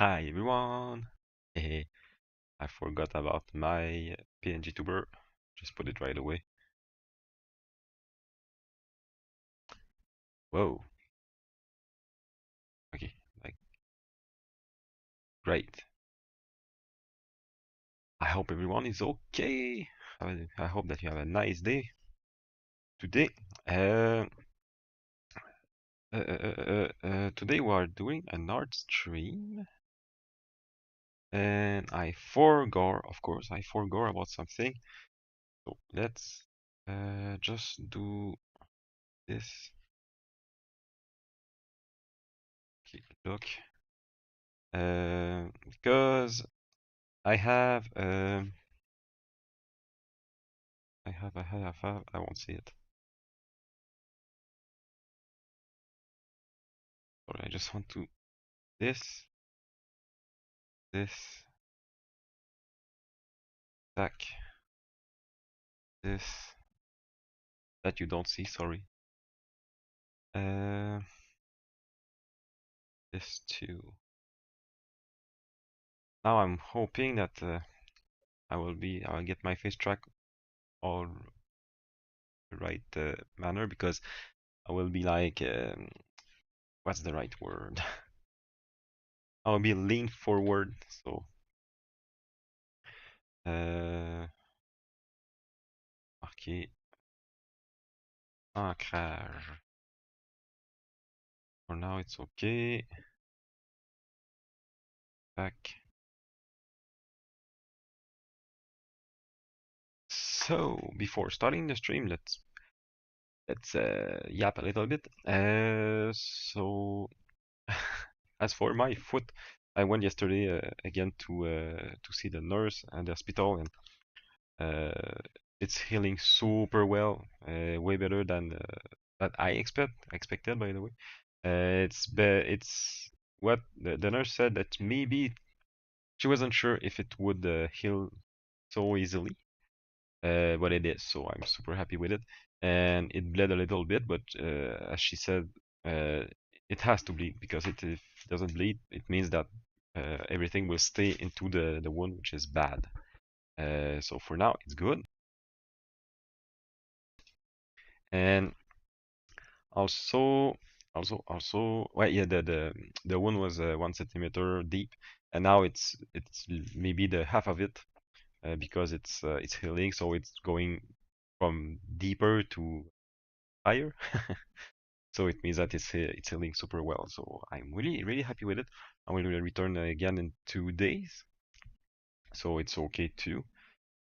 Hi everyone! Hey, I forgot about my PNG tuber. Just put it right away. Whoa. Okay, like great. I hope everyone is okay. I hope that you have a nice day today. Uh, Today we are doing an art stream, and I forgot, of course, I forgot about something. So let's just do this. Keep a look. Because I have I won't see it. Sorry, I just want to this, this, tack, this, that you don't see, sorry. Uh, this too. Now I'm hoping that I will get my face track all the right manner because I will be like, what's the right word? I will be lean forward, so marqué ancrage. For now it's okay. Back. So before starting the stream, let's yap a little bit. As for my foot, I went yesterday again to see the nurse at the hospital, and it's healing super well, way better than that I expected, by the way. It's what the nurse said that maybe she wasn't sure if it would heal so easily, but it is, so I'm super happy with it. And it bled a little bit, but as she said, uh, it has to bleed because if it doesn't bleed, it means that everything will stay into the wound, which is bad. So for now, it's good. And also, well, yeah, the wound was 1 centimeter deep, and now it's maybe the half of it because it's healing, so it's going from deeper to higher. So it means that it's healing super well. So I'm really happy with it. I will return again in 2 days, so it's okay too,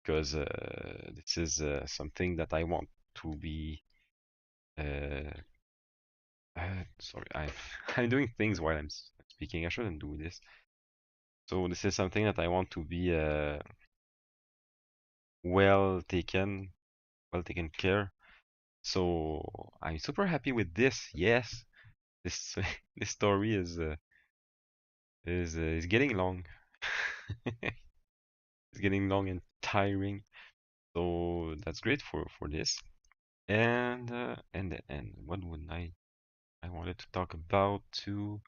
because this is something that I want to be. Uh, Sorry, I'm doing things while I'm speaking. I shouldn't do this. So this is something that I want to be well taken, well taken care. So I'm super happy with this. Yes, this this story is getting long. It's getting long and tiring. So that's great for this. And what would I wanted to talk about too.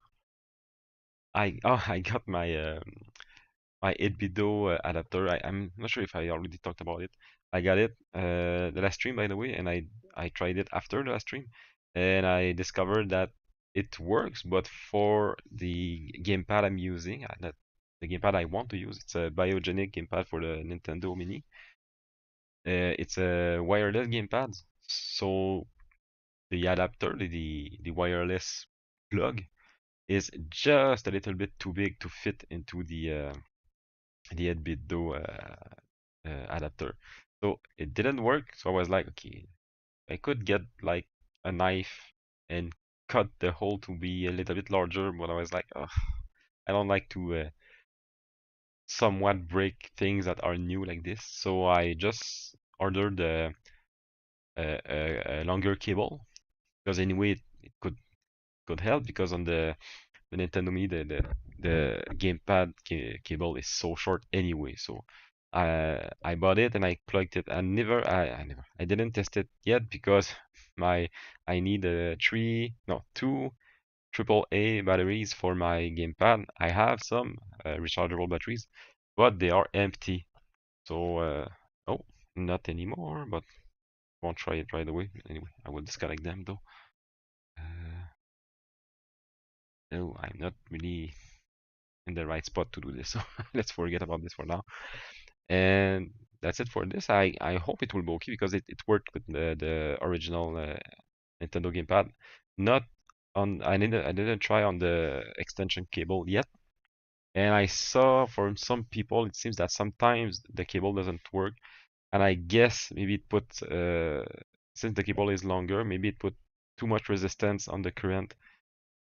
I got my 8BitDo adapter. I'm not sure if I already talked about it. I got it the last stream, by the way, and I tried it after the last stream, and I discovered that it works, but for the gamepad I'm using, that the gamepad I want to use, it's a Biogenic gamepad for the Nintendo Mini. It's a wireless gamepad, so the adapter, the wireless plug, is just a little bit too big to fit into the 8BitDo adapter. So it didn't work. So I was like, okay, I could get like a knife and cut the hole to be a little bit larger, but I was like, oh, I don't like to somewhat break things that are new like this. So I just ordered a longer cable because anyway it could help because on the Nintendo Mini the gamepad cable is so short anyway. So I bought it and I plugged it. I didn't test it yet because my I need two AAA batteries for my gamepad. I have some rechargeable batteries, but they are empty. So, oh, not anymore, but won't try it right away. Anyway, I will disconnect them though. No, I'm not really in the right spot to do this, so let's forget about this for now. And that's it for this. I hope it will be okay because it worked with the original Nintendo gamepad. Not on I didn't try on the extension cable yet. And I saw from some people it seems that sometimes the cable doesn't work. And I guess maybe it put since the cable is longer, maybe it put too much resistance on the current.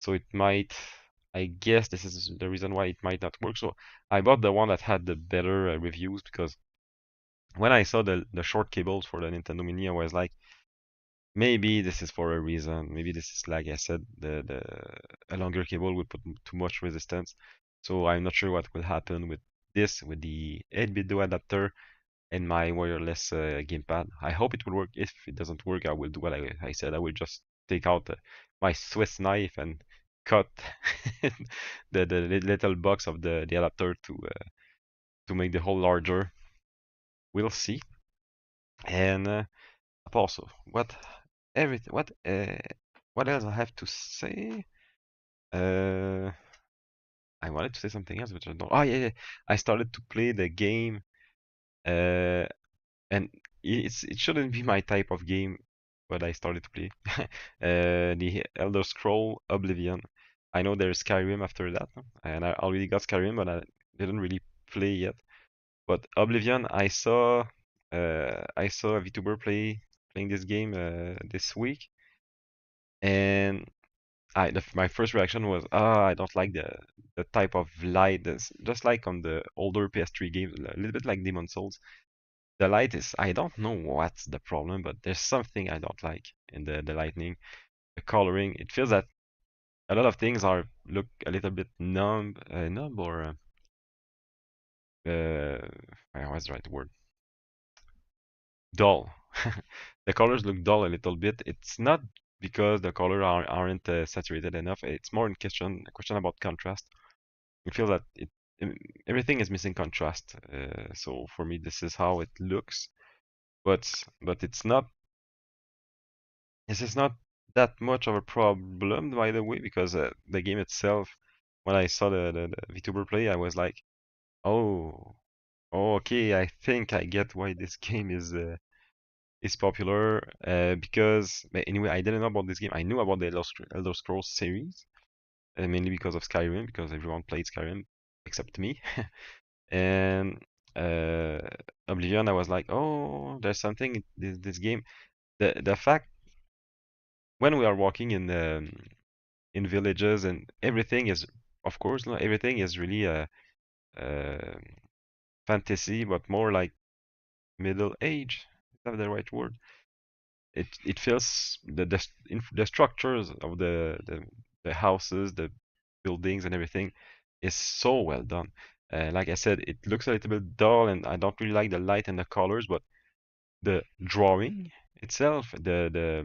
So it might, I guess this is the reason why it might not work. So I bought the one that had the better reviews because when I saw the short cables for the Nintendo Mini, I was like, maybe this is for a reason. Maybe this is like I said, the a longer cable would put too much resistance. So I'm not sure what will happen with this, with the 8-bit do adapter and my wireless gamepad. I hope it will work. If it doesn't work, I will do what I said. I will just take out my Swiss knife and cut the little box of the adapter to make the hole larger. We'll see. And also, everything what else I have to say? Uh, I wanted to say something else, which I don't. Oh yeah. I started to play the game. Uh, and it shouldn't be my type of game, but I started to play the Elder Scroll Oblivion. I know there's Skyrim after that, and I already got Skyrim, but I didn't really play yet. But Oblivion, I saw a VTuber playing this game this week, and my first reaction was, I don't like the type of light. That's just like on the older PS3 games, a little bit like Demon Souls. The light is, I don't know what's the problem, but there's something I don't like in the lightning, the coloring. It feels that a lot of things are look a little bit numb or what's the right word? Dull. The colors look dull a little bit. It's not because the color aren't saturated enough. It's more a question about contrast. You feel that em- everything is missing contrast. So for me, this is how it looks. But it's not. This is not that much of a problem, by the way, because the game itself, when I saw the VTuber play, I was like, oh, okay, I think I get why this game is popular. But anyway, I didn't know about this game. I knew about the Elder Scrolls series, mainly because of Skyrim, because everyone played Skyrim except me. And uh, Oblivion, I was like, oh, there's something in this game. The fact when we are walking in villages and everything is, of course, no, everything is really uh, fantasy, but more like middle age. Is that the right word? It feels the structures of the houses, the buildings, and everything is so well done. Like I said, it looks a little bit dull, and I don't really like the light and the colors, but the drawing itself, the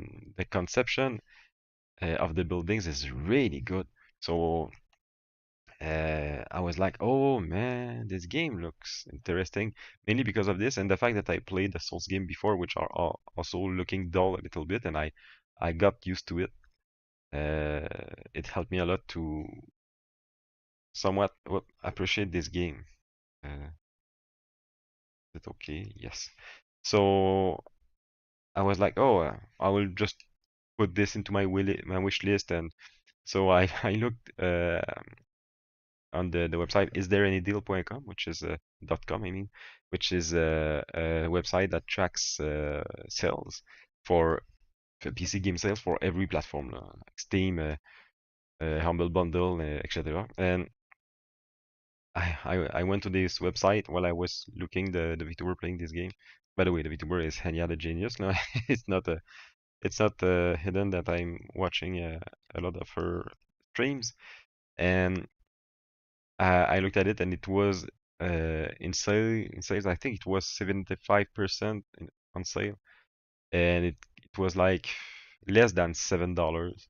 conception of the buildings is really good. So I was like, oh man, this game looks interesting, mainly because of this and the fact that I played the Souls game before, which are also looking dull a little bit, and I got used to it. It helped me a lot to somewhat appreciate this game. Is it okay? Yes. So I was like, oh, I will just put this into my wish list, and so I I looked on the website istthereanydeal.com, which is .com, I mean, which is a website that tracks sales for PC game sales for every platform, like Steam, Humble Bundle, etc. And I went to this website while I was looking the VTuber playing this game. By the way, the VTuber is Henya the Genius. No, it's not hidden that I'm watching a lot of her streams, and I looked at it and it was in sale. In sales, I think it was 75% on sale, and it was like less than $7.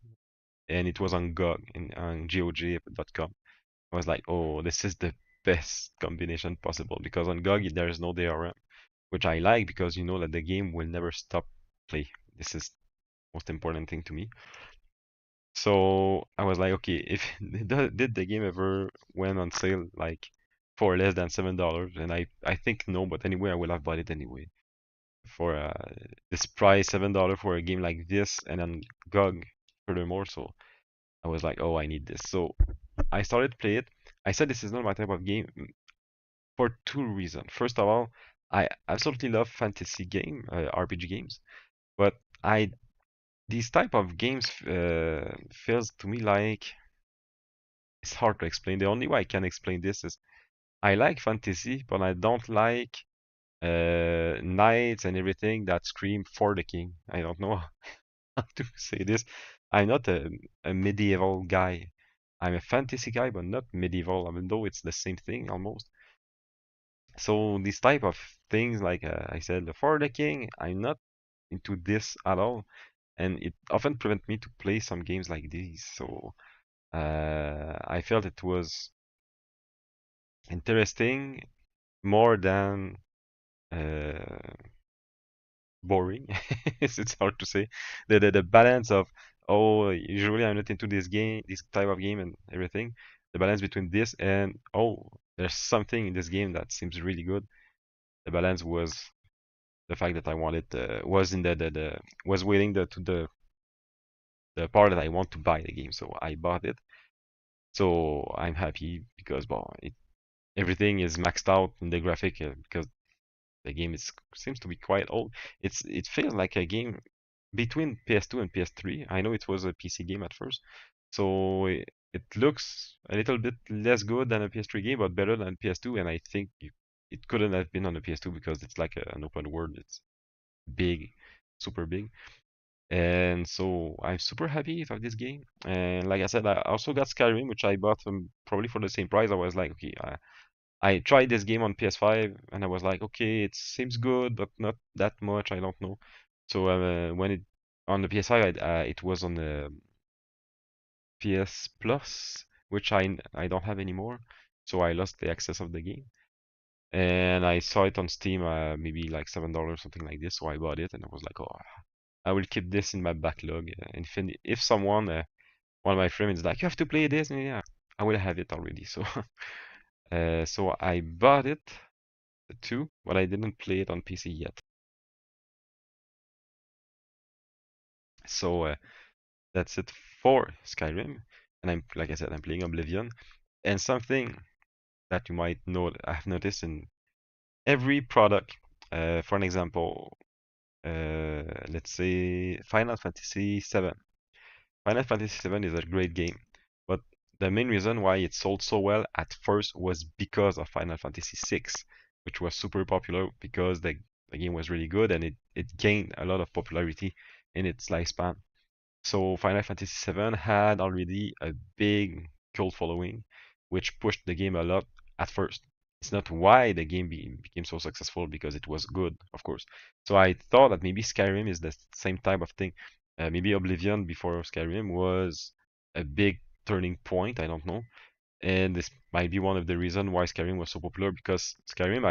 and it was on GOG on GOG.com. I was like, oh, this is the best combination possible because on GOG there is no DRM, which I like because you know that the game will never stop play. This is most important thing to me. So I was like, okay, if did the game ever went on sale like for less than $7? And I think no, but anyway, I will have bought it anyway for this price, $7 for a game like this, and then GOG furthermore. So I was like, oh, I need this. So I started to play it. I said this is not my type of game for two reasons. First of all, I absolutely love fantasy game, RPG games, but I these type of games feels to me like it's hard to explain. The only way I can explain this is I like fantasy, but I don't like knights and everything that scream for the king. I don't know how to say this. I'm not a medieval guy. I'm a fantasy guy, but not medieval, even though it's the same thing almost. So these type of things, like I said, the for the king, I'm not into this at all, and it often prevent me to play some games like these. So I felt it was interesting more than uh, boring. It's hard to say. The balance of oh, usually I'm not into this game, this type of game and everything. The balance between this and oh, there's something in this game that seems really good. The balance was the fact that I wanted was in the was waiting to the part that I want to buy the game, so I bought it. So I'm happy because well, everything is maxed out in the graphic because the game is seems to be quite old. It feels like a game between PS2 and PS3. I know it was a PC game at first, so it looks a little bit less good than a PS3 game, but better than PS2. And I think it couldn't have been on the PS2 because it's like an open world. It's big, super big. And so I'm super happy with this game. And like I said, I also got Skyrim, which I bought probably for the same price. I was like, okay, I tried this game on PS5 and I was like, okay, it seems good, but not that much. I don't know. So when it on the PS5, it was on the PS Plus, which I don't have anymore. So I lost the access of the game. And I saw it on Steam, maybe like $7, something like this. So I bought it and I was like, oh, I will keep this in my backlog. And if someone, one of my friends is like, you have to play this, and yeah, I will have it already. So, so I bought it too, but I didn't play it on PC yet. So that's it for Skyrim. And I'm, like I said, I'm playing Oblivion. And something that you might know, I've noticed in every product, for an example, let's say Final Fantasy VII. Final Fantasy VII is a great game, but the main reason why it sold so well at first was because of Final Fantasy VI, which was super popular because the game was really good and it gained a lot of popularity in its lifespan. So Final Fantasy VII had already a big cult following, which pushed the game a lot at first. It's not why the game became so successful because it was good, of course. So I thought that maybe Skyrim is the same type of thing. Maybe Oblivion before Skyrim was a big turning point. I don't know. And this might be one of the reasons why Skyrim was so popular because Skyrim,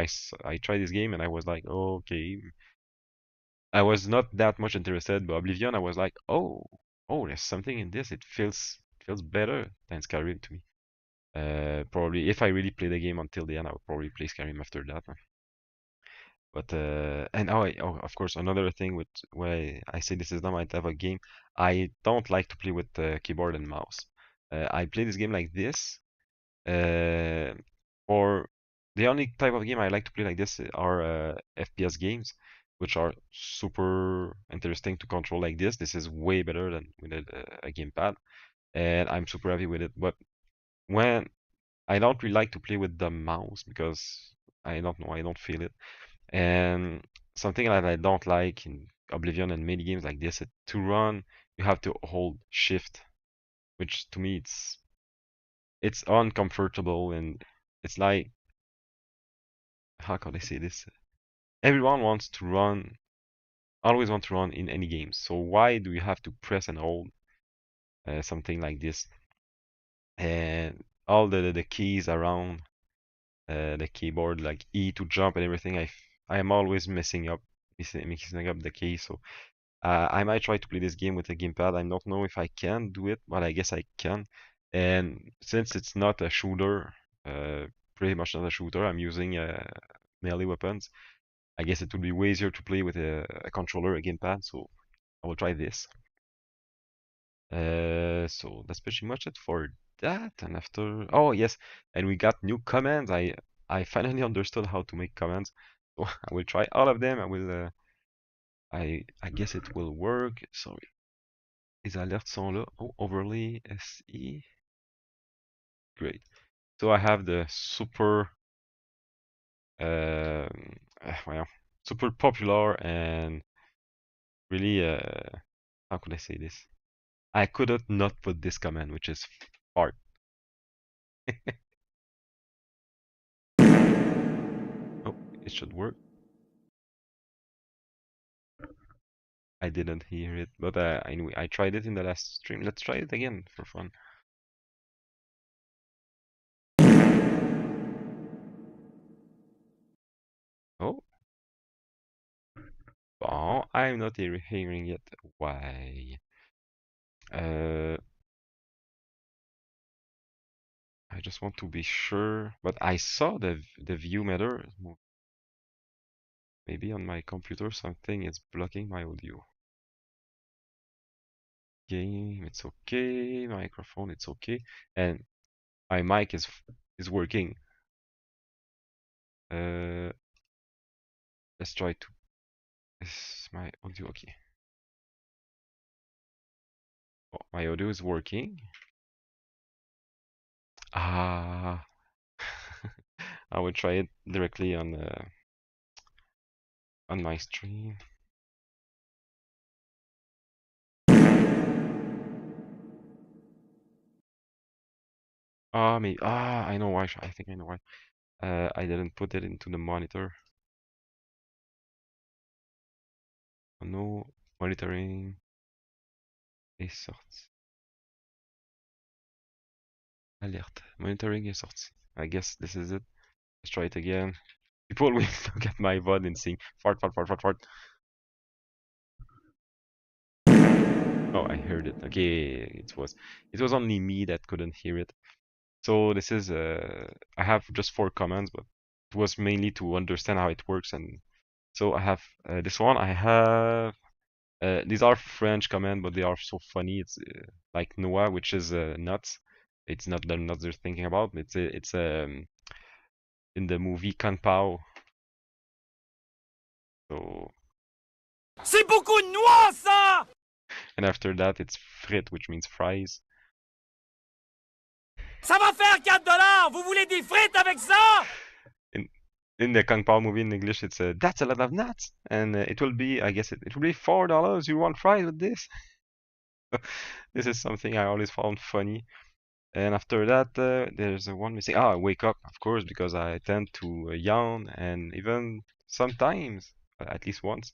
I tried this game and I was like, oh, okay, I was not that much interested, but Oblivion, I was like, oh, there's something in this. It feels better than Skyrim to me. Probably if I really play the game until the end, I would probably play Skyrim after that. But and of course, another thing with why I say this is not my type of game, I don't like to play with keyboard and mouse. I play this game like this, uh, or the only type of game I like to play like this are FPS games, which are super interesting to control like this. This is way better than with a gamepad, and I'm super happy with it. But when I don't really like to play with the mouse because I don't know, I don't feel it. And something that I don't like in Oblivion and many games like this, to run, you have to hold shift, which to me it's uncomfortable and it's like how can I say this? Everyone wants to run, always want to run in any game. So why do you have to press and hold something like this, and all the keys around the keyboard, like E to jump and everything. I am always messing up the keys. So I might try to play this game with a gamepad. I don't know if I can do it, but I guess I can. And since it's not a shooter, uh, pretty much not a shooter, I'm using melee weapons. I guess it would be way easier to play with a controller, a gamepad. So I will try this. So that's pretty much it for that. And after, oh yes, and we got new commands. I finally understood how to make commands. So I will try all of them. I guess it will work. Sorry, les alertes sont là. Oh, overlay SE. Great. So I have the well, super popular and really how could I say this? I couldn't not put this command, which is fart. Oh, it should work. I didn't hear it, but anyway, I tried it in the last stream. Let's try it again for fun. Oh, bon, I'm not hearing it. Why? Uh, I just want to be sure, but I saw the view meter. Maybe on my computer something is blocking my audio. Game, it's okay. Microphone, it's okay, and my mic is working. Uh, let's try to. Is my audio okay? Oh, my audio is working. Ah, I will try it directly on my stream. I know why. I think I know why. I didn't put it into the monitor. Oh, no, monitoring est sorti. Alerte. Monitoring est sorti. I guess this is it. Let's try it again. People will look at my VOD and sing fart, fart, fart, fart, fart. Oh, I heard it. Okay, it was only me that couldn't hear it. So this is I have just 4 commands, but it was mainly to understand how it works. And so I have this one. I have these are French commands, but they are so funny. It's like Noah, which is nuts. It's not the nuts they're thinking about. It's in the movie Kung Pao. So C'est beaucoup de noix, ça! and after that it's frit, which means fries. Ça va faire 4 dollars! Vous voulez des frites avec ça? In the Kung Pao movie in English, it's that's a lot of nuts, and it will be, I guess it will be $4. You want fries with this? This is something I always found funny. And after that, there's one missing. Ah, I wake up, of course, because I tend to yawn, and even sometimes, at least once,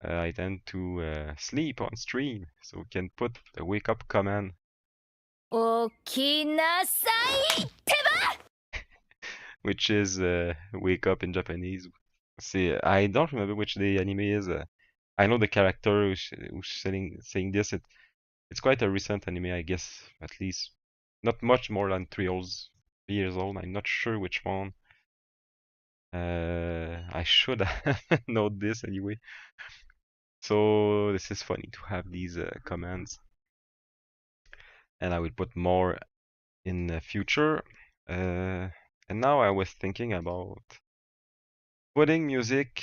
I tend to sleep on stream. So we can put a wake up command, 起きなさいってば which is wake up in Japanese. See, I don't remember which the anime is. I know the character who's saying this. It's quite a recent anime, I guess, at least not much more than 3 years old. I'm not sure which one. I should know this anyway. So this is funny to have these commands, and I will put more in the future. And now I was thinking about putting music,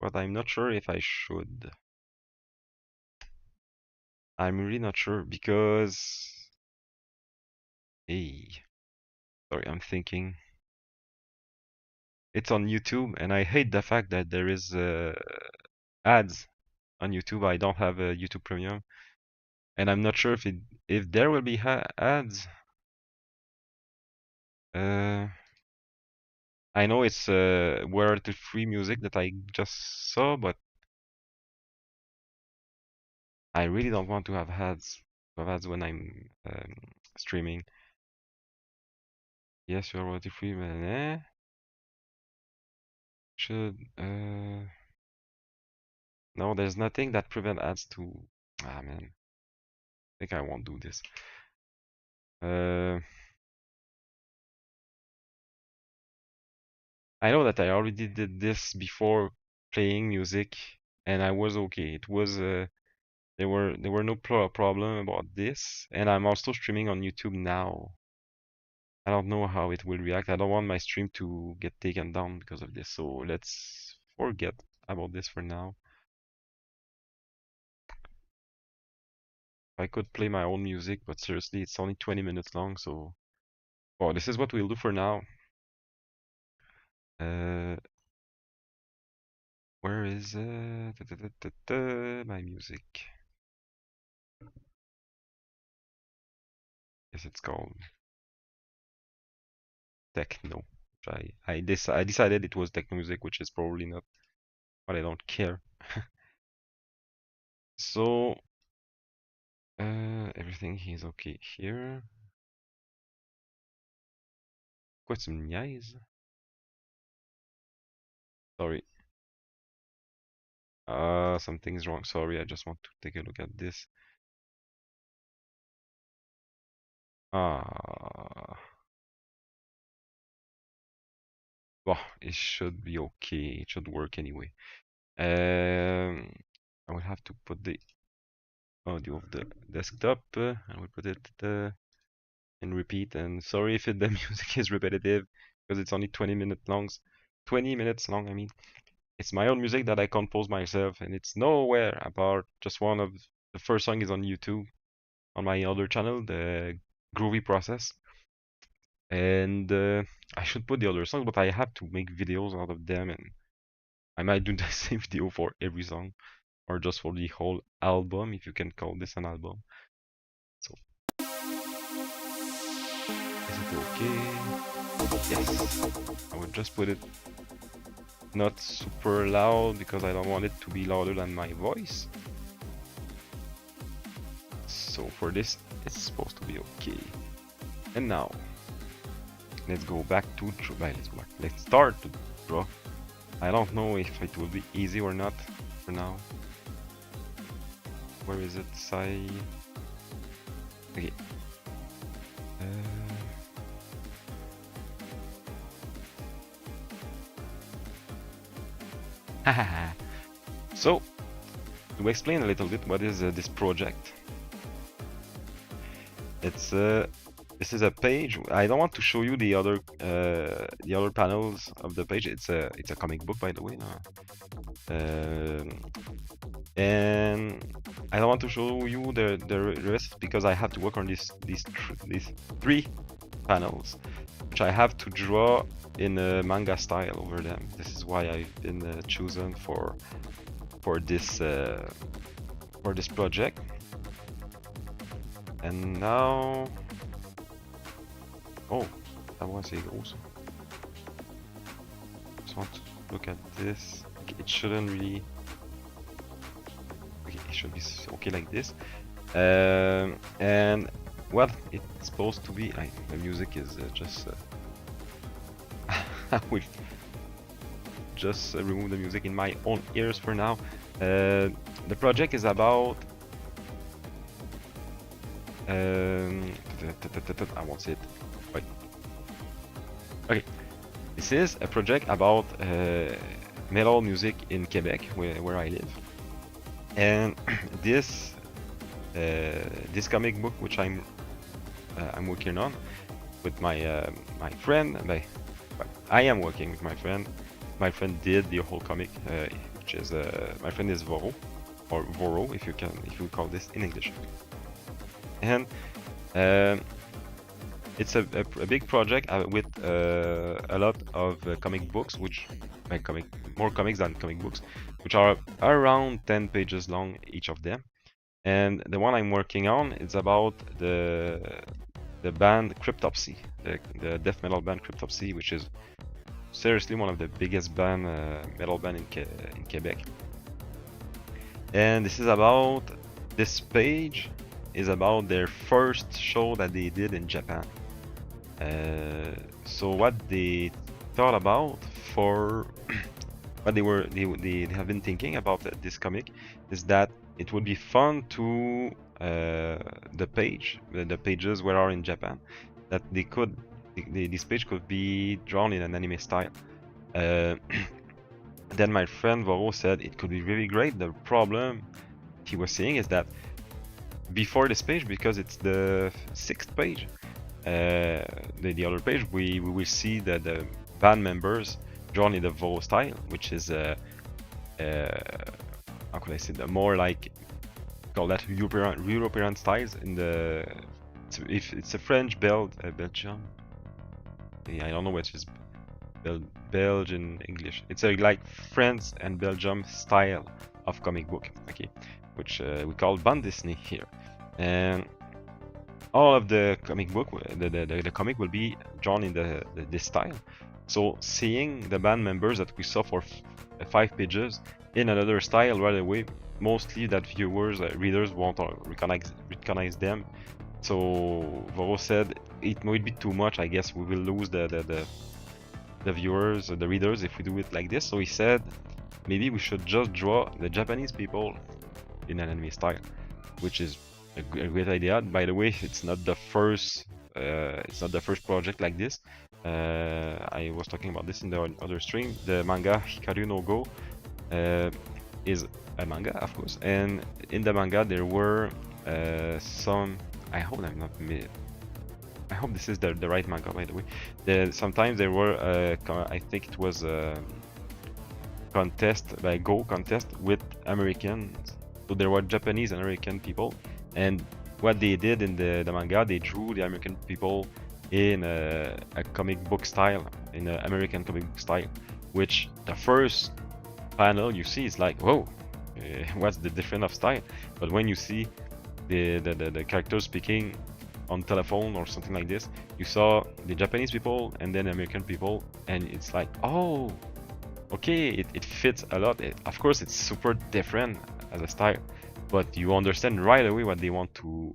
but I'm not sure if I should. I'm really not sure because, hey, sorry, I'm thinking. It's on YouTube, and I hate the fact that there is ads on YouTube. I don't have a YouTube Premium, and I'm not sure if there will be ads. Uh, I know it's royalty free music that I just saw, but I really don't want to have ads. So that's when I'm streaming. Yes, you're royalty free, man. Should no, there's nothing that prevent ads to. Ah man, I think I won't do this. I know that I already did this before playing music, and I was okay. It was there were no problem about this, and I'm also streaming on YouTube now. I don't know how it will react. I don't want my stream to get taken down because of this, so let's forget about this for now. I could play my own music, but seriously, it's only 20 minutes long, so well, this is what we'll do for now. Where is my music? Yes, it's called techno. I decided it was techno music, which is probably not, but I don't care. So everything is okay here. Quoi tu me niaises? Sorry. Something's wrong. Sorry, I just want to take a look at this. Ah. Well, it should be okay. It should work anyway. I will have to put the audio of the desktop. I will put it in repeat. And sorry if the music is repetitive because it's only 20 minutes long. 20 minutes long, I mean. It's my own music that I compose myself, and it's nowhere apart. Just one of the first song is on YouTube, on my other channel, the Groovy Process. And I should put the other songs, but I have to make videos out of them, and I might do the same video for every song, or just for the whole album, if you can call this an album. So, is it okay? Yes. I will just put it not super loud because I don't want it to be louder than my voice. So for this, it's supposed to be okay. And now, let's go back to draw. Let's start to draw. I don't know if it will be easy or not for now. Where is it? Okay. So, to explain a little bit what is this project. It's this is a page. I don't want to show you the other panels of the page. It's a comic book, by the way. And I don't want to show you the rest because I have to work on these 3 panels, which I have to draw in a manga style over them. This is why I've been chosen for this project. And now, oh, that was a also. Just want to look at this. Okay, it shouldn't really. Okay, it should be okay like this. And what it's supposed to be. The music is just. I will just remove the music in my own ears for now. The project is about. I won't say it. Wait. Okay. This is a project about metal music in Quebec, where I live. And this comic book, which I'm working on with my friend. I am working with my friend. My friend did the whole comic, which is my friend is Voro, or Voro, if you call this in English. And it's a big project with a lot of comic books, which more comics than comic books, which are around 10 pages long, each of them. And the one I'm working on is about the band Cryptopsy, the death metal band Cryptopsy, which is seriously one of the biggest metal band in Quebec. And this is about this page. is about their first show that they did in Japan. So what they thought about for what they have been thinking about this comic is that it would be fun to the pages where are in Japan, that they could this page could be drawn in an anime style. Then my friend Voro said it could be really great. The problem he was saying is that before this page, because it's the 6th page, the other page, we will see the band members drawn in the Voro style, which is how could I say, the more like call that European styles in the if it's a French Belgium. Yeah, I don't know which is Belgian English. It's a like France and Belgium style of comic book, okay, which we call bande dessinée here, and all of the comic book, the comic will be drawn in this style. So seeing the band members that we saw for 5 pages in another style right away, mostly that viewers, readers won't recognize them. So Voro said it might be too much. I guess we will lose the viewers, the readers, if we do it like this. So he said maybe we should just draw the Japanese people in an anime style, which is a great idea. By the way, it's not the first project like this. I was talking about this in the other stream. The manga Hikaru no Go is a manga, of course, and in the manga there were some. I hope this is the right manga, by the way. Sometimes there were I think it was a contest, like Go contest with Americans. So there were Japanese and American people, and what they did in the manga, they drew the American people in a comic book style, in an American comic book style, which the first panel you see is like, whoa, what's the difference of style? But when you see the characters speaking on telephone or something like this, you saw the Japanese people and then American people, and it's like, oh, okay, it fits a lot. Of course, it's super different as a style, but you understand right away what they want to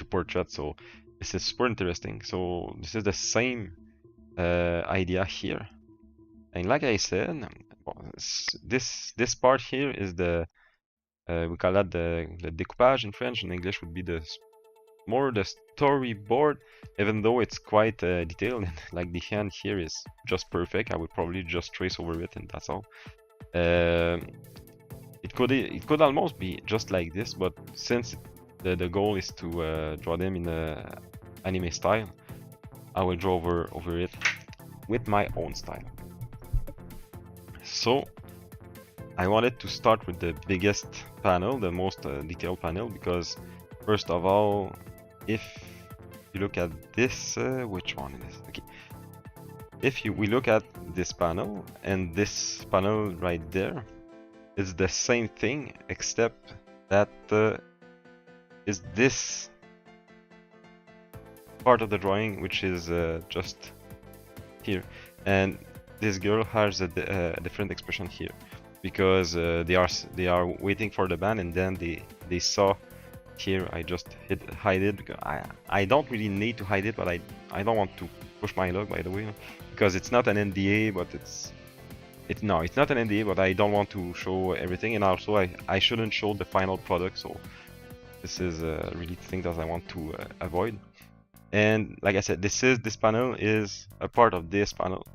portray. So this is super interesting. So this is the same idea here, and like I said, this part here is the we call that the découpage in French. In English would be the storyboard, even though it's quite detailed. Like the hand here is just perfect. I would probably just trace over it and that's all. It could almost be just like this, but since the goal is to draw them in a anime style, I will draw over it with my own style. So I wanted to start with the biggest panel, the most detailed panel, because first of all, if you look at this, which one is this? Okay. If we look at this panel and this panel right there, it's the same thing, except that is this part of the drawing, which is just here, and this girl has a different expression here, because they are waiting for the band, and then they saw here. I just hide it because I don't really need to hide it, but I don't want to push my luck, by the way, because it's not an NDA, but it's not an NDA, but I don't want to show everything, and also I shouldn't show the final product. So this is really thing that I want to avoid. And like I said, this panel is a part of this panel.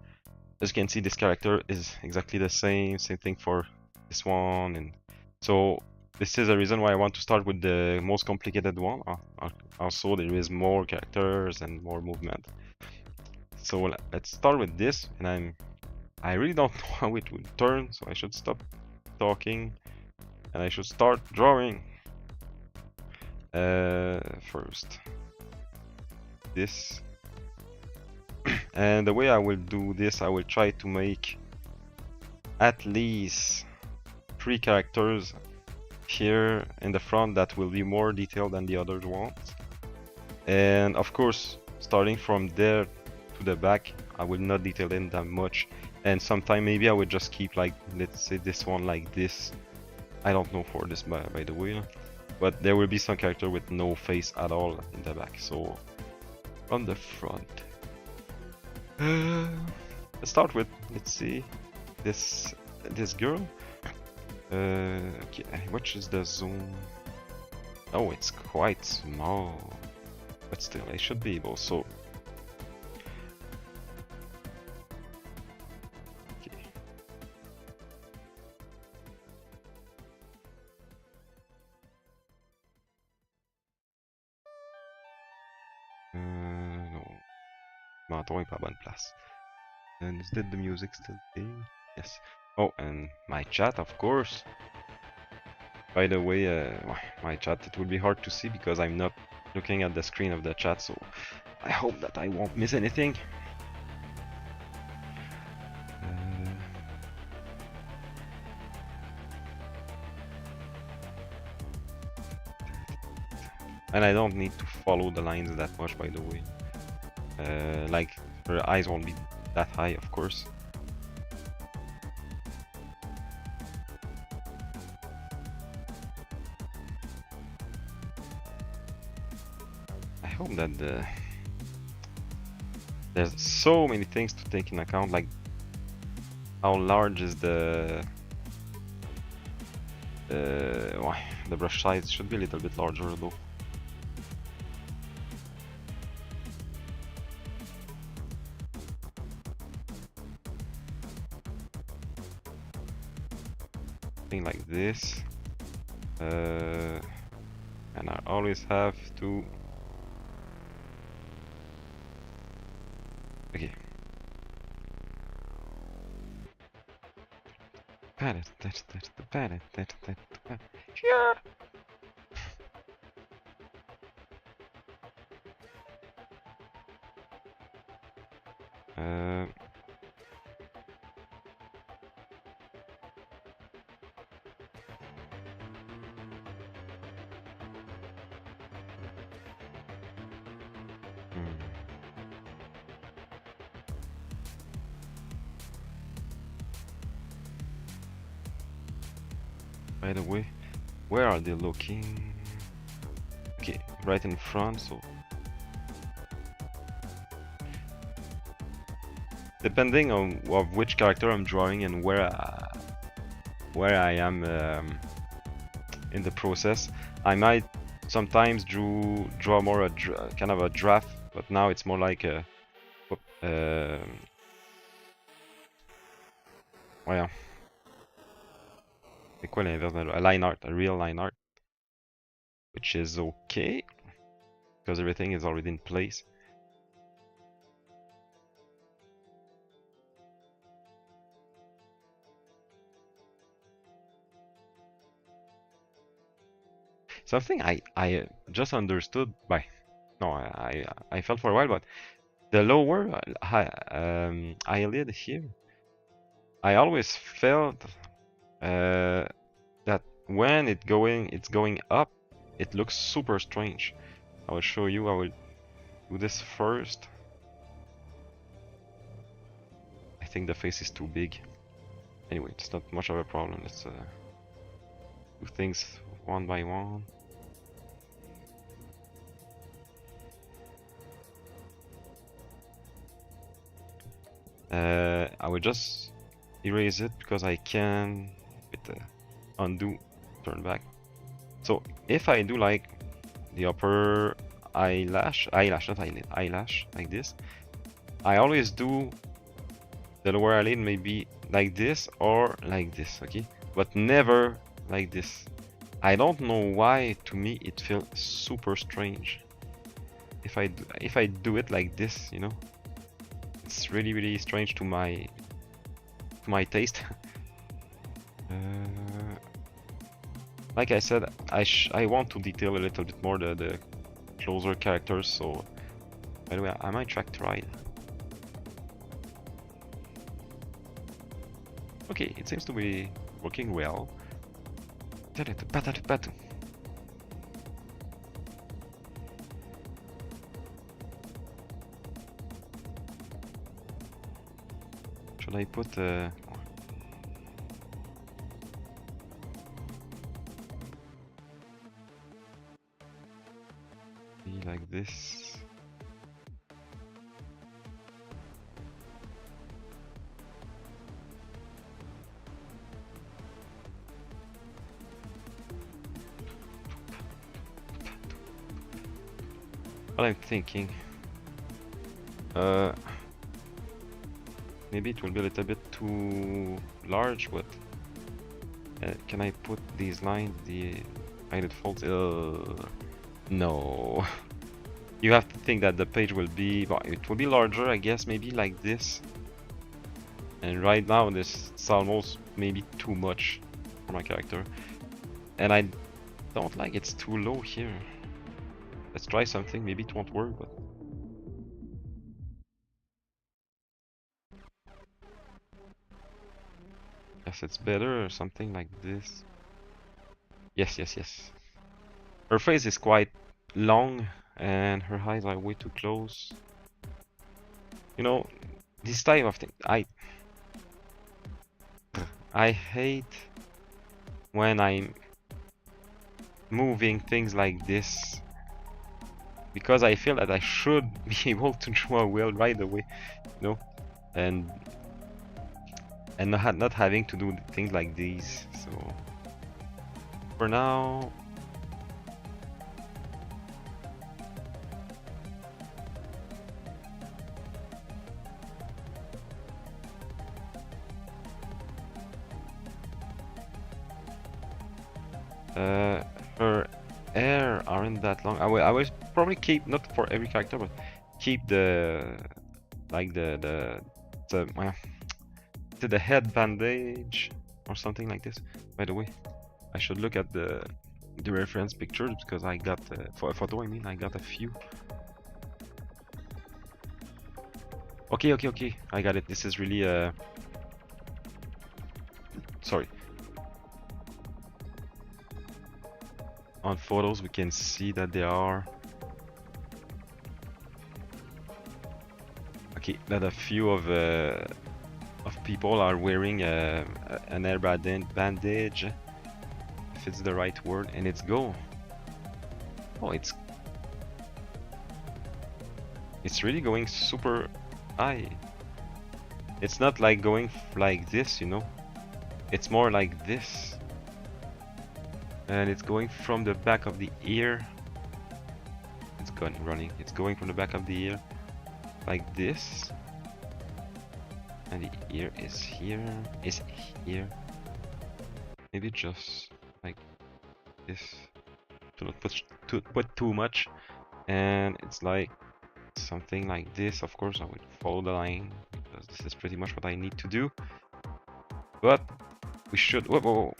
As you can see, this character is exactly the same thing for this one, and so this is a reason why I want to start with the most complicated one. Also, there is more characters and more movement. So let's start with this, and I really don't know how it will turn, so I should stop talking and I should start drawing. First this. And the way I will do this, I will try to make at least 3 characters here in the front that will be more detailed than the other ones. And of course, starting from there to the back, I will not detail them that much. And sometime maybe I would just keep, like, let's say this one like this. I don't know for this, by the way. but there will be some character with no face at all in the back. So on the front, let's start with, let's see, this girl. Okay, which is the zone? Oh, it's quite small, but still, I should be able. So, okay. Non, menton est pas à bonne place. And is that the music still playing? Yes. Oh, and my chat, of course. By the way, my chat, it will be hard to see because I'm not looking at the screen of the chat, so I hope that I won't miss anything. And I don't need to follow the lines that much, by the way. Like, her eyes won't be that high, of course. I hope that there's so many things to take in account, like how large is the brush size. Should be a little bit larger though. Thing like this, and I always have to. Okay. Sure. By the way, where are they looking? Okay, right in front, so depending on of which character I'm drawing and where I am in the process, I might sometimes draw more kind of a draft, but now it's more like a yeah. C'est quoi l'inverse d'un a line art, a real line art, which is okay because everything is already in place. Something I just understood by I felt for a while, but the lower eyelid here, I always felt that when it's going up, it looks super strange. I will show you. I will do this first. I think the face is too big. Anyway, it's not much of a problem. Let's do things one by one. I will just erase it because I can with the undo, turn back. So if I do like the upper eyelash, not eyelid, eyelash, like this, I always do the lower eyelid maybe like this or like this, okay? But never like this. I don't know why, to me it feels super strange. If I do it like this, you know, it's really strange to my taste. Like I said, I want to detail a little bit more the closer characters. So by the way, I might track to ride. Okay, it seems to be working well. Should I put this. What I'm thinking, maybe it will be a little bit too large, but can I put these lines, the hidden folds? No. You have to think that the page will be, well, it will be larger, I guess, maybe like this. And right now, this is almost maybe too much for my character. And I don't like it's too low here. Let's try something, maybe it won't work, but... Guess it's better or something like this. Yes, yes, yes. Her face is quite long and her eyes are way too close. You know, this type of thing, I hate when I'm moving things like this, because I feel that I should be able to draw well right away, you know, and not having to do things like these. So for now, her hair aren't that long. I will probably keep, not for every character, but keep the like the the head bandage or something like this. By the way, I should look at the reference pictures, because I got for a photo, I mean, I got a few. Okay, I got it. This is really sorry. On photos we can see that they are okay, that a few of people are wearing an air bandage, if it's the right word, and it's go. Oh, it's really going super high. It's not like going like this, you know. It's more like this. And it's going from the back of the ear. It's gone running. It's going from the back of the ear like this. And the ear is here. Maybe just like this. To not put too much. And it's like something like this. Of course, I would follow the line, because this is pretty much what I need to do. But we should. Whoa.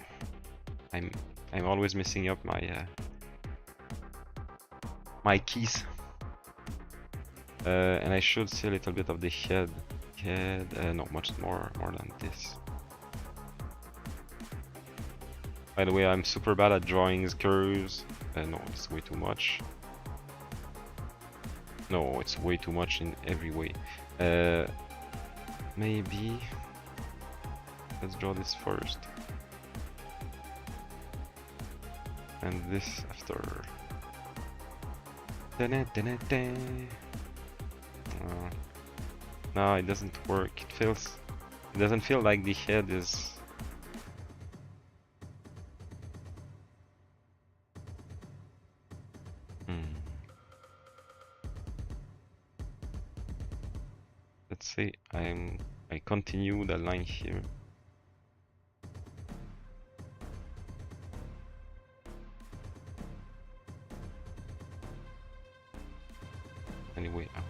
I'm always messing up my my keys, and I should see a little bit of the head. No, much more than this. By the way, I'm super bad at drawing curves. No, it's way too much. No, it's way too much in every way. Maybe let's draw this first. And this after. No, it doesn't work. It doesn't feel like the head is. Let's say I continue the line here. Anyway, I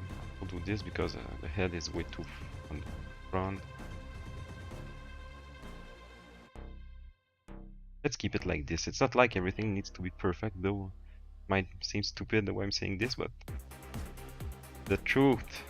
will do this because the head is way too on the front. Let's keep it like this. It's not like everything needs to be perfect, though. Might seem stupid the way I'm saying this, but the truth.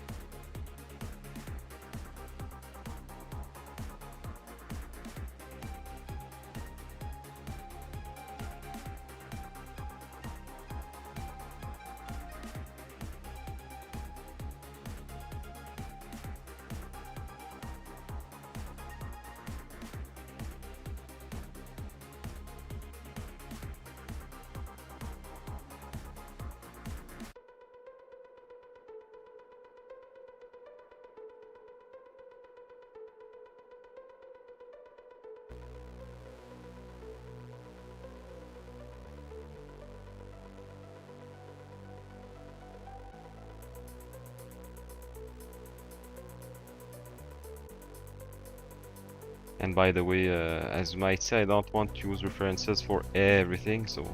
And by the way, as you might say, I don't want to use references for everything, so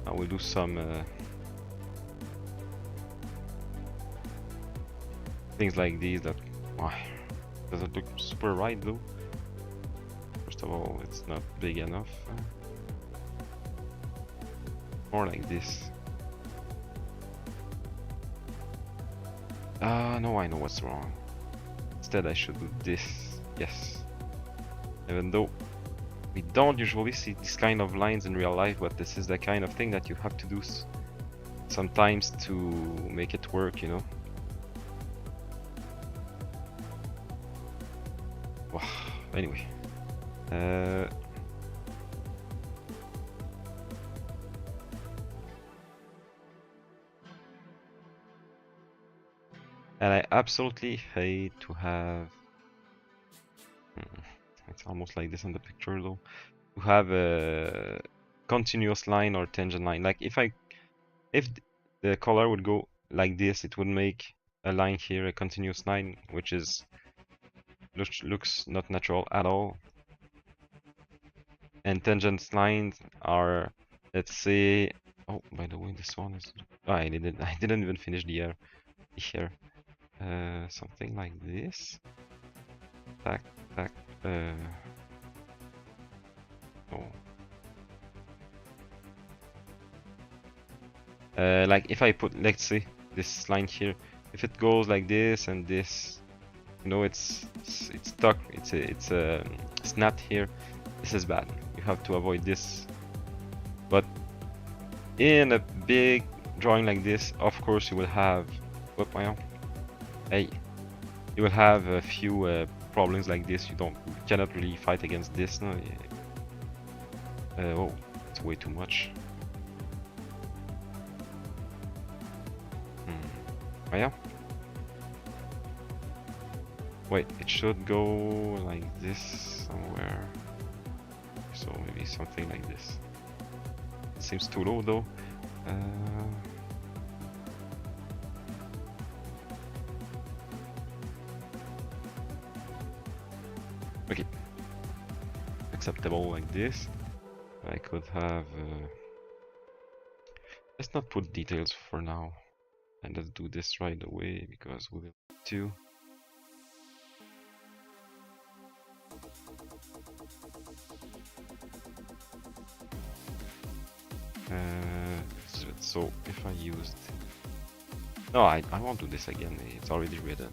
I will do some things like these that doesn't look super right though. First of all, it's not big enough. More like this. No, I know what's wrong. Instead, I should do this. Yes. Even though we don't usually see this kind of lines in real life, but this is the kind of thing that you have to do sometimes to make it work, you know. Anyway. And I absolutely hate to have... It's almost like this in the picture though. To have a continuous line or tangent line. Like if the color would go like this, it would make a line here, a continuous line, which is looks not natural at all. And tangent lines are, let's say, oh, by the way, this one is, oh, I didn't even finish the hair. Something like this. Tack, tack, oh. Like if I put, let's say, this line here, if it goes like this and this, you know, it's stuck, it's a snapped here. This is bad. You have to avoid this. But in a big drawing like this, of course, you will have, hey, you will have a few problems like this. You cannot really fight against this. No. Oh, it's way too much. Yeah. Wait, it should go like this somewhere. So maybe something like this. It seems too low though. Okay. Acceptable like this. I could have... let's not put details for now. And let's do this right away because we will need to. So if I used... No, I won't do this again, it's already written.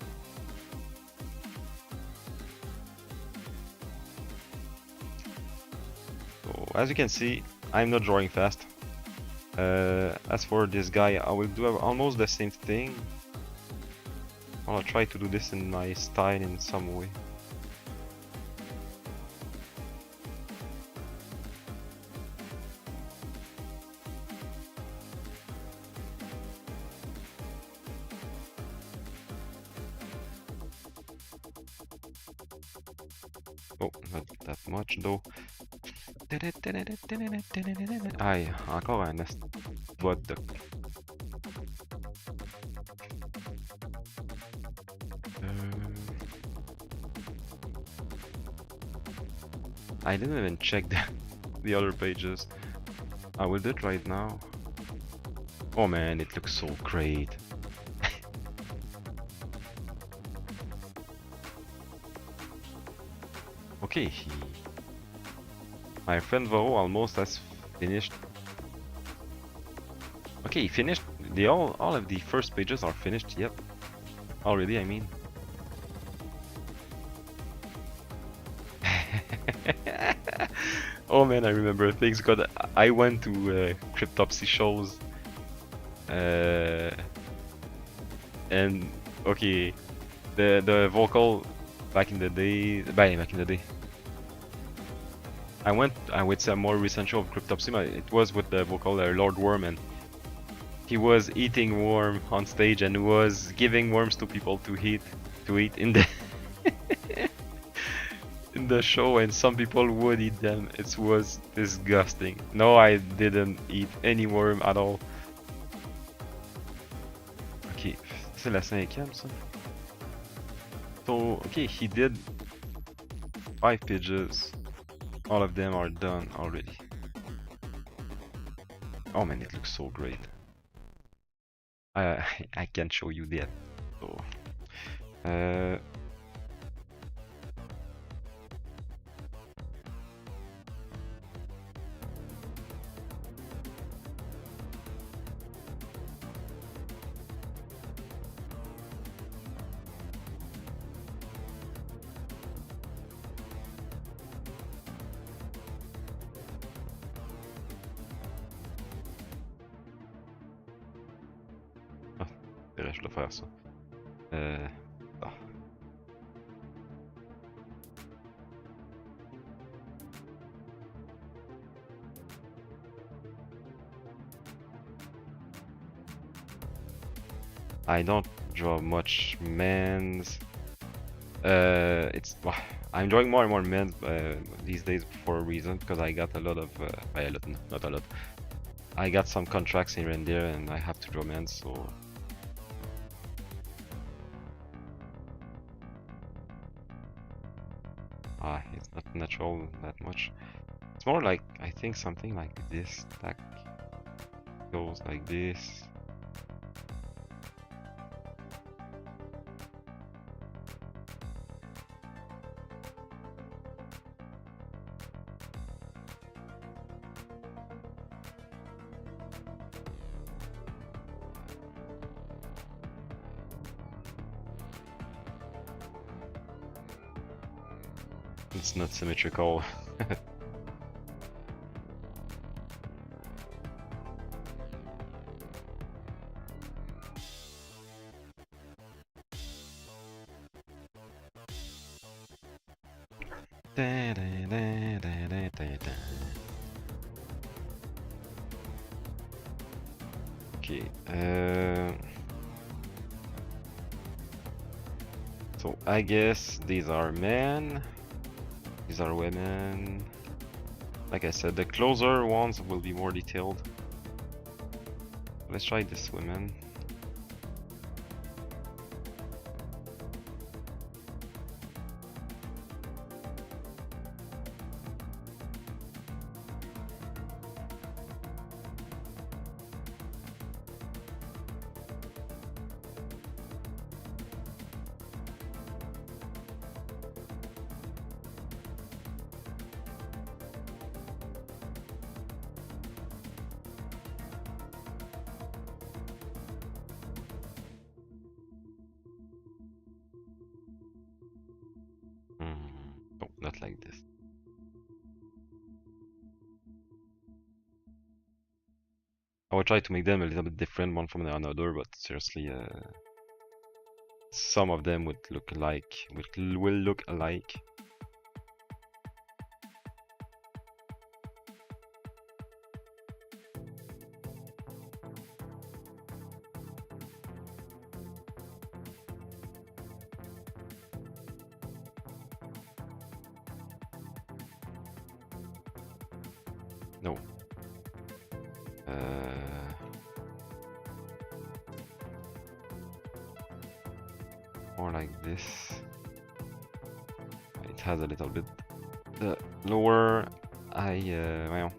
So as you can see, I'm not drawing fast. As for this guy, I will do almost the same thing. I'll try to do this in my style in some way. Oh, not that much though. Aïe, encore un what the... I didn't even check the other pages. I will do it right now. Oh man, it looks so great. Okay, my friend Varo almost has finished. Okay, he finished. All of the first pages are finished. Yep, already. I mean. Oh man, I remember things. God, I went to Cryptopsy shows. And okay, the vocal back in the day. I would say a more recent show of Cryptopsy. It was with the vocal Lord Worm, and he was eating worm on stage and was giving worms to people to eat in the in the show, and some people would eat them. It was disgusting. No, I didn't eat any worm at all. Ok, c'est la 5e ça. So, okay, he did. 5 pages. All of them are done already. Oh man, it looks so great. I can't show you that. So, je dois faire ça. Ah. I don't draw much men's. I'm drawing more and more men's these days for a reason, because I got a lot of not a lot. I got some contracts here and there, and I have to draw men's, so. It's not natural that much. It's more like, I think something like this, that goes like this. It's not symmetrical. Okay. So I guess these are men. These are women. Like I said, the closer ones will be more detailed. Let's try this women. No, not like this. I will try to make them a little bit different one from another, but seriously, some of them would look alike, will look alike. No. More like this. It has a little bit. The lower, voyons.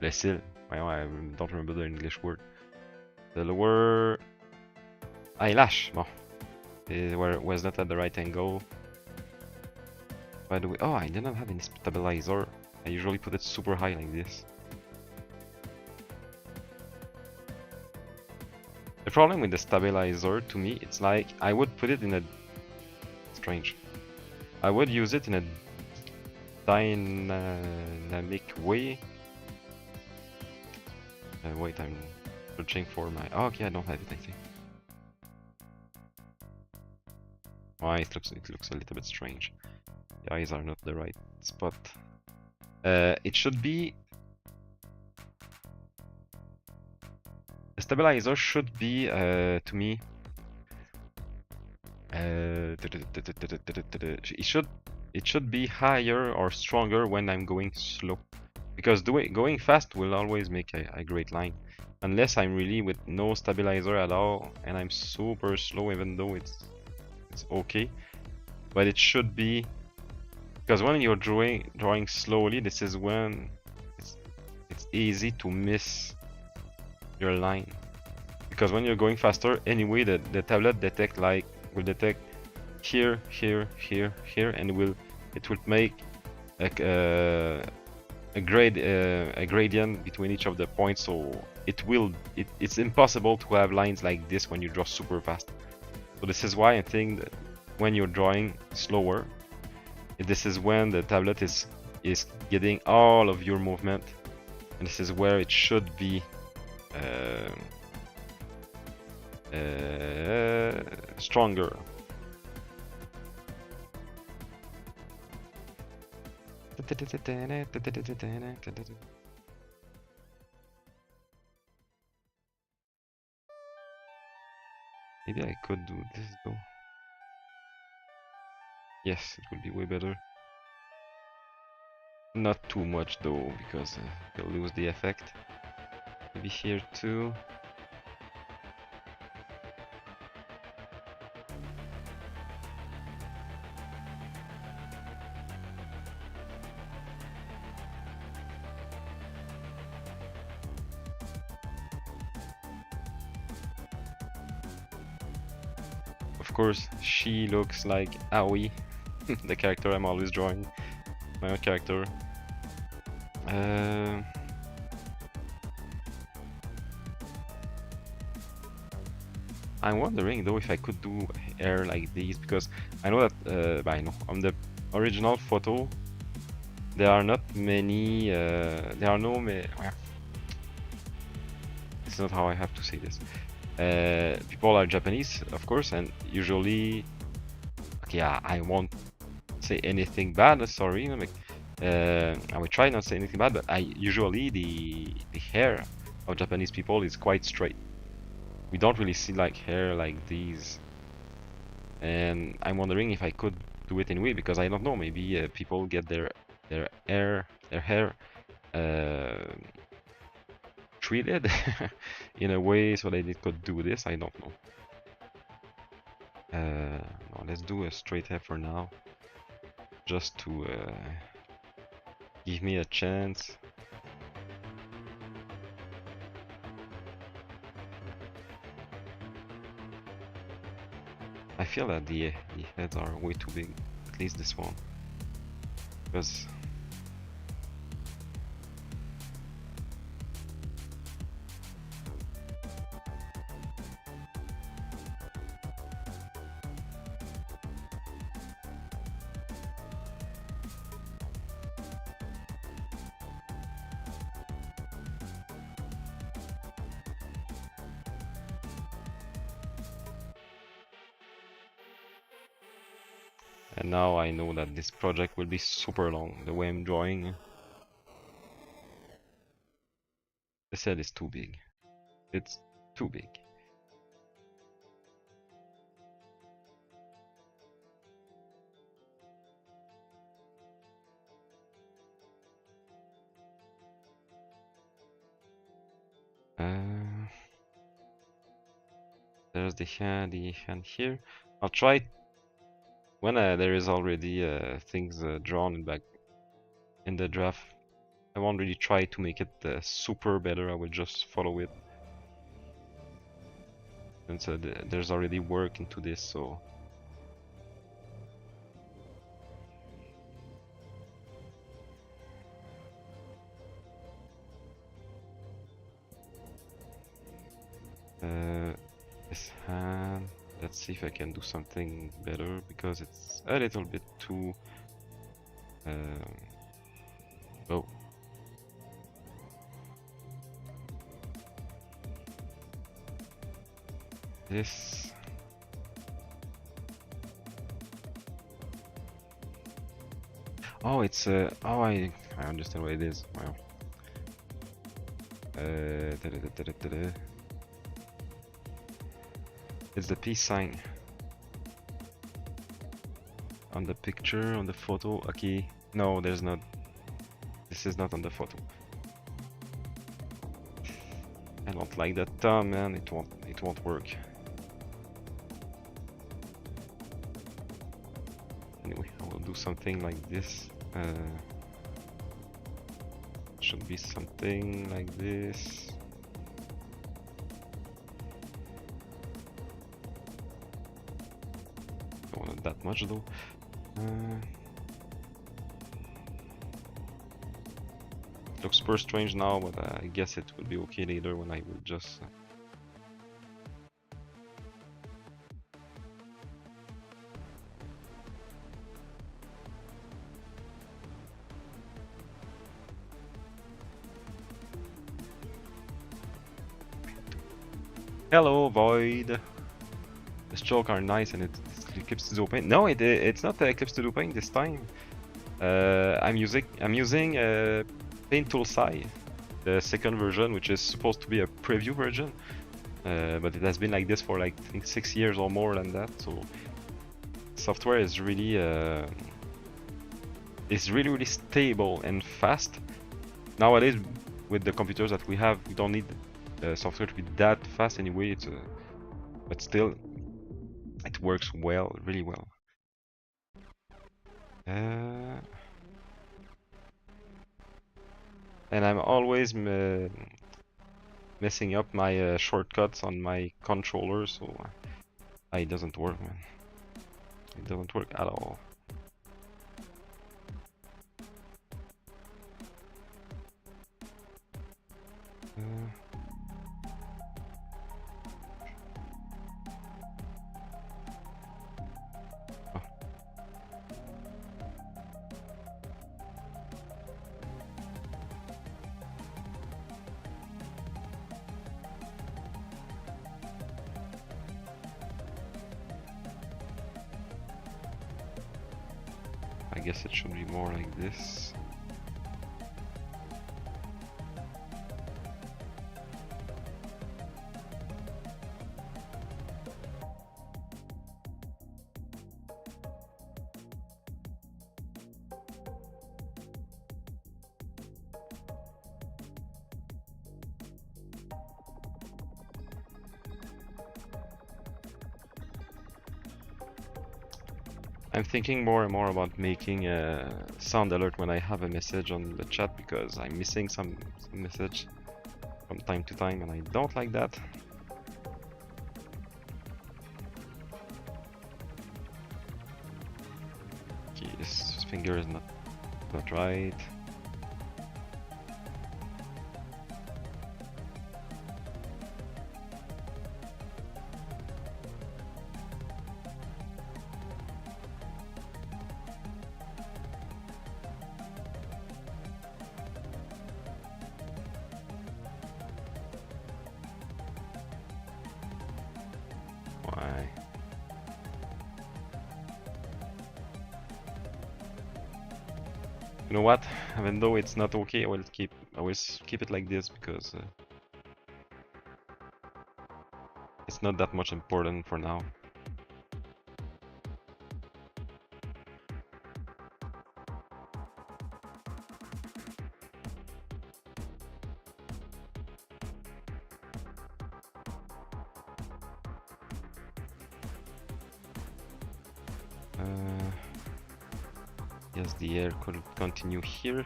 Le cil. Voyons, I don't remember the English word. The lower eyelash. Bon. It was not at the right angle. By the way, oh, I didn't have any stabilizer. I usually put it super high like this. The problem with the stabilizer, to me, it's like I would put it in a strange. I would use it in a dynamic way. Wait, I'm searching for my. Oh, okay, I don't have it. I think. Why it looks a little bit strange. The eyes are not the right spot. It should be. The stabilizer should be, to me. It should be higher or stronger when I'm going slow, because going fast will always make a great line. Unless I'm really with no stabilizer at all and I'm super slow, even though it's okay. but it should be, because when you're drawing slowly, this is when it's easy to miss your line. Because when you're going faster, anyway, the tablet will detect here, here, here, here, and it will make a gradient between each of the points. So it's impossible to have lines like this when you draw super fast. So this is why I think that when you're drawing slower, this is when the tablet is getting all of your movement, and this is where it should be stronger. Maybe I could do this though. Yes, it would be way better. Not too much though, because you'll lose the effect. Maybe here too. Of course, she looks like Aoi, the character I'm always drawing, my own character. I'm wondering though if I could do hair like these, because I know that I know on the original photo there are not many. There are no. It's not how I have to say this. People are Japanese, of course, and usually, okay, I won't say anything bad. Sorry, like, I will try not to say anything bad, but usually the hair of Japanese people is quite straight. We don't really see like hair like these, and I'm wondering if I could do it in a way, because I don't know. Maybe people get their hair treated in a way so that they could do this. I don't know. No, let's do a straight hair for now, just to give me a chance. I feel that the heads are way too big, at least this one, because and now I know that this project will be super long, the way I'm drawing. This head is too big. It's too big. There's the hand here. I'll try when there is already things drawn back in the draft. I won't really try to make it super better. I will just follow it, and so there's already work into this. So this hand. Let's see if I can do something better, because it's a little bit too. Oh. This. Oh, it's oh, I understand what it is. Wow. It's the peace sign on the picture, on the photo. Okay, no, there's not. This is not on the photo. I don't like that thumb, man. It won't work. We'll do something like this. Should be something like this. Don't want it that much though. Looks super strange now, but I guess it will be okay later when I will just. Hello, Void. The stroke are nice and it Eclipse to Paint. No, it's not Eclipse to Paint this time. I'm using Paint Tool Sai, the second version, which is supposed to be a preview version, but it has been like this for like I think 6 years or more than that. So software is really really stable and fast. Nowadays, with the computers that we have, we don't need software to be that fast anyway. But still, it works well, really well. And I'm always messing up my shortcuts on my controller, so it doesn't work, man. It doesn't work at all. I guess it should be more like this. I'm thinking more and more about making a sound alert when I have a message on the chat, because I'm missing some message from time to time and I don't like that. Okay, this finger is not right. You know what? Even though it's not okay, I will keep it like this, because it's not that much important for now. Yes, the air could continue here,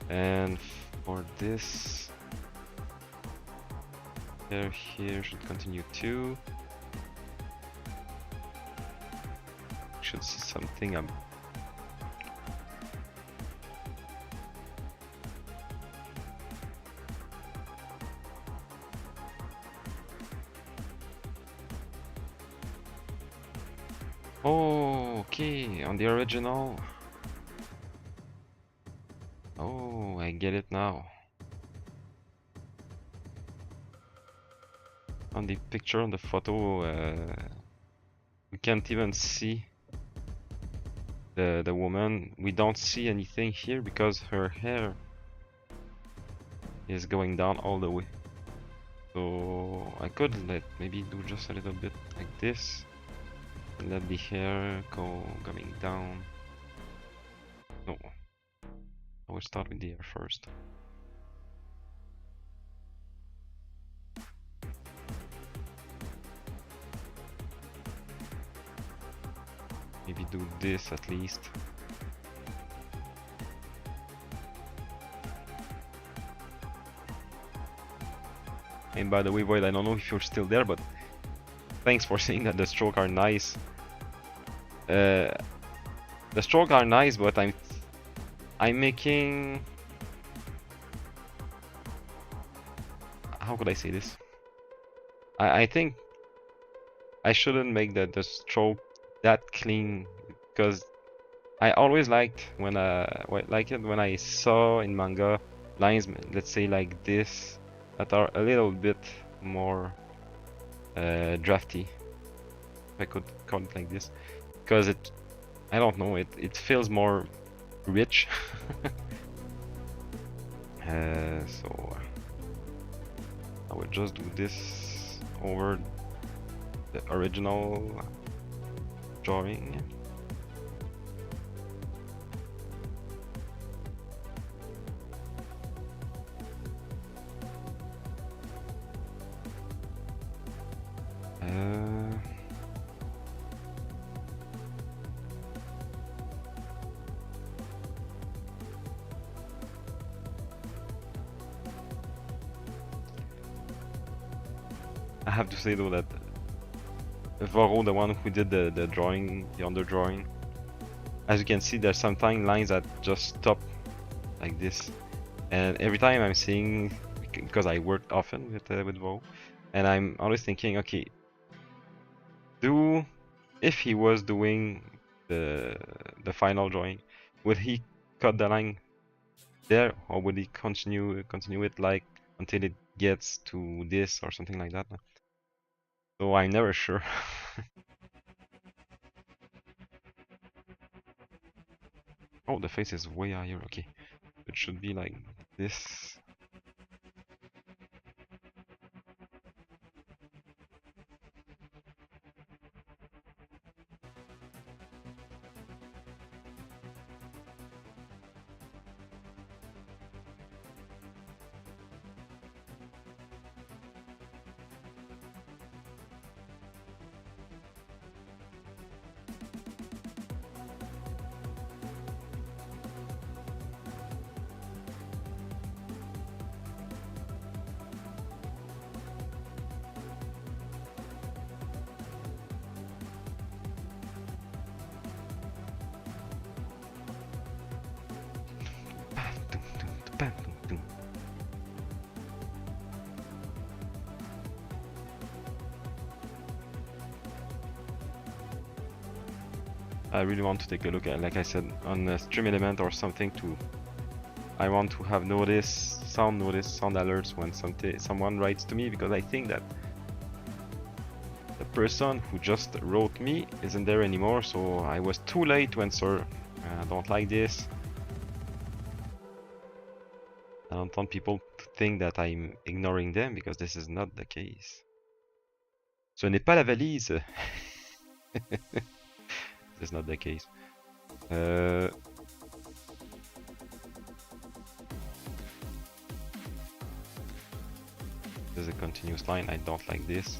and for this, air here should continue too. Should see something up. Oh, okay, on the original. Oh, I get it now. On the picture, on the photo, we can't even see the woman. We don't see anything here because her hair is going down all the way. So I could maybe do just a little bit like this. Let the hair going down. No, I will start with the hair first. Maybe maybe do this at least. And by the way, Void, I don't know if you're still there, but thanks for saying that the strokes are nice. The strokes are nice, but I'm making... How could I say this? I think I shouldn't make the stroke that clean, because I always liked when when I saw in manga lines, let's say like this, that are a little bit more drafty, if I could call it like this, because I don't know, it feels more rich. So I will just do this over the original drawing. I have to say though that Voro, the one who did the drawing, the underdrawing, as you can see, there's sometimes lines that just stop like this, and every time I'm seeing, because I work often with Voro, and I'm always thinking, okay, if he was doing the final drawing, would he cut the line there, or would he continue it like until it gets to this or something like that? So I'm never sure. Oh, the face is way higher. Okay, it should be like this. I really want to take a look at, like I said, on a stream element or something to... I want to have sound alerts when someone writes to me, because I think that the person who just wrote me isn't there anymore, so I was too late to answer. I don't like this. I don't want people to think that I'm ignoring them, because this is not the case. Ce n'est pas la valise. This is not the case. There's a continuous line. I don't like this.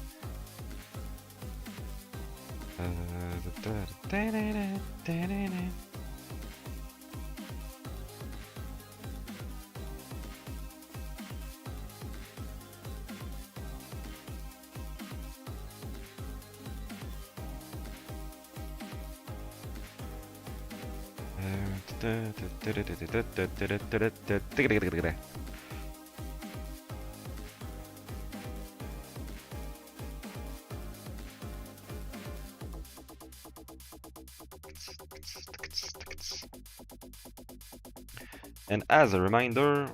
And as a reminder,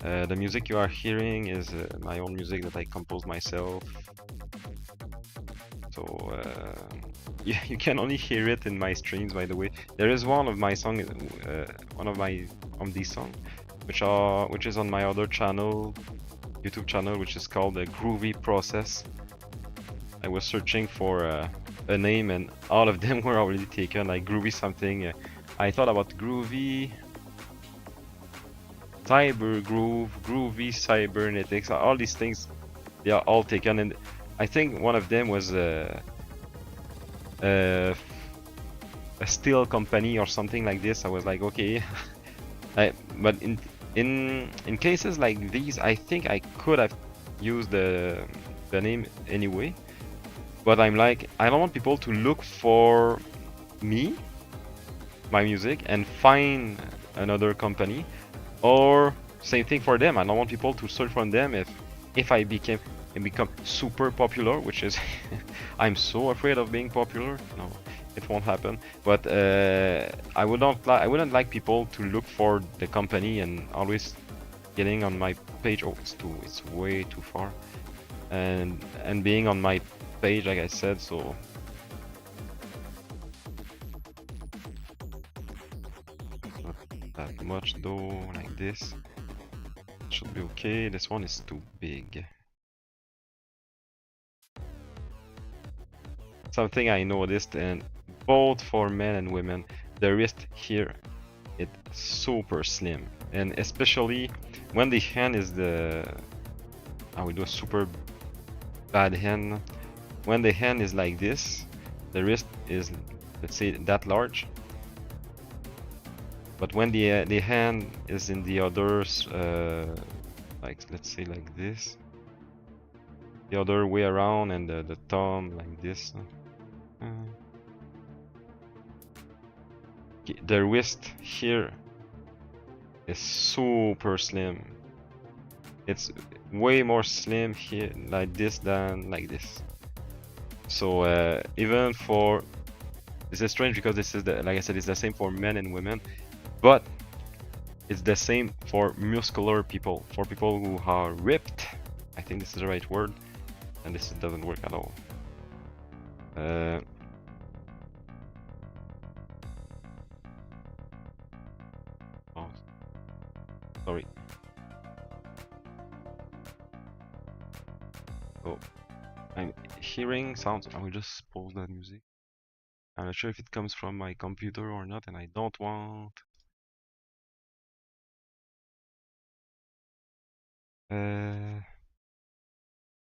the music you are hearing is my own music that I composed myself. So you can only hear it in my streams, by the way. There is one of my songs, these songs, which is on my other channel, YouTube channel, which is called the Groovy Process. I was searching for a name, and all of them were already taken, like Groovy something. I thought about Groovy, Cyber Groove, Groovy Cybernetics, all these things, they are all taken, and I think one of them was a steel company or something like this, I was like, okay. But in cases like these, I think I could have used the name anyway. But I'm like, I don't want people to look for me, my music, and find another company, or same thing for them. I don't want people to search for them if I become super popular, which is I'm so afraid of being popular. No, it won't happen. But I wouldn't like people to look for the company and always getting on my page. Oh, it's way too far, and being on my page, like I said. So not that much though. Like this should be okay. This one is too big. Something I noticed, and both for men and women, the wrist here, it's super slim, and especially when the hand is I will do a super bad hand. When the hand is like this, the wrist is, let's say, that large. But when the hand is in the others, like let's say like this, the other way around, and the thumb like this. The wrist here is super slim. It's way more slim here like this than like this. So even for this is strange because this is like I said, it's the same for men and women, but it's the same for muscular people, for people who are ripped. I think this is the right word, and this doesn't work at all. Oh, sorry. Oh, I'm hearing sounds. I will just pause that music. I'm not sure if it comes from my computer or not, and I don't want.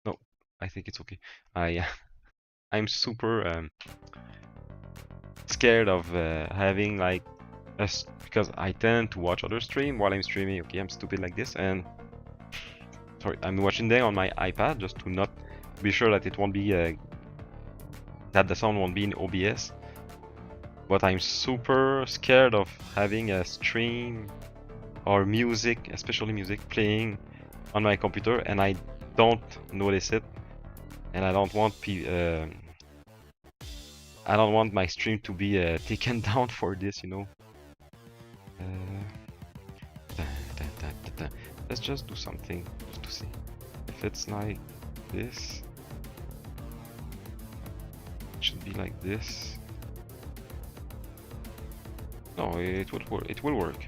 No, I think it's okay. I'm super scared of having like because I tend to watch other stream while I'm streaming. Okay, I'm stupid like this, and sorry, I'm watching them on my iPad just to not be sure that it won't be that the sound won't be in OBS. But I'm super scared of having a stream or music, especially music, playing on my computer, and I don't notice it, and I don't want I don't want my stream to be taken down for this, you know. Let's just do something just to see if it's like this. It should be like this. No, it will work. It will work.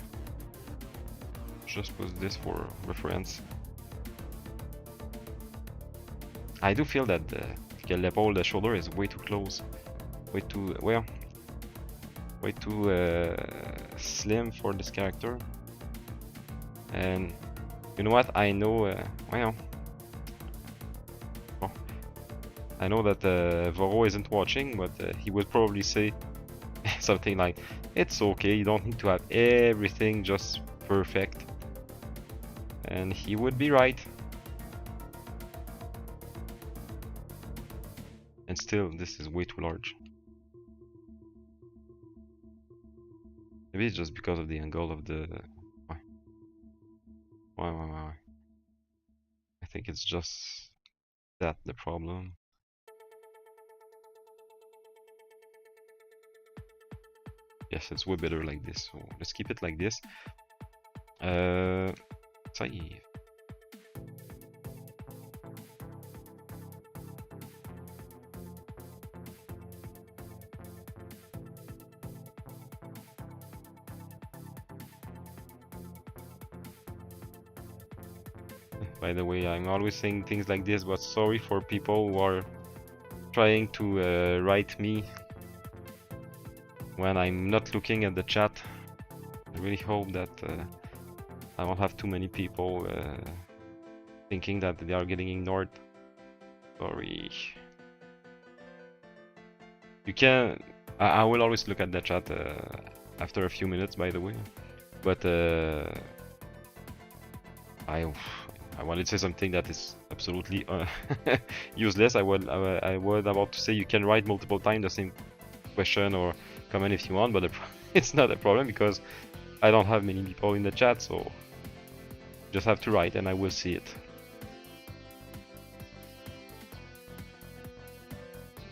Just put this for reference. I do feel that the shoulder is way too close, way too way too slim for this character. And you know what? I know. Well, I know that Voro isn't watching, but he would probably say something like, "It's okay. You don't need to have everything just perfect." And he would be right. And still, this is way too large. Maybe it's just because of the angle of the... Why? I think it's just that the problem. Yes, it's way better like this, so let's keep it like this. Save. By the way, I'm always saying things like this, but sorry for people who are trying to write me when I'm not looking at the chat. I really hope that I won't have too many people thinking that they are getting ignored. Sorry. You can... I will always look at the chat after a few minutes, by the way. But I I wanted to say something that is absolutely useless. I was about to say you can write multiple times the same question or comment if you want, but it's not a problem because I don't have many people in the chat, so just have to write and I will see it.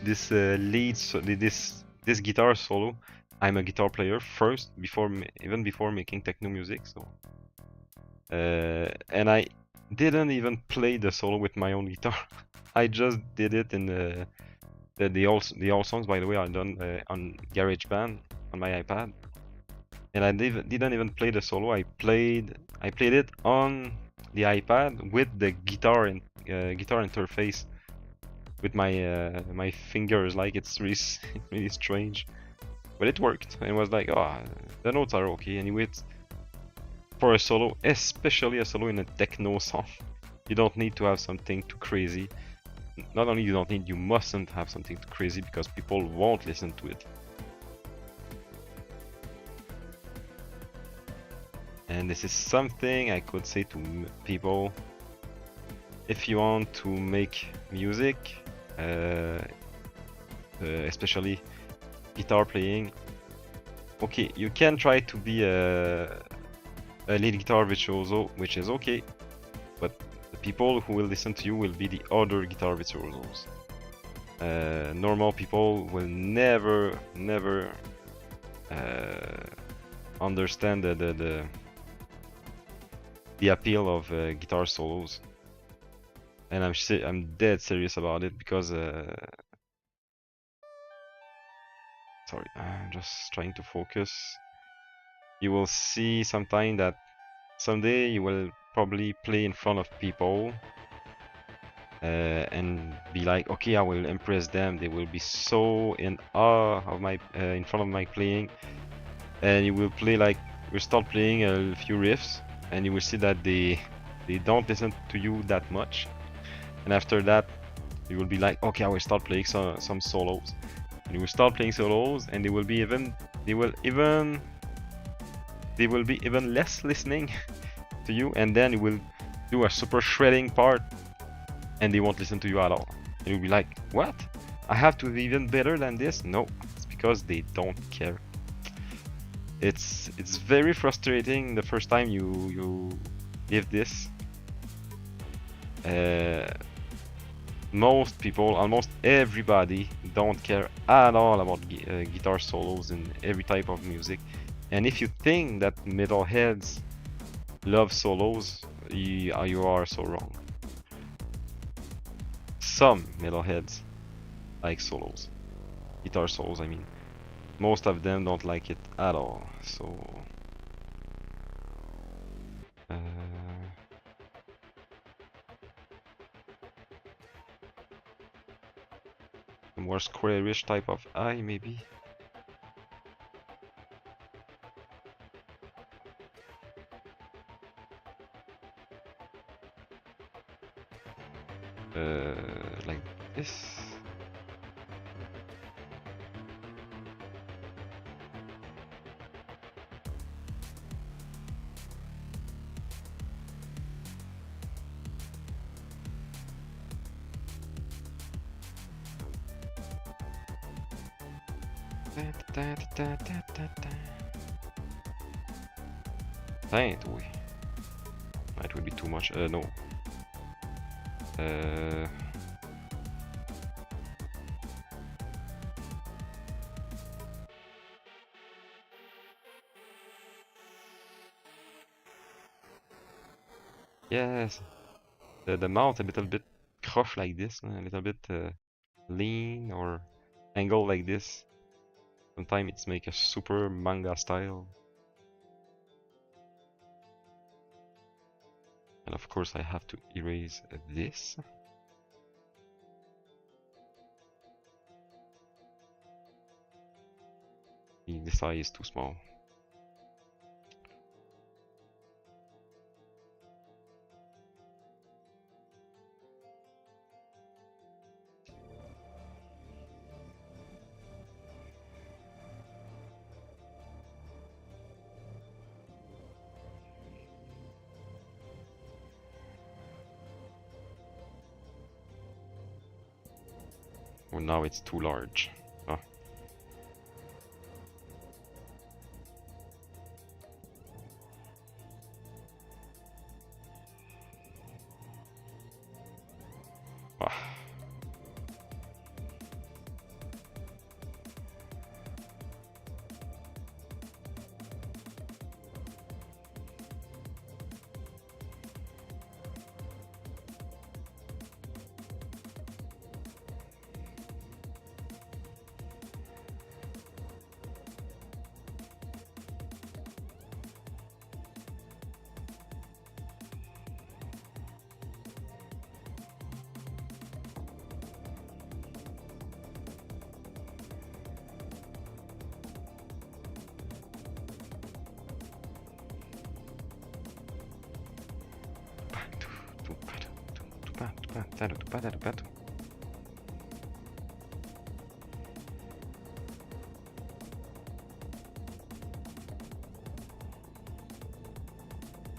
This this guitar solo, I'm a guitar player first even before making techno music, so and I didn't even play the solo with my own guitar. I just did it in the all songs, by the way, are done on GarageBand on my iPad, and I didn't even play the solo. I played it on the iPad with the guitar and guitar interface with my my fingers. Like it's really really strange, but it worked. And it was like, oh, the notes are okay. Anyway, for a solo, especially a solo in a techno song, you don't need to have something too crazy. Not only you don't need, you mustn't have something too crazy because people won't listen to it. And this is something I could say to people. If you want to make music, especially guitar playing, okay, you can try to be a lead guitar virtuoso, which is okay, but the people who will listen to you will be the other guitar virtuosos. Normal people will never understand the appeal of guitar solos, and I'm dead serious about it because sorry, I'm just trying to focus. You will see sometime that someday you will probably play in front of people and be like, okay, I will impress them. They will be so in awe of my in front of my playing, and you will play like we start playing a few riffs, and you will see that they don't listen to you that much, and after that you will be like, okay, I will start playing some solos, and you will start playing solos, and they will be even less listening to you, and then you will do a super shredding part and they won't listen to you at all, and you'll be like, what? I have to be even better than this? No, it's because they don't care. It's very frustrating the first time you give this. Most people, almost everybody, don't care at all about guitar solos in every type of music. And if you think that metalheads love solos, you are so wrong. Some metalheads like solos, guitar solos, I mean. Most of them don't like it at all, so a more squarish type of eye, maybe. Like this. That would be too much. No. Yes. The mouth a little bit croche like this, a little bit lean or angle like this. Sometimes it's make a super manga style. And of course I have to erase this. This eye is too small. Oh, now it's too large. Oh. Ah.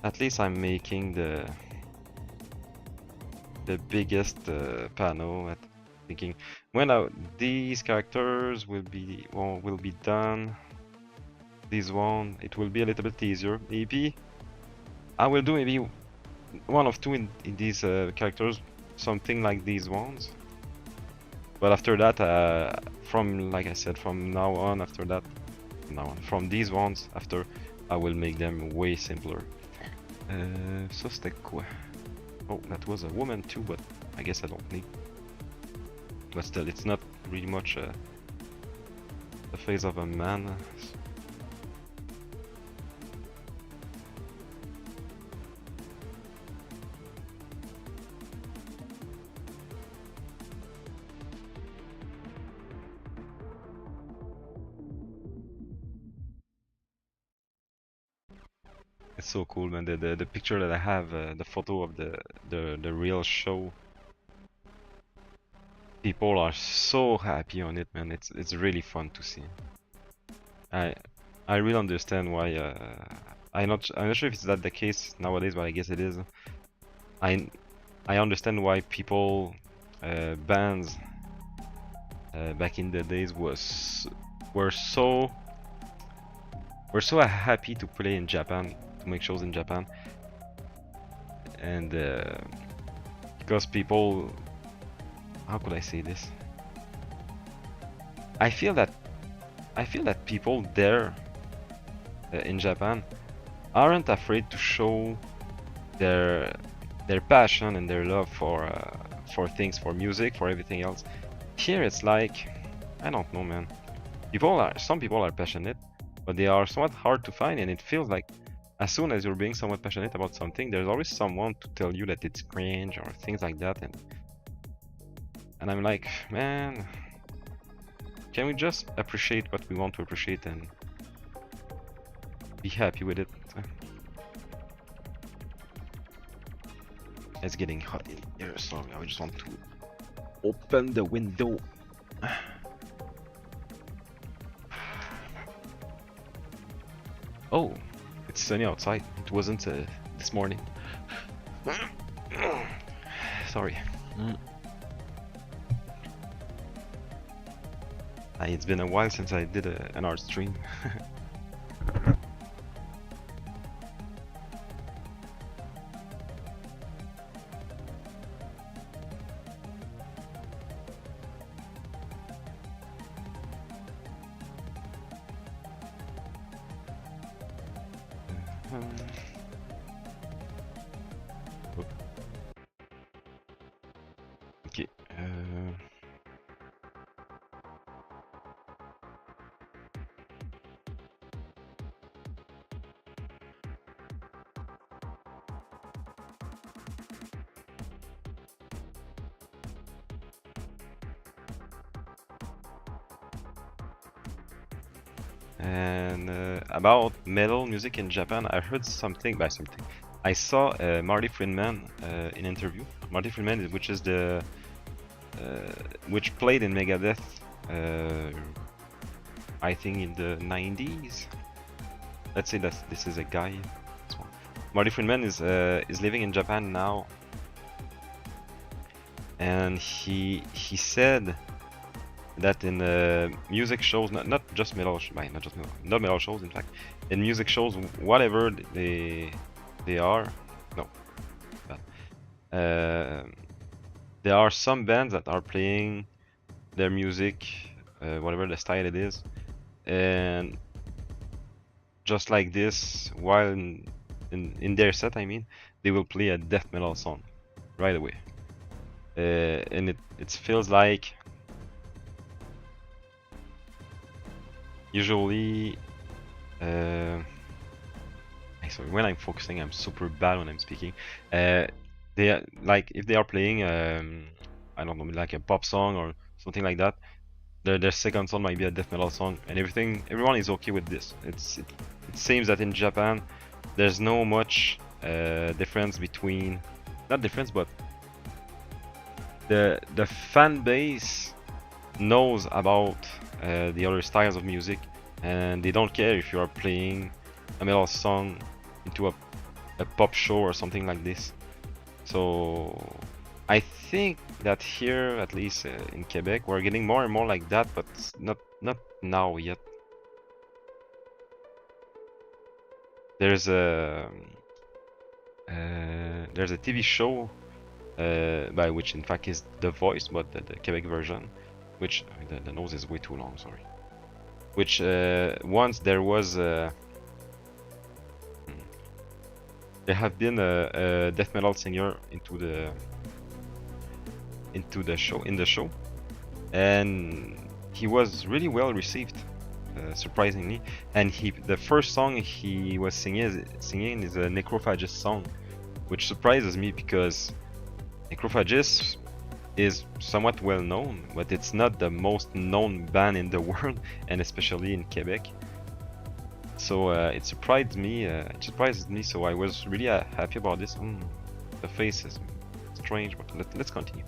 At least I'm making the biggest panel at thinking when these characters will be done. This one it will be a little bit easier. Maybe I will do maybe one of two in these characters, something like these ones. But after that, from like I said, from now on, after that, from these ones after, I will make them way simpler. Ça c'était quoi? Oh, that was a woman too, but I guess I don't need. But still, it's not really much the face of a man. It's so cool, man. The picture that I have, the photo of the real show. People are so happy on it, man. It's really fun to see. I really understand why. I'm not sure if it's that the case nowadays, but I guess it is. I understand why people, bands, back in the days were so happy to play in Japan, to make shows in Japan, and because people, how could I say this? I feel that people there in Japan aren't afraid to show their passion and their love for things, for music, for everything else. Here it's like, I don't know, man. Some people are passionate, but they are somewhat hard to find, and it feels like as soon as you're being somewhat passionate about something, there's always someone to tell you that it's cringe or things like that, and I'm like, man, can we just appreciate what we want to appreciate and be happy with it? It's getting hot in here, so I just want to open the window. Oh, it's sunny outside. It wasn't this morning. Sorry. It's been a while since I did an art stream. Okay. And about metal music in Japan, I heard something. I saw Marty Friedman in interview. Marty Friedman, which is which played in Megadeth, I think in the 90s. Let's say that this is a guy. Marty Friedman is living in Japan now, and he said that in music shows, not just metal, not metal shows, in fact, in music shows, whatever they are, no, there are some bands that are playing their music, whatever the style it is, and just like this, while in their set, I mean, they will play a death metal song right away, and it feels like usually. Sorry, when I'm focusing, I'm super bad when I'm speaking. They are, like if they are playing, I don't know, like a pop song or something like that. Their second song might be a death metal song, and everyone is okay with this. It seems that in Japan, there's no much difference between, not difference, but the fan base knows about the other styles of music, and they don't care if you are playing a metal song into a pop show or something like this. So I think that here, at least in Quebec, we're getting more and more like that, but not now yet. There's a TV show by which in fact is The Voice, but the Quebec version, which the nose is way too long, sorry. Which once there was there have been a death metal singer into the show, and he was really well received, surprisingly. And the first song he was singing is a Necrophagist song, which surprises me because Necrophagist is somewhat well known, but it's not the most known band in the world, and especially in Quebec. So it surprised me. So I was really happy about this. The face is strange, but let's continue.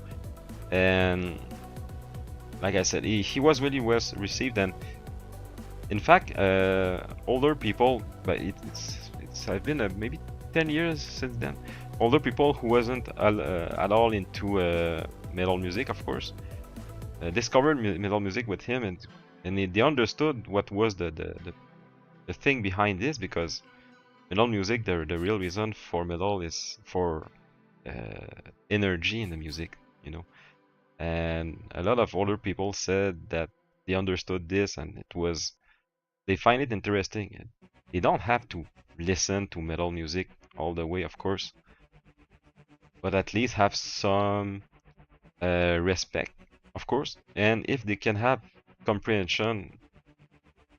And like I said, he was really well received, and in fact, older people, but it's been maybe 10 years since then. Older people who wasn't at all into metal music, of course, discovered metal music with him, and they understood what was the thing behind this, because metal music, the real reason for metal is for energy in the music, you know. And a lot of older people said that they understood this, and they find it interesting. They don't have to listen to metal music all the way, of course, but at least have some respect, of course. And if they can have comprehension,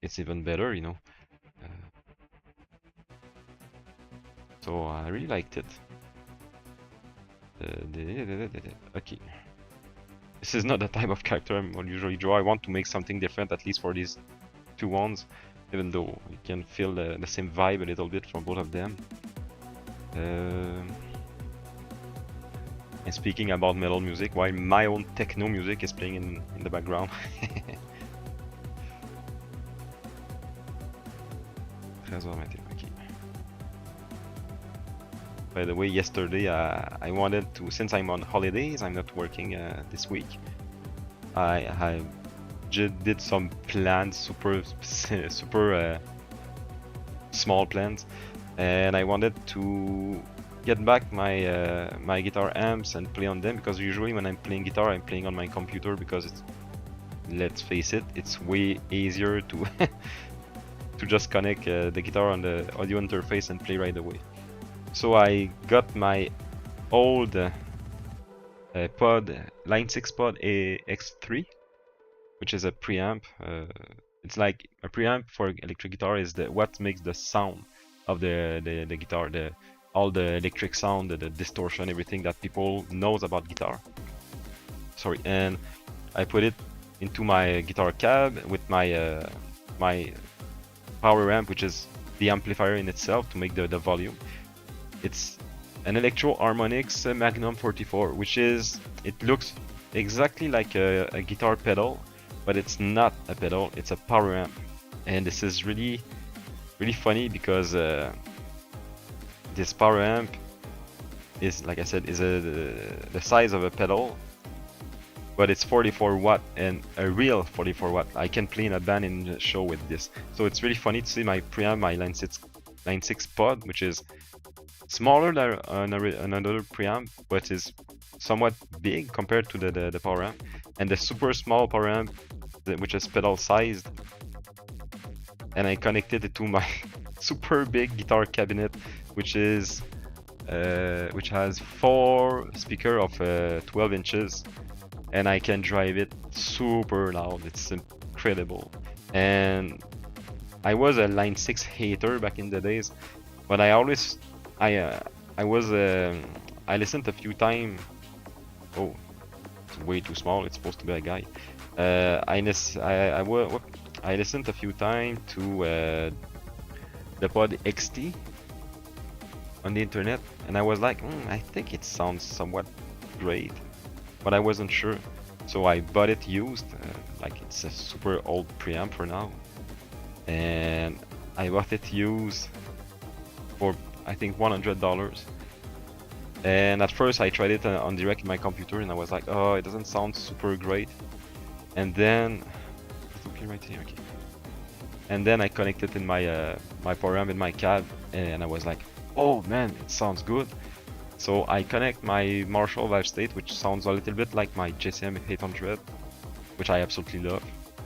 it's even better, you know. So I really liked it. Okay. This is not the type of character I usually draw. I want to make something different, at least for these two ones, even though you can feel the same vibe a little bit from both of them. And speaking about metal music, while my own techno music is playing in the background. Okay. By the way, yesterday I wanted to, since I'm on holidays, I'm not working this week. I did some plans, super small plans, and I wanted to get back my my guitar amps and play on them, because usually when I'm playing guitar, I'm playing on my computer, because it's, let's face it, it's way easier to to just connect the guitar on the audio interface and play right away. So I got my old pod, Line 6 pod AX3, which is a preamp. It's like a preamp for electric guitar is what makes the sound of the guitar, all the electric sound, the distortion, everything that people knows about guitar. Sorry, and I put it into my guitar cab with my my power amp, which is the amplifier in itself to make the volume. It's an Electro Harmonix Magnum 44, which is, it looks exactly like a guitar pedal, but it's not a pedal, it's a power amp. And this is really funny, because this power amp is, like I said, is the size of a pedal, but it's 44 watt and a real 44 watt. I can play in a band in the show with this. So it's really funny to see my preamp, my Line 6 pod, which is smaller than another preamp, but is somewhat big compared to the power amp, and the super small power amp, which is pedal sized, and I connected it to my super big guitar cabinet, which has 4 speakers of 12 inches, and I can drive it super loud. It's incredible. And I was a Line 6 hater back in the days, but I listened a few times. Oh, it's way too small. It's supposed to be a guy. I listened a few times to the Pod XT on the internet, and I was like, I think it sounds somewhat great, but I wasn't sure. So I bought it used, like it's a super old preamp for now, and I bought it used for I think $100. And at first I tried it on direct in my computer, and I was like, oh, it doesn't sound super great. And then it's okay right here, okay. And then I connected in my my power amp in my cab, and I was like, oh man, it sounds good. So I connect my Marshall Vibe State, which sounds a little bit like my JCM 800, which I absolutely love.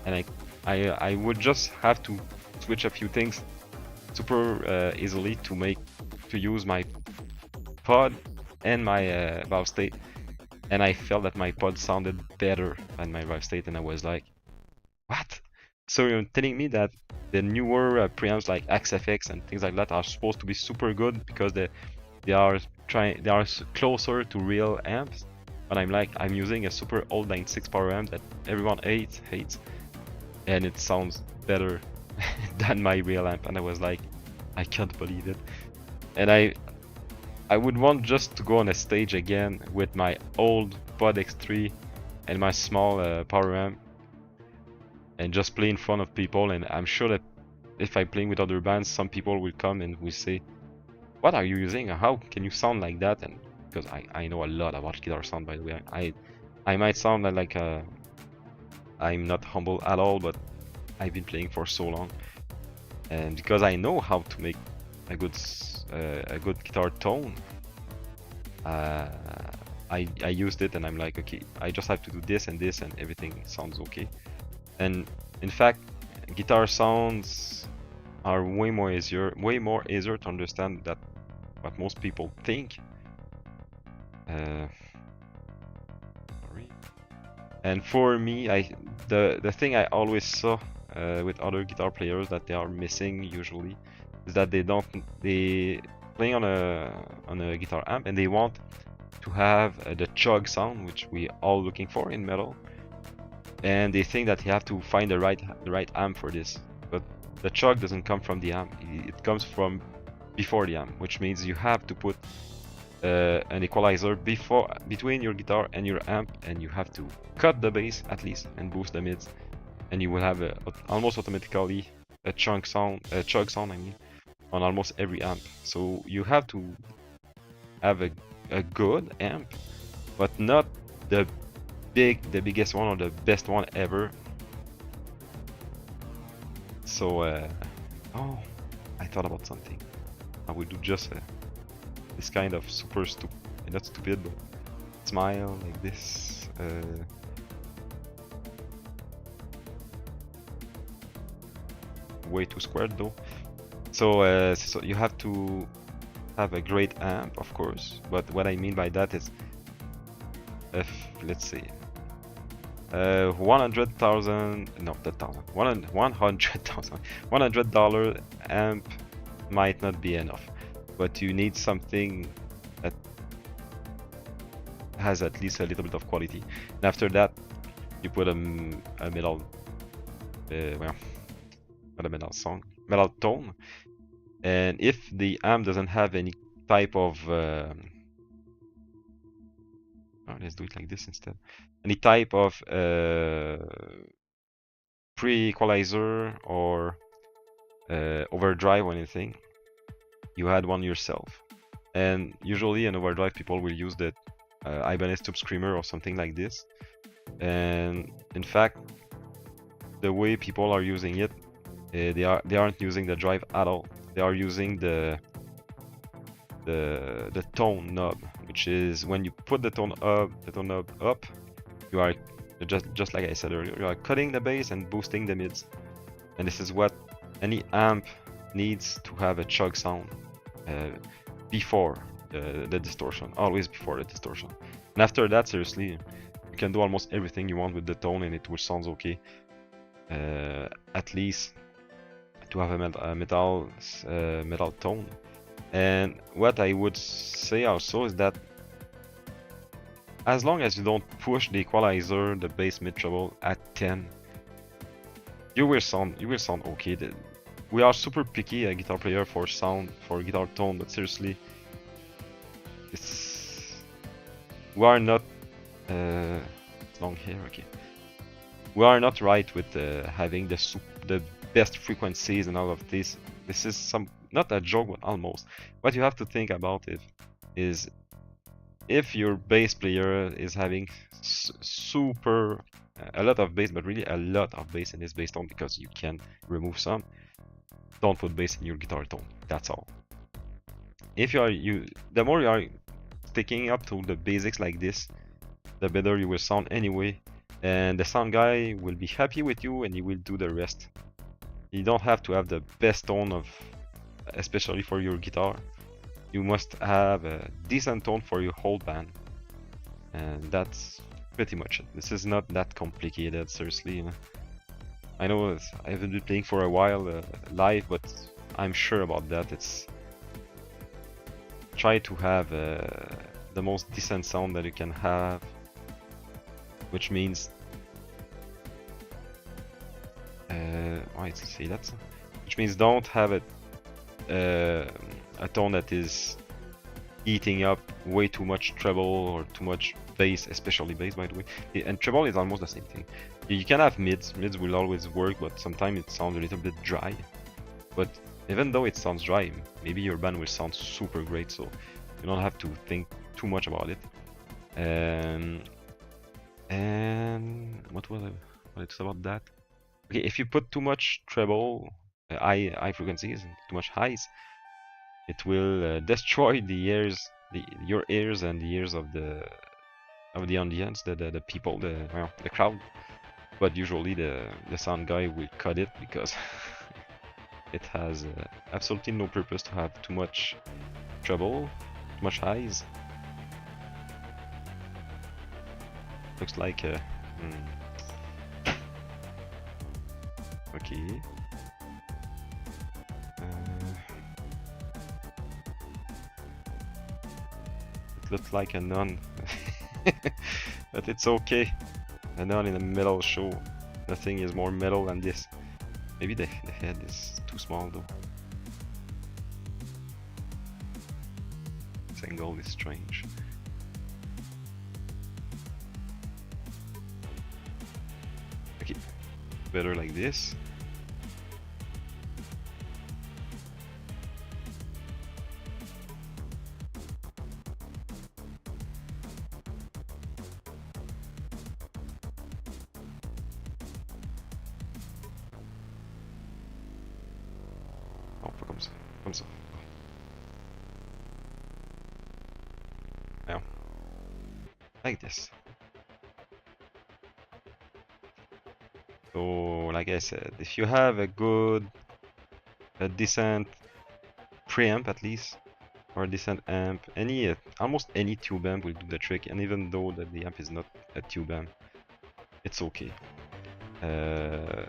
And I would just have to switch a few things super easily to use my pod and my Vibe State. And I felt that my pod sounded better than my Vibe State, and I was like, what? So you're telling me that the newer preamps like XFX and things like that are supposed to be super good because they are closer to real amps, but I'm using a super old Line 6 power amp that everyone hates, and it sounds better than my real amp. And I was like, I can't believe it. And I would want just to go on a stage again with my old Pod X3 and my small power amp, and just play in front of people. And I'm sure that if I'm playing with other bands, some people will come and will say, what are you using? How can you sound like that? And because I know a lot about guitar sound, by the way. I might sound like I'm not humble at all, but I've been playing for so long, and because I know how to make a good guitar tone, I used it, and I'm like, okay, I just have to do this and this, and everything sounds okay. And in fact, guitar sounds are way more easier to understand than what most people think. And for me, the thing I always saw with other guitar players that they are missing usually is that they playing on a guitar amp, and they want to have the chug sound, which we all looking for in metal, and they think that you have to find the right amp for this. But the chug doesn't come from the amp; it comes from before the amp, which means you have to put an equalizer between your guitar and your amp, and you have to cut the bass at least and boost the mids, and you will have almost automatically a chug sound, I mean, on almost every amp. So you have to have a good amp, but not the biggest one or the best one ever. So oh, I thought about something. I will do just this kind of super stupid, not stupid, but smile like this. Way too squared though. So, so you have to have a great amp, of course. But what I mean by that is, if let's say, $100,000 amp might not be enough, but you need something that has at least a little bit of quality. And after that, you put a metal, well, not a metal song, metal tone. And if the amp doesn't have any type of let's do it like this instead. Any type of pre-equalizer or overdrive or anything, you add one yourself. And usually in overdrive, people will use the Ibanez Tube Screamer or something like this. And in fact, the way people are using it, they aren't using the drive at all. They are using the tone knob, which is when you put the tone knob up, you are just like I said earlier, you are cutting the bass and boosting the mids. And this is what any amp needs to have a chug sound before the distortion, always before the distortion. And after that, seriously, you can do almost everything you want with the tone and it will sound okay. At least to have a metal tone. And what I would say also is that as long as you don't push the equalizer, the bass mid treble at 10, you will sound okay. We are super picky a guitar player for sound, for guitar tone, but seriously, we are not long hair. Okay, we are not right with having the best frequencies and all of this. This is not a joke, but almost. What you have to think about it is if your bass player is having a lot of bass, but really a lot of bass in his bass tone because you can remove some, don't put bass in your guitar tone. That's all. If the more you are sticking up to the basics like this, the better you will sound anyway, and the sound guy will be happy with you and he will do the rest. You don't have to have the best tone especially for your guitar. You must have a decent tone for your whole band, and that's pretty much it. This is not that complicated, seriously. I know I haven't been playing for a while live, but I'm sure about that. It's try to have the most decent sound that you can have, which means which means don't have a tone that is eating up way too much treble or too much bass, especially bass, by the way. And treble is almost the same thing. You can have mids will always work, but sometimes it sounds a little bit dry. But even though it sounds dry, maybe your band will sound super great, so you don't have to think too much about it. And what was it's about that? Okay, if you put too much treble, high frequencies, and too much highs, it will destroy your ears and the ears of the audience, the people, the crowd. But usually the sound guy will cut it because it has absolutely no purpose to have too much treble, too much highs. Looks like okay. It looks like a nun, but it's okay. A nun in the metal show. Nothing is more metal than this. Maybe the head is too small though. This angle is strange. Okay, better like this. Comme ça. Now, like this. So, like I said, if you have a decent preamp at least, or a decent amp, almost any tube amp will do the trick. And even though the amp is not a tube amp, it's okay. You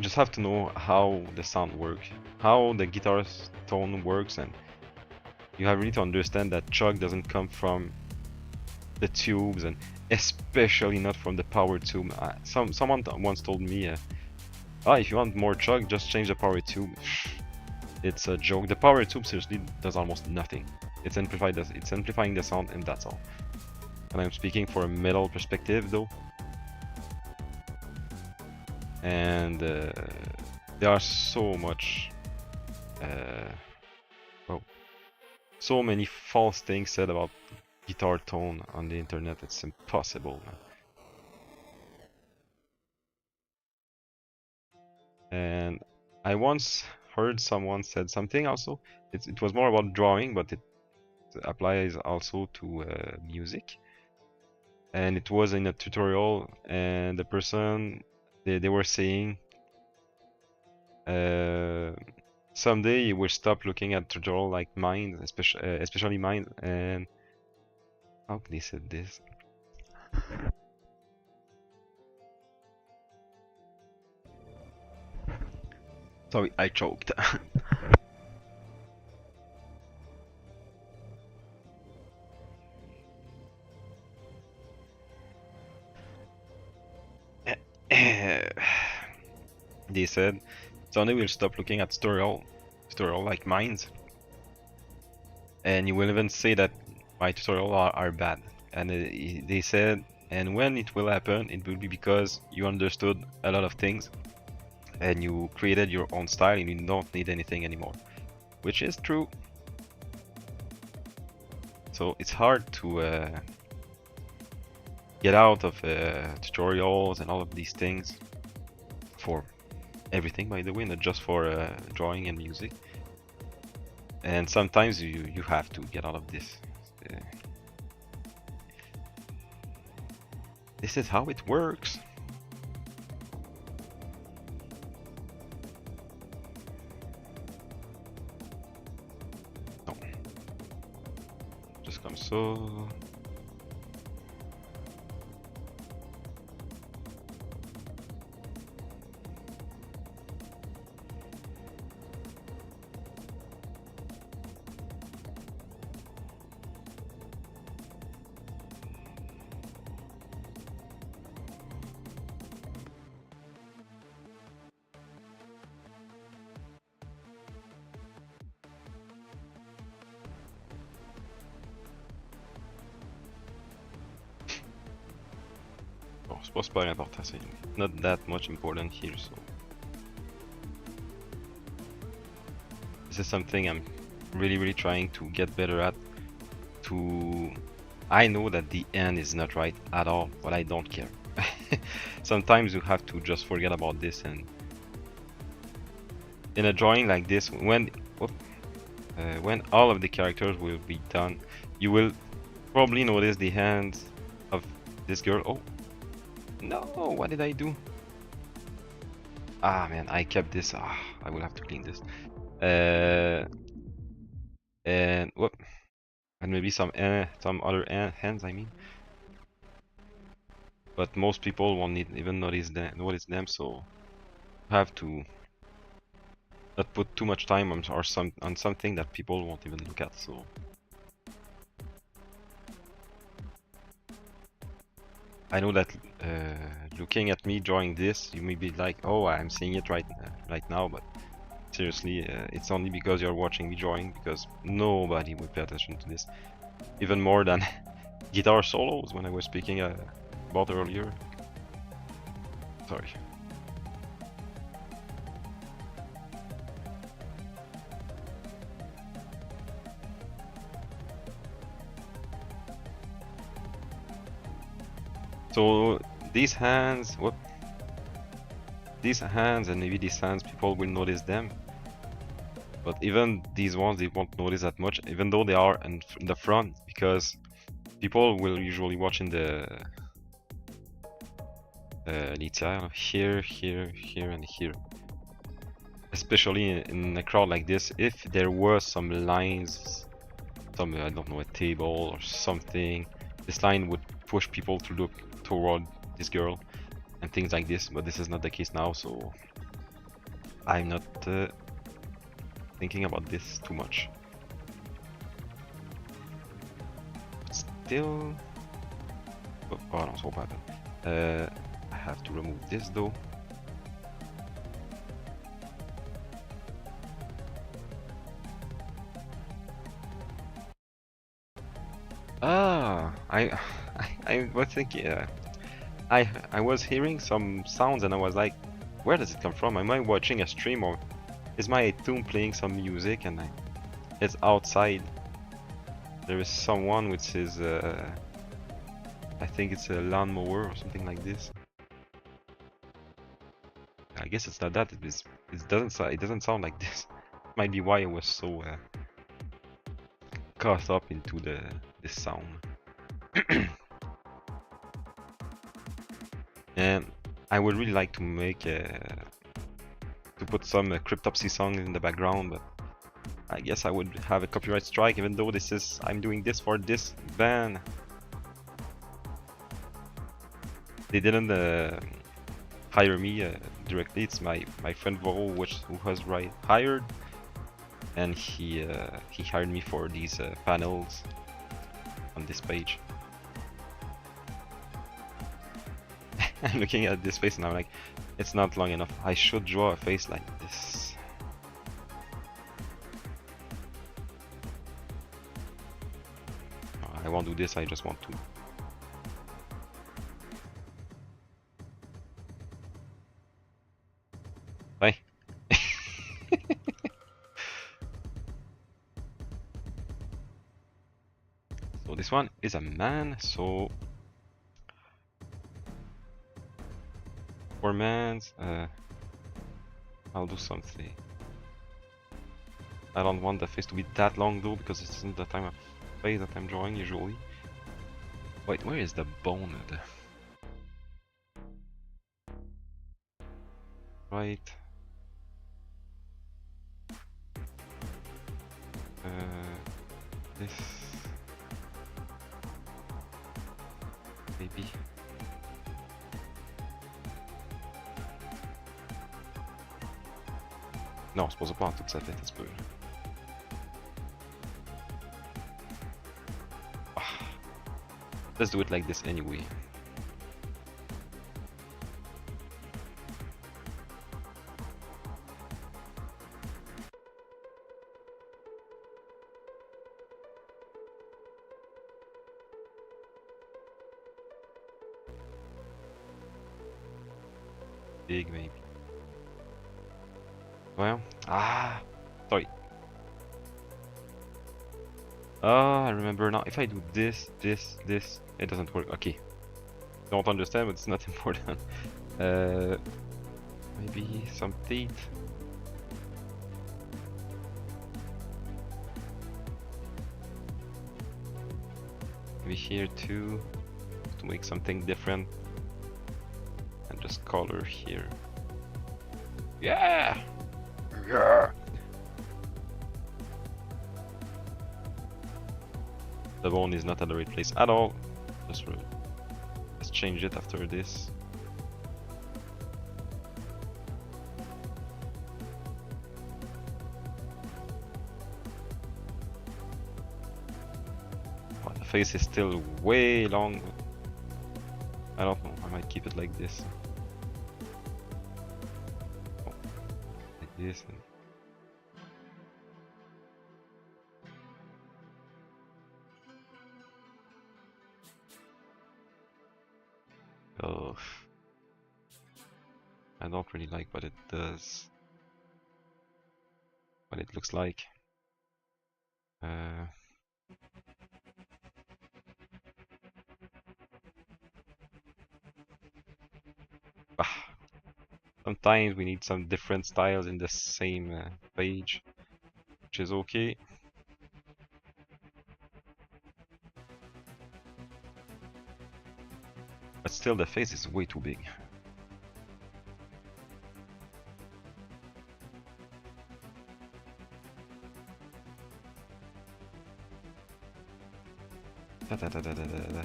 just have to know how the sound works, how the guitar's tone works, and you have really to understand that chug doesn't come from the tubes, and especially not from the power tube. Someone once told me, if you want more chug, just change the power tube. It's a joke. The power tube seriously does almost nothing. It's amplifying the sound, and that's all. And I'm speaking for a metal perspective though. And there are so many false things said about guitar tone on the internet. It's impossible, man. And I once heard someone said something also. It was more about drawing, but it applies also to music. And it was in a tutorial, and the person they were saying someday you will stop looking at tutorial like mine, especially mine. And how can they said this? Sorry, I choked. They said someday we'll stop looking at tutorial like mines, and you will even say that my tutorial are bad. And they said, and when it will happen, it will be because you understood a lot of things and you created your own style and you don't need anything anymore, which is true. So it's hard to get out of tutorials and all of these things for everything, by the way, not just for drawing and music. And sometimes you have to get out of this. This is how it works. Non. Just comme ça. Bon, c'est pas super important, c'est not that much important here, so. This is something I'm really trying to get better at. I know that the end is not right at all, but I don't care. Sometimes you have to just forget about this, and in a drawing like this, when all of the characters will be done, you will probably notice the hands of this girl. Oh no, what did I do? Ah man, I kept this. I will have to clean this. And whoop, and maybe some other hands, I mean. But most people won't even notice them, so you have to not put too much time on something that people won't even look at. So I know that looking at me drawing this, you may be like, "Oh, I'm seeing it right now," but seriously, it's only because you're watching me drawing, because nobody would pay attention to this, even more than guitar solos when I was speaking about earlier. Sorry. So these hands, these hands and maybe these hands, people will notice them. But even these ones, they won't notice that much, even though they are in the front, because people will usually watch in the litière, here, and here. Especially in a crowd like this, if there was some lines, some, I don't know, a table or something, this line would push people to look toward this girl and things like this, but this is not the case now, so I'm not thinking about this too much. But still, oh no, so bad. I have to remove this though. I was thinking, I was hearing some sounds and I was like, where does it come from? Am I watching a stream, or is my tune playing some music and it's outside? There is someone with his, I think it's a lawnmower or something like this. I guess it's not that. It doesn't sound like this. Might be why I was so caught up into this sound. And I would really like to make to put some Cryptopsy song in the background, but I guess I would have a copyright strike, even though this is I'm doing this for this band. They didn't hire me directly. It's my friend Voro, who was hired, and he hired me for these panels on this page. I'm looking at this face and I'm like, it's not long enough. I should draw a face like this. I won't do this. I just want to. Bye. So this one is a man, so for mans, I'll do something. I don't want the face to be that long though, because this isn't the time of face that I'm drawing usually. Wait, where is the bone? Right. This maybe. Non, je pose pas en toute sa tête, ça se peut. Let's do it like this anyway. Big maybe. Well, sorry. I remember now. If I do this, it doesn't work. Okay. Don't understand, but it's not important. Maybe some teeth. Maybe here too, to make something different. And just color here. Yeah! Yeah! The bone is not at the right place at all. Let's change it after this. Oh, the face is still way long. I don't know, I might keep it like this. Oh, like this. And oh, I don't really like what it does. What it looks like. Sometimes we need some different styles in the same page, which is okay. But still, the face is way too big. Da, da, da, da, da, da.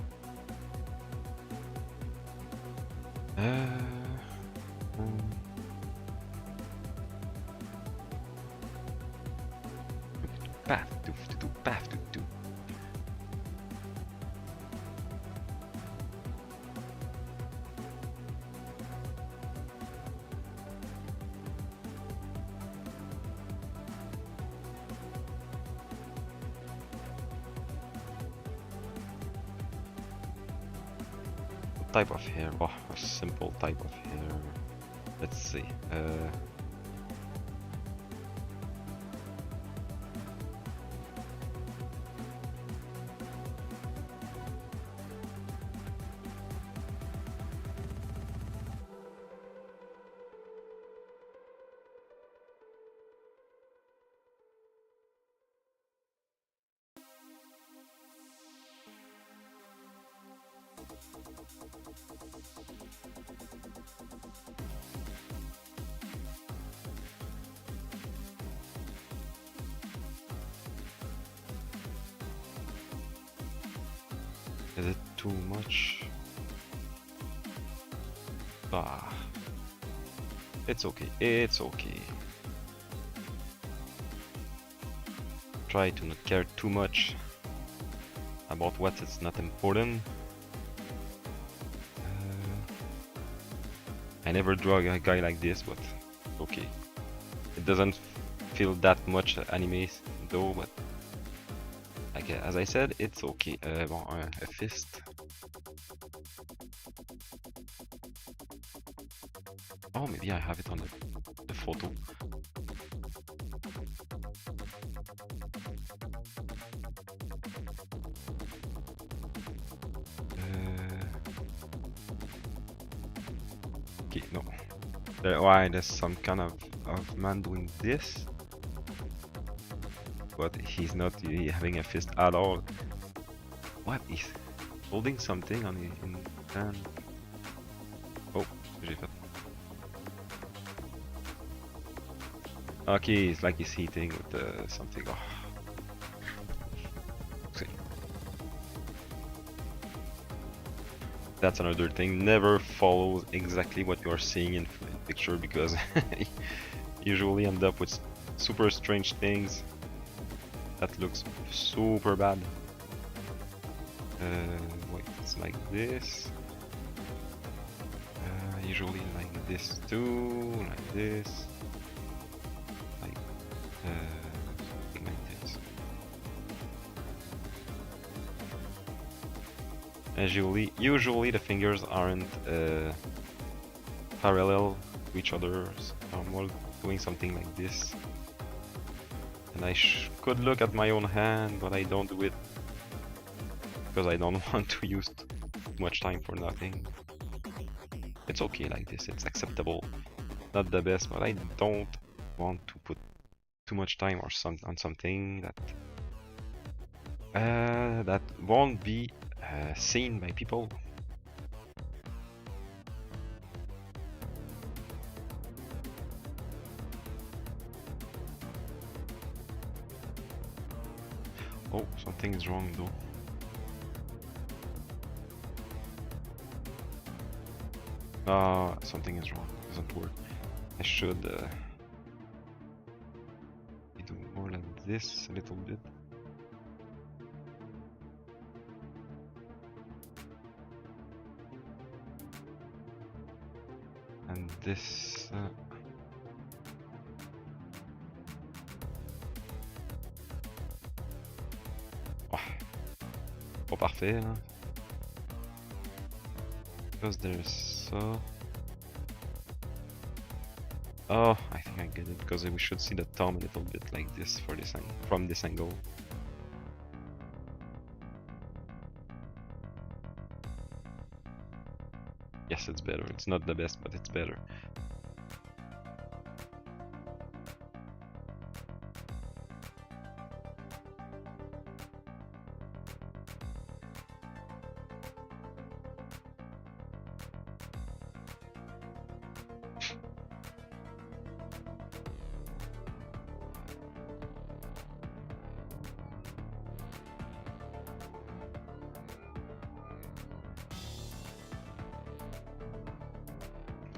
Path, do, path, do. Type of hair? Oh, a simple type of hair. Let's see. Is it too much? Ah. It's okay, it's okay. Try to not care too much about what is not important. I never draw a guy like this, but okay. It doesn't feel that much anime though, but like, as I said, it's okay. Bon, a fist. Oh, maybe I have it on the photo. Okay, no. Why there's some kind of man doing this, but he's not really having a fist at all. What? He's holding something on in hand. Oh, j'ai fait. Okay, it's like he's hitting with something. Oh. See. That's another thing. Never follow exactly what you are seeing in the picture, because usually end up with super strange things that looks super bad. Wait, it's like this. Usually like this too, like this. Something like this. And usually the fingers aren't parallel to each other. So I'm more doing something like this. And I could look at my own hand, but I don't do it because I don't want to use too much time for nothing. It's okay like this, it's acceptable. Not the best, but I don't want to put too much time or on something that won't be seen by people. Oh, something is wrong though. Something is wrong. It doesn't work. I should do more like this a little bit. And this. Oh, pas parfait là. Because there's so. Oh, I think I get it, because we should see the thumb a little bit like this for this from this angle. Yes, it's better. It's not the best, but it's better.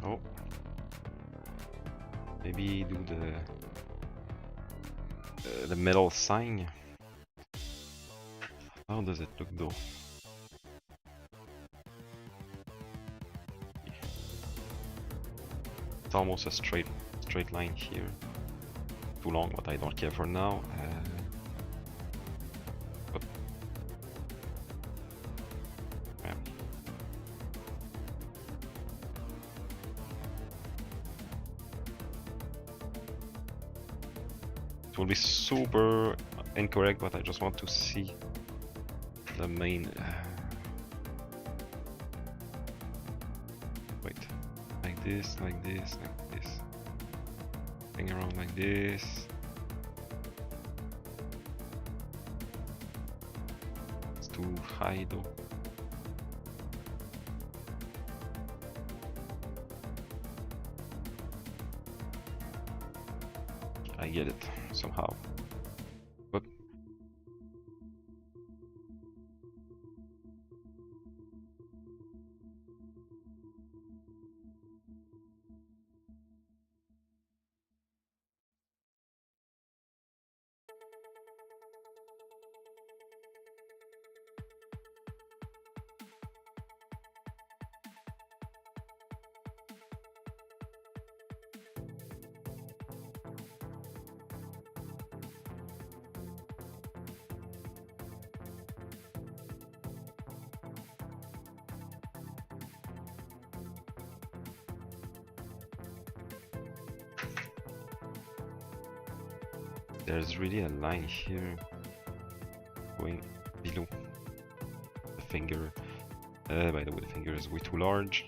Oh, maybe do the metal sign. How does it look though? It's almost a straight line here. Too long, but I don't care for now. Yeah. It will be super incorrect, but I just want to see the main. Wait, like this, like this, like this. Hang around like this. It's too high though. I get it somehow. But there's really a line here going below the finger. By the way, the finger is way too large.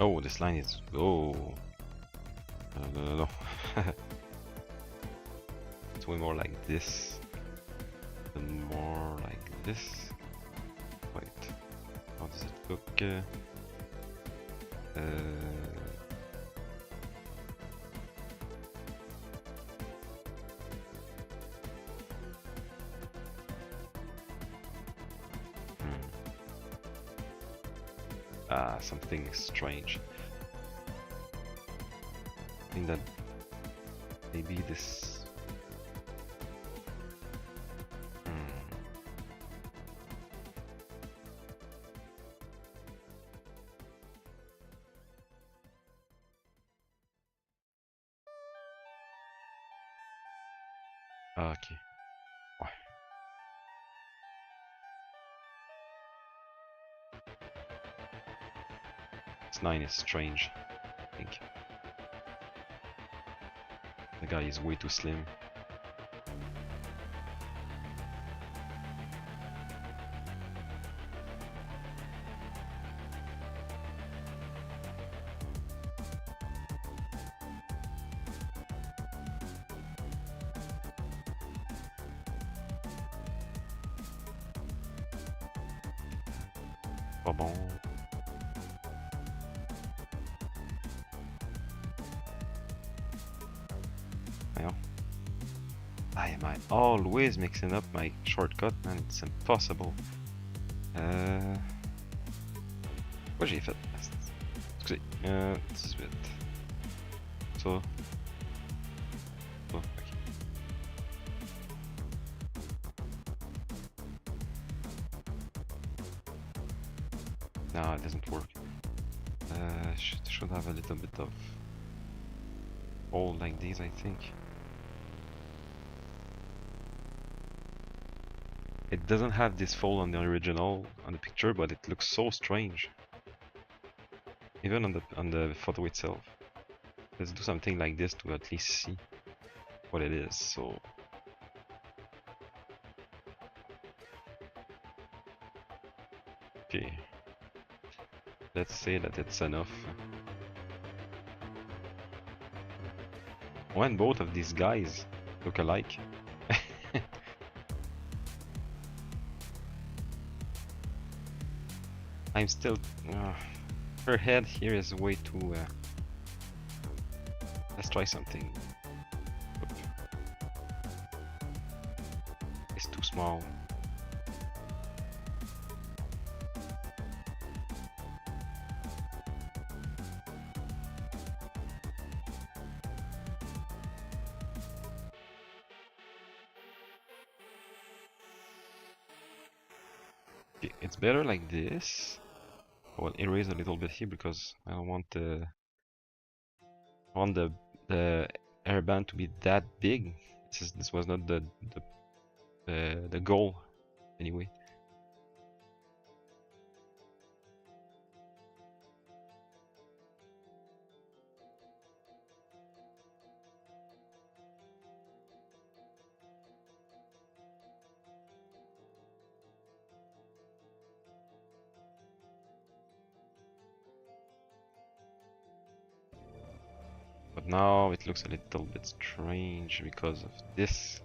Oh, this line is... Oh. No. It's way more like this. And more like this. Wait. How does it look? Something strange. I think that maybe this. Okay. Why? This 9 is strange, I think. The guy is way too slim. Pas bon. I am always mixing up my shortcut, man, it's impossible. Quoi j'ai fait? Excusez, 18. Ça. Ok. No, it doesn't work. Should have a little bit of fold like these, I think. It doesn't have this fold on the original, on the picture, but it looks so strange. Even on the photo itself. Let's do something like this to at least see what it is. So okay. Let's say that it's enough. When both of these guys look alike. I'm still... her head here is way too... let's try something. Oop. It's too small. Okay, it's better like this. I will erase a little bit here because I don't want the hairband to be that big. This was not the goal anyway. But now it looks a little bit strange because of this.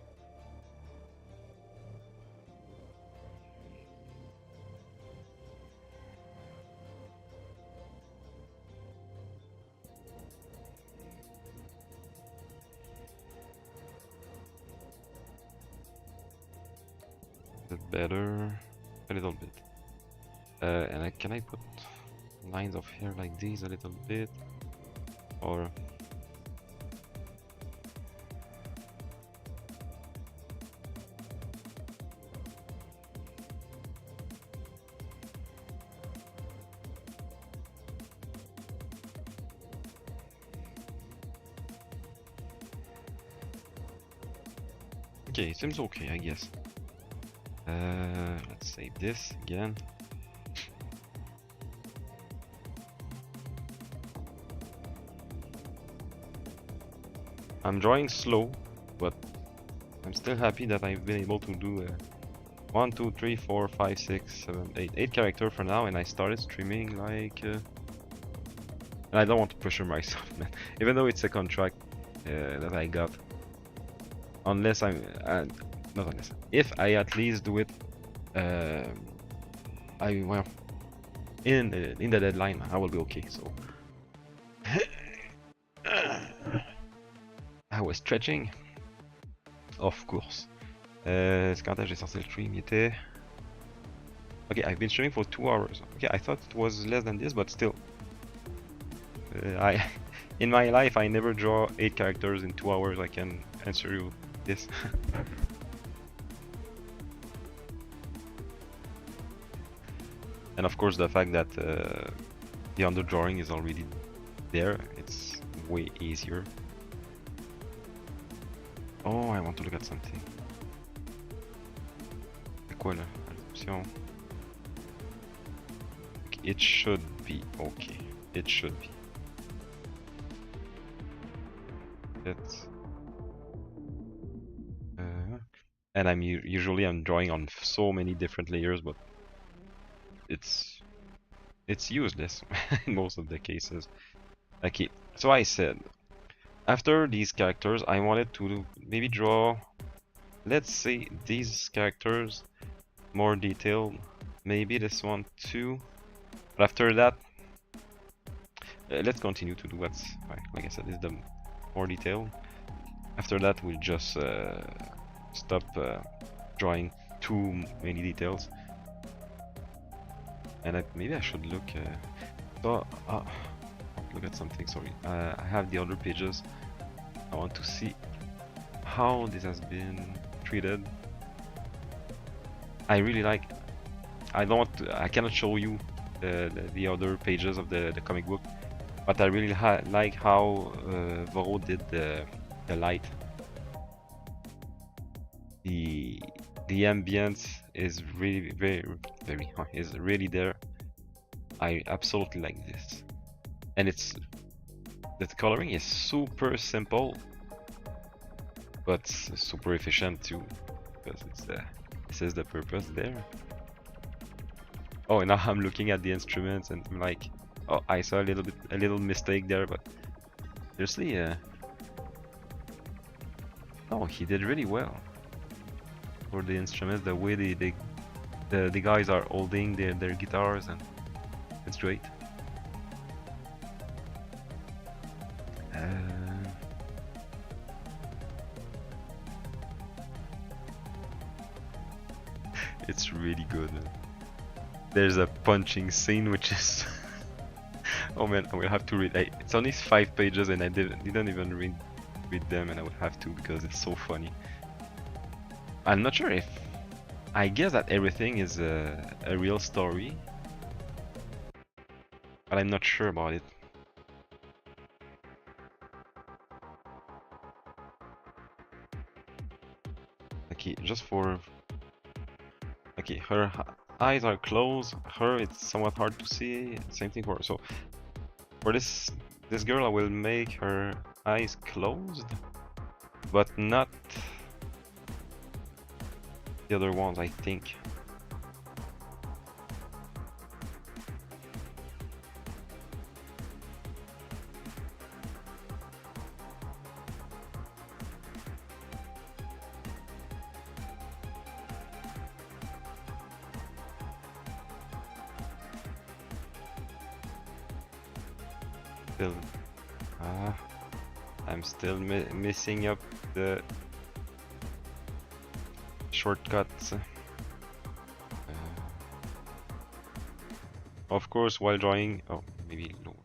Is it better? A little bit. And can I put lines of hair like these a little bit? Or okay, it seems okay, I guess. Let's save this again. I'm drawing slow, but I'm still happy that I've been able to do 1, 2, 3, 4, 5, 6, 7, 8 characters for now, and I started streaming like and I don't want to pressure myself, man. Even though it's a contract that I got, unless I'm not unless, if I at least do it, well, in the deadline, I will be okay. So I was stretching, of course. C'est quand j'ai sorti le stream, il était. Okay, I've been streaming for 2 hours. Okay, I thought it was less than this, but still. In my life, I never draw 8 characters in 2 hours. I can answer you this. And of course, the fact that the underdrawing is already there, it's way easier. Oh, I want to look at something. C'est quoi là? Option. Okay, it should be okay. It should be. That's. And usually I'm drawing on so many different layers, but it's useless in most of the cases. Okay, so I said after these characters I wanted to maybe draw, let's say, these characters more detailed, maybe this one too, but after that let's continue to do what's like I said is the more detailed. After that we'll just stop drawing too many details. And maybe I should look look at something, sorry. I have the other pages. I want to see how this has been treated. I really like, I cannot show you the other pages of the comic book, but I really like how Voro did the light. The ambience is really very is really there. I absolutely like this, and the coloring is super simple, but super efficient too, because this is the purpose there. Oh, and now I'm looking at the instruments and I'm like, oh, I saw a little mistake there, but seriously, oh, he did really well for the instruments. The way the guys are holding their guitars, and it's great. It's really good. There's a punching scene which is oh man, I will have to read. It's only 5 pages and I didn't even read them, and I would have to because it's so funny. I'm not sure if, I guess that everything is a real story, but I'm not sure about it. Okay, just for... Okay, her eyes are closed, her it's somewhat hard to see, same thing for her. So for this girl I will make her eyes closed, but not the other ones, I think. Still, I'm still missing up the shortcuts. Of course, while drawing, oh, maybe no.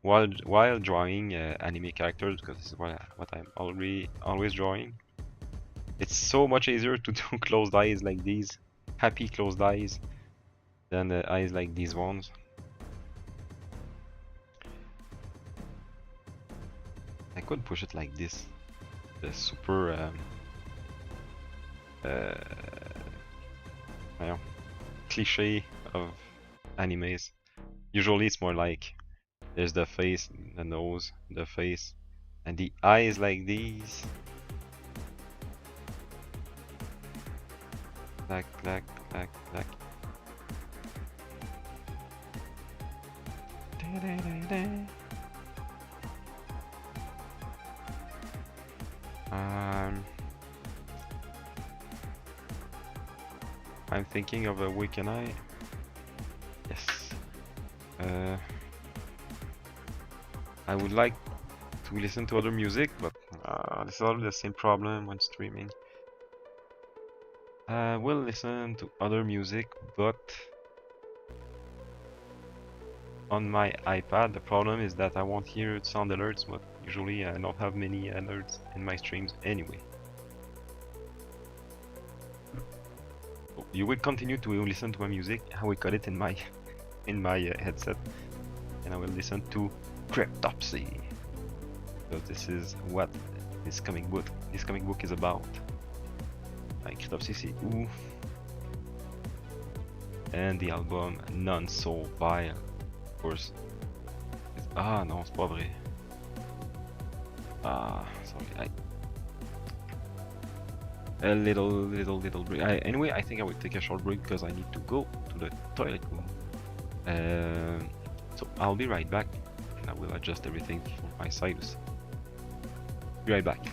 While drawing anime characters, because this is what I'm always drawing, it's so much easier to do closed eyes like these, happy closed eyes, than eyes like these ones. I could push it like this, the super I don't know, cliche of animes. Usually it's more like there's the face, the nose, the face, and the eyes like these. Like. I'm thinking of a Weekend Eye. Yes. I would like to listen to other music, but this is always the same problem when streaming. I will listen to other music, but on my iPad, the problem is that I won't hear sound alerts, but usually I don't have many alerts in my streams anyway. You will continue to listen to my music. I will cut it in my headset, and I will listen to Cryptopsy, because this is what this comic book is about. Like Cryptopsy, c'est où? And the album Non So Vile, of course. Non, c'est pas vrai. Sorry. A little break. Anyway, I think I will take a short break because I need to go to the toilet room. So I'll be right back, and I will adjust everything from my side. Be right back.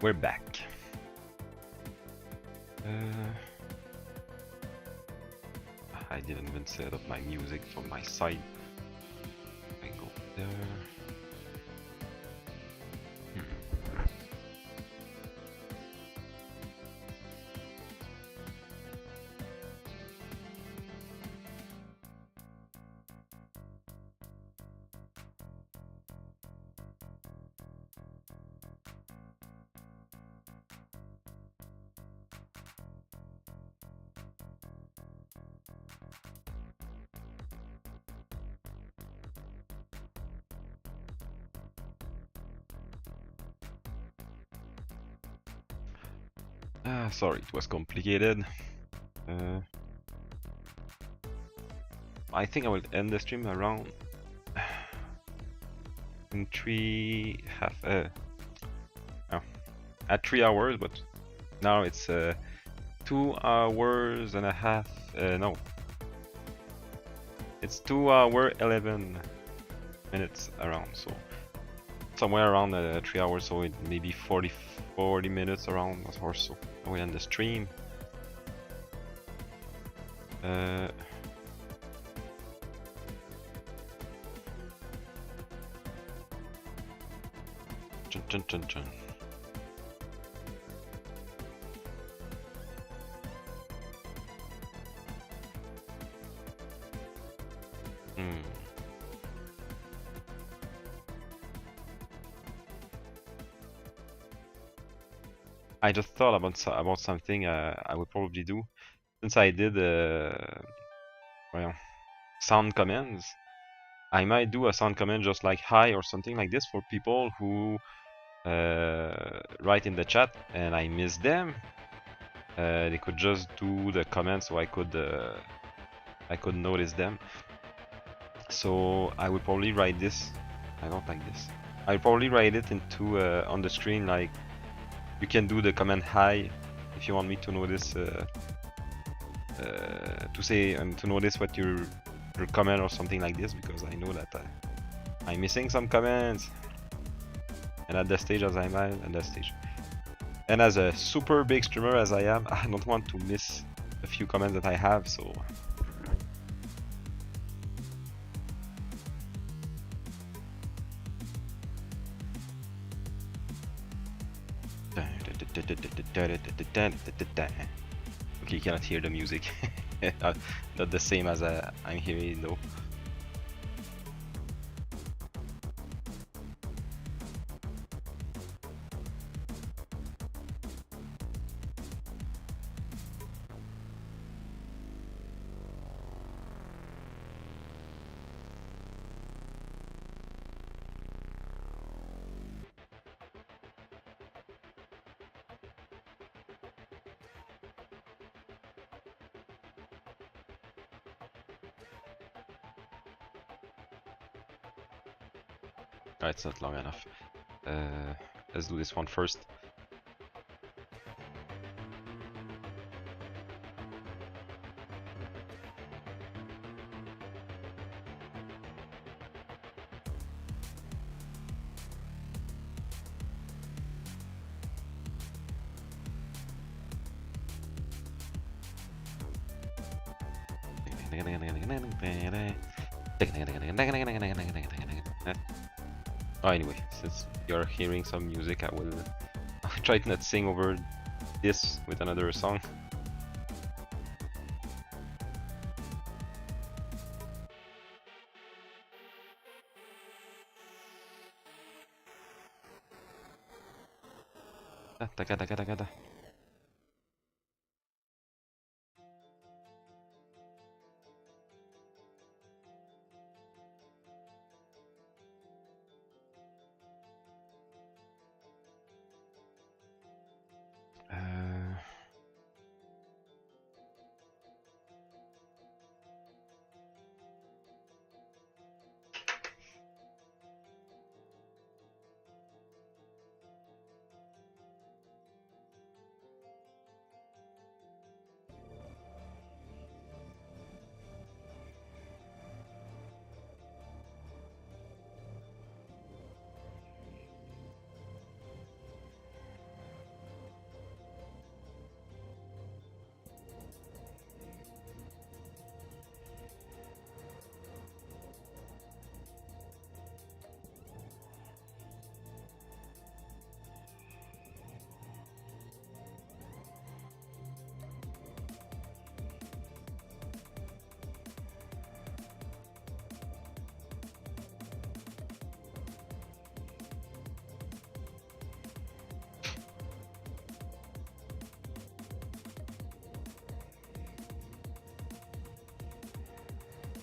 We're back. I didn't even set up my music from my side. I go there. Sorry, it was complicated. I think I will end the stream around in at 3 hours, but now it's 2 hours and a half. No, it's 2 hour 11 minutes around, so somewhere around 3 hours, so it may be 40 minutes around or so. I will end the stream. Chun, chun, chun, chun. I just thought about something I would probably do, since I did well, sound commands. I might do a sound command just like hi or something like this for people who write in the chat and I miss them. They could just do the comment so I could notice them. So I would probably write this. I don't like this. I would probably write it into on the screen, like you can do the command hi if you want me to notice to notice what your comment or something like this, because I know that I'm missing some comments, and at the stage as I'm at the stage, and as a super big streamer as I am, I don't want to miss a few comments that I have, so okay, you cannot hear the music. Not the same as I'm hearing though. Alright, it's not long enough. Let's do this one first. Oh, anyway, since you're hearing some music, I'll try to not sing over this with another song.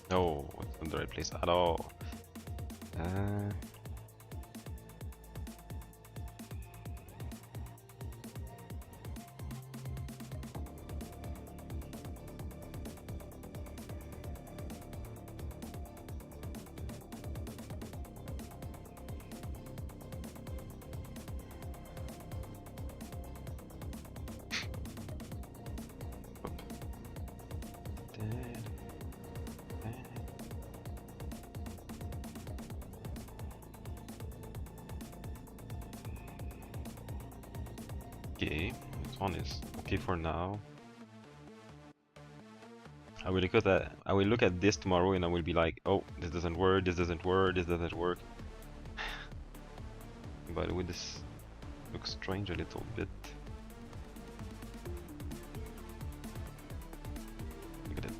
No, it's not the right place at all. Okay, this one is okay for now. I will look at this tomorrow and I will be like, oh, this doesn't work, this doesn't work, this doesn't work. By the way, this looks strange a little bit. Look at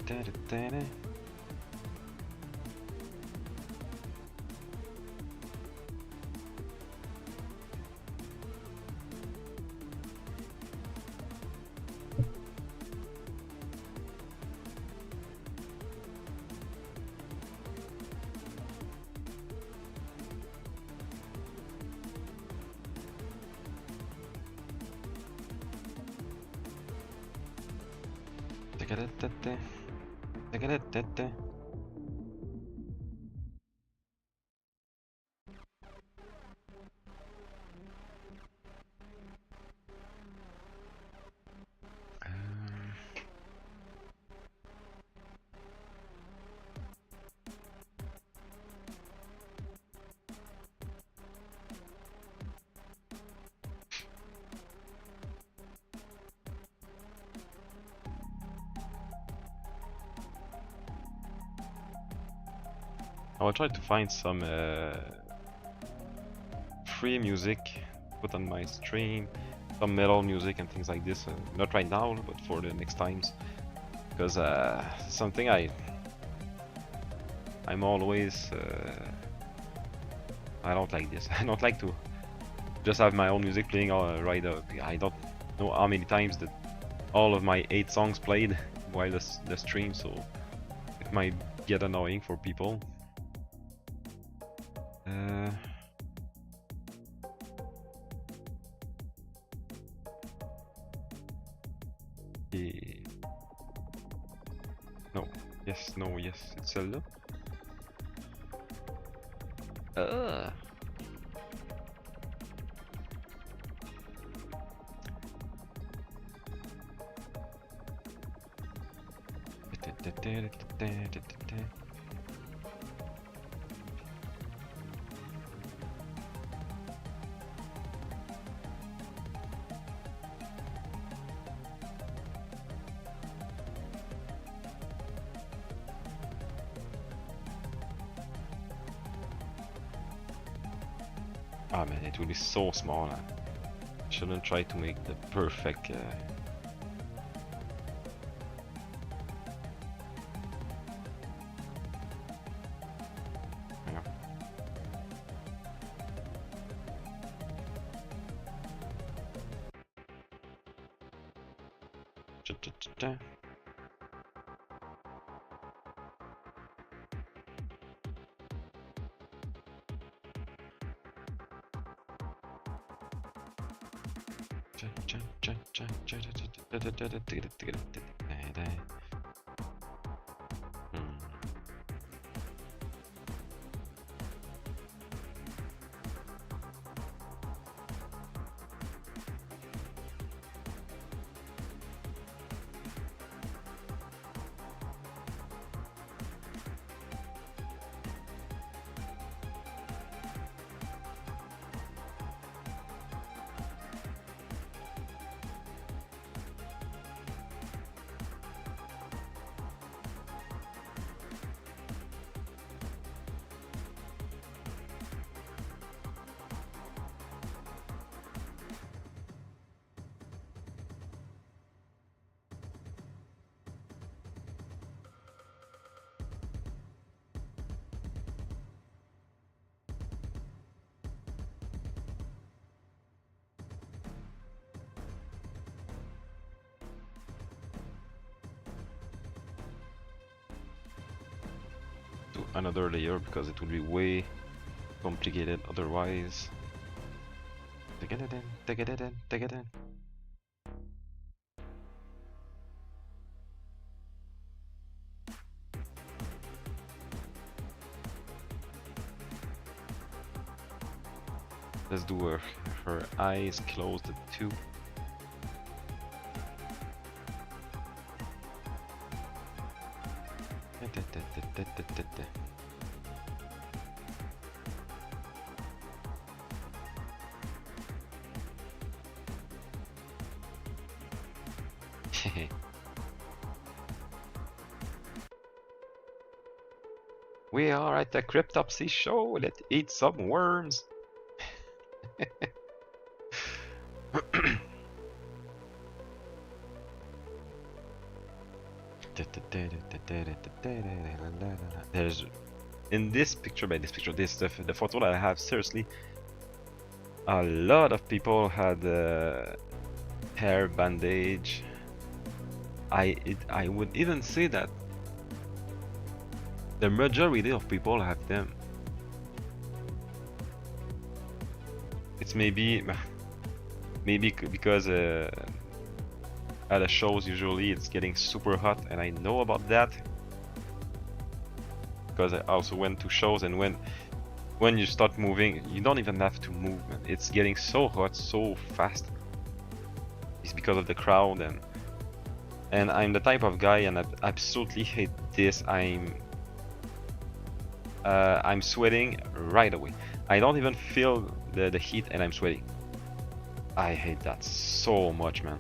that. I will try to find some free music put on my stream, some metal music and things like this. Not right now, but for the next times, because something I'm always I don't like this. I don't like to just have my own music playing right up. I don't know how many times that all of my 8 songs played while the stream, so it might get annoying for people. No, yes, no, yes, it's Zelda. Ah man, it will be so small. Shouldn't try to make the perfect. to another layer because it would be way complicated otherwise. Take it in, take it in, take it in. Let's do her eyes closed too. We are at the Cryptopsy show. Let's eat some worms. There's in this picture, the photo that I have, seriously, a lot of people had hair bandage. I would even say that the majority of people have them. It's maybe because at the shows usually it's getting super hot, and I know about that because I also went to shows, and when you start moving, you don't even have to move, man. It's getting so hot so fast. It's because of the crowd, and I'm the type of guy, and I absolutely hate this. I'm sweating right away. I don't even feel the heat, and I'm sweating. I hate that so much, man.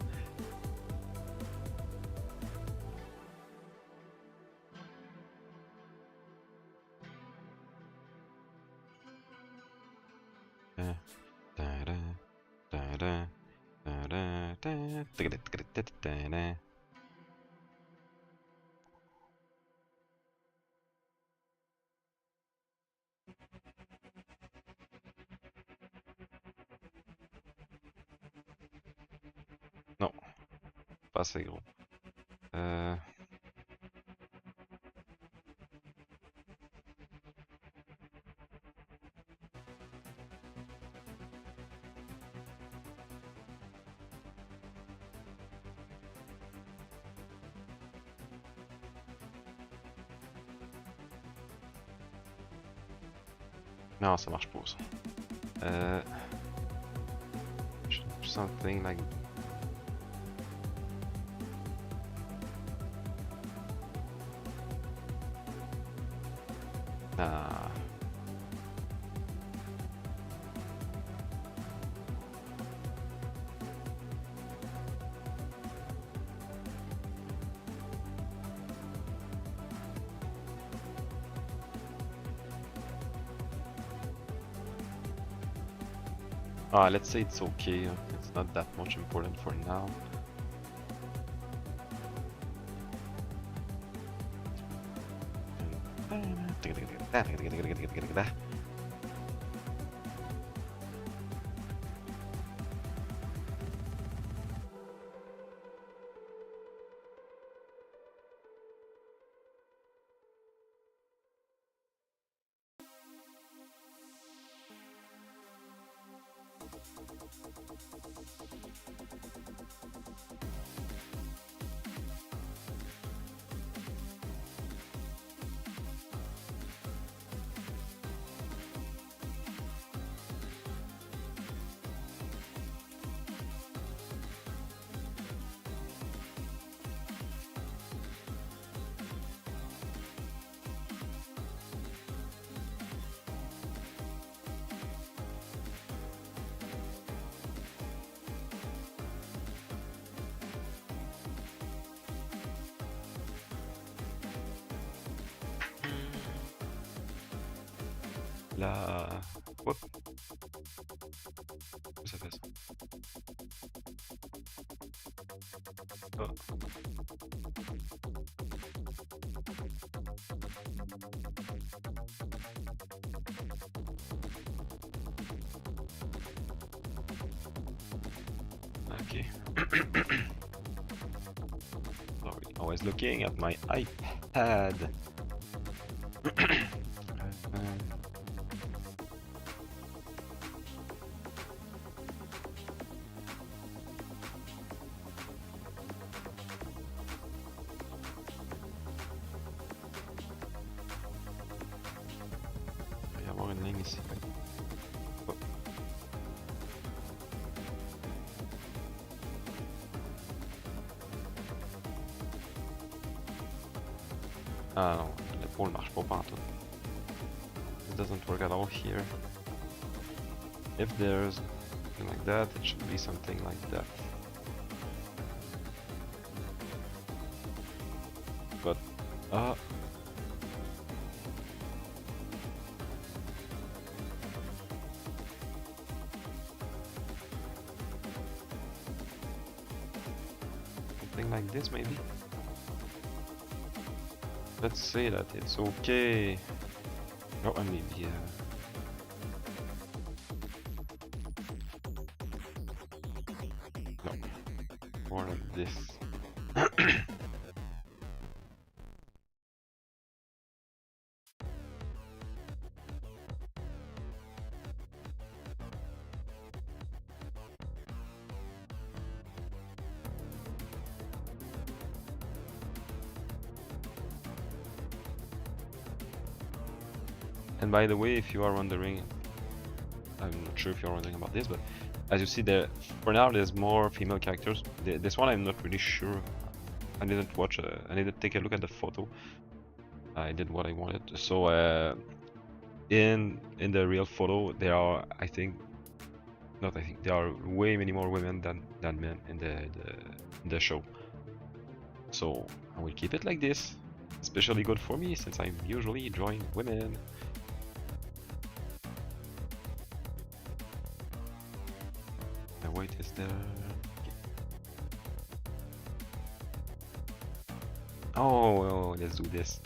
Non, pas assez gros. Non, ça marche pas, ça. Something like... Nah. Let's say it's okay. It's not that much important for now. La... Hop. Ça fait ça. Oh. Okay. Sorry, always looking at my iPad. avoir une ligne ici. Oh. Ah non, l'épaule marche pas pantoute. It doesn't work at all here. If there's something like that, it should be something like that. But, something like this maybe? Let's say that it's okay. Oh, and maybe, no, more like this. And by the way, if you are wondering, I'm not sure if you're wondering about this, but as you see there, for now there's more female characters. This one I'm not really sure. I didn't watch, I didn't take a look at the photo. I did what I wanted. So in the real photo, there are, there are way many more women than men in the show. So I will keep it like this. Especially good for me since I'm usually drawing women. The weight is there. Oh, let's do this.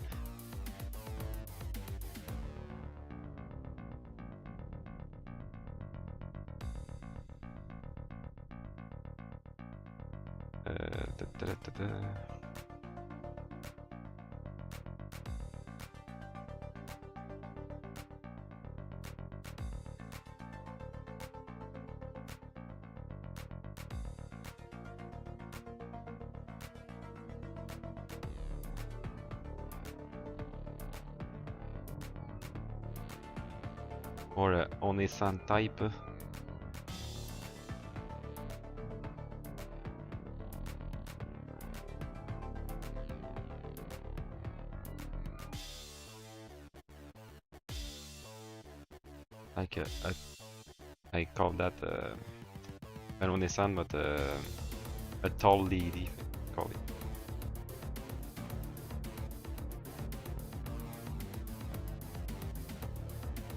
Or Onesan type. Like I call that an Onesan, but a tall lady, call it.